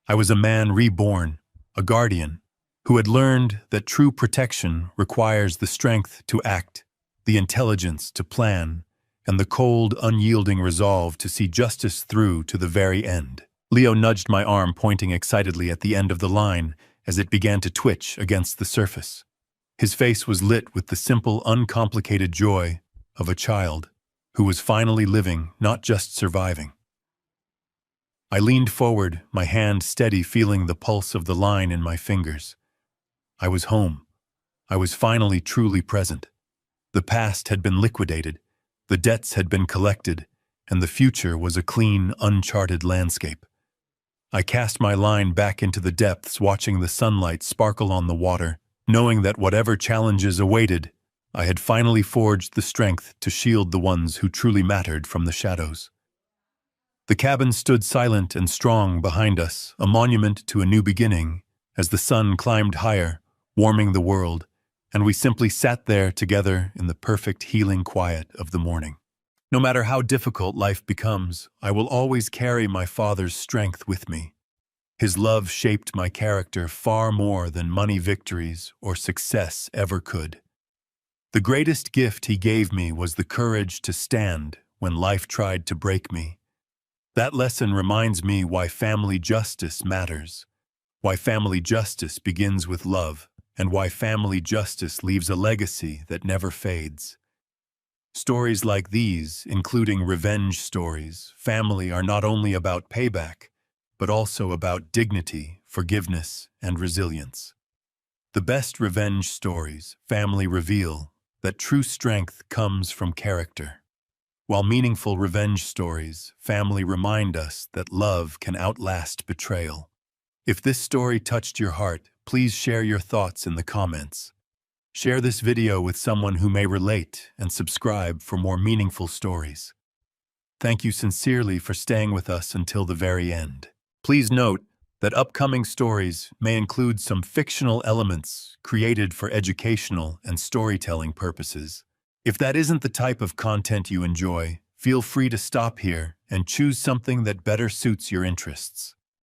I was a man reborn, a guardian, who had learned that true protection requires the strength to act, the intelligence to plan, and the cold, unyielding resolve to see justice through to the very end. Leo nudged my arm, pointing excitedly at the end of the line as it began to twitch against the surface. His face was lit with the simple, uncomplicated joy of a child who was finally living, not just surviving. I leaned forward, my hand steady, feeling the pulse of the line in my fingers. I was home. I was finally truly present. The past had been liquidated, the debts had been collected, and the future was a clean, uncharted landscape. I cast my line back into the depths, watching the sunlight sparkle on the water, knowing that whatever challenges awaited, I had finally forged the strength to shield the ones who truly mattered from the shadows. The cabin stood silent and strong behind us, a monument to a new beginning, as the sun climbed higher, warming the world, and we simply sat there together in the perfect healing quiet of the morning. No matter how difficult life becomes, I will always carry my father's strength with me. His love shaped my character far more than money, victories, or success ever could. The greatest gift he gave me was the courage to stand when life tried to break me. That lesson reminds me why family justice matters, why family justice begins with love, and why family justice leaves a legacy that never fades. Stories like these, including revenge stories, family, are not only about payback, but also about dignity, forgiveness, and resilience. The best revenge stories, family, reveal that true strength comes from character, while meaningful revenge stories, family, remind us that love can outlast betrayal. If this story touched your heart, please share your thoughts in the comments. Share this video with someone who may relate and subscribe for more meaningful stories. Thank you sincerely for staying with us until the very end. Please note that upcoming stories may include some fictional elements created for educational and storytelling purposes. If that isn't the type of content you enjoy, feel free to stop here and choose something that better suits your interests.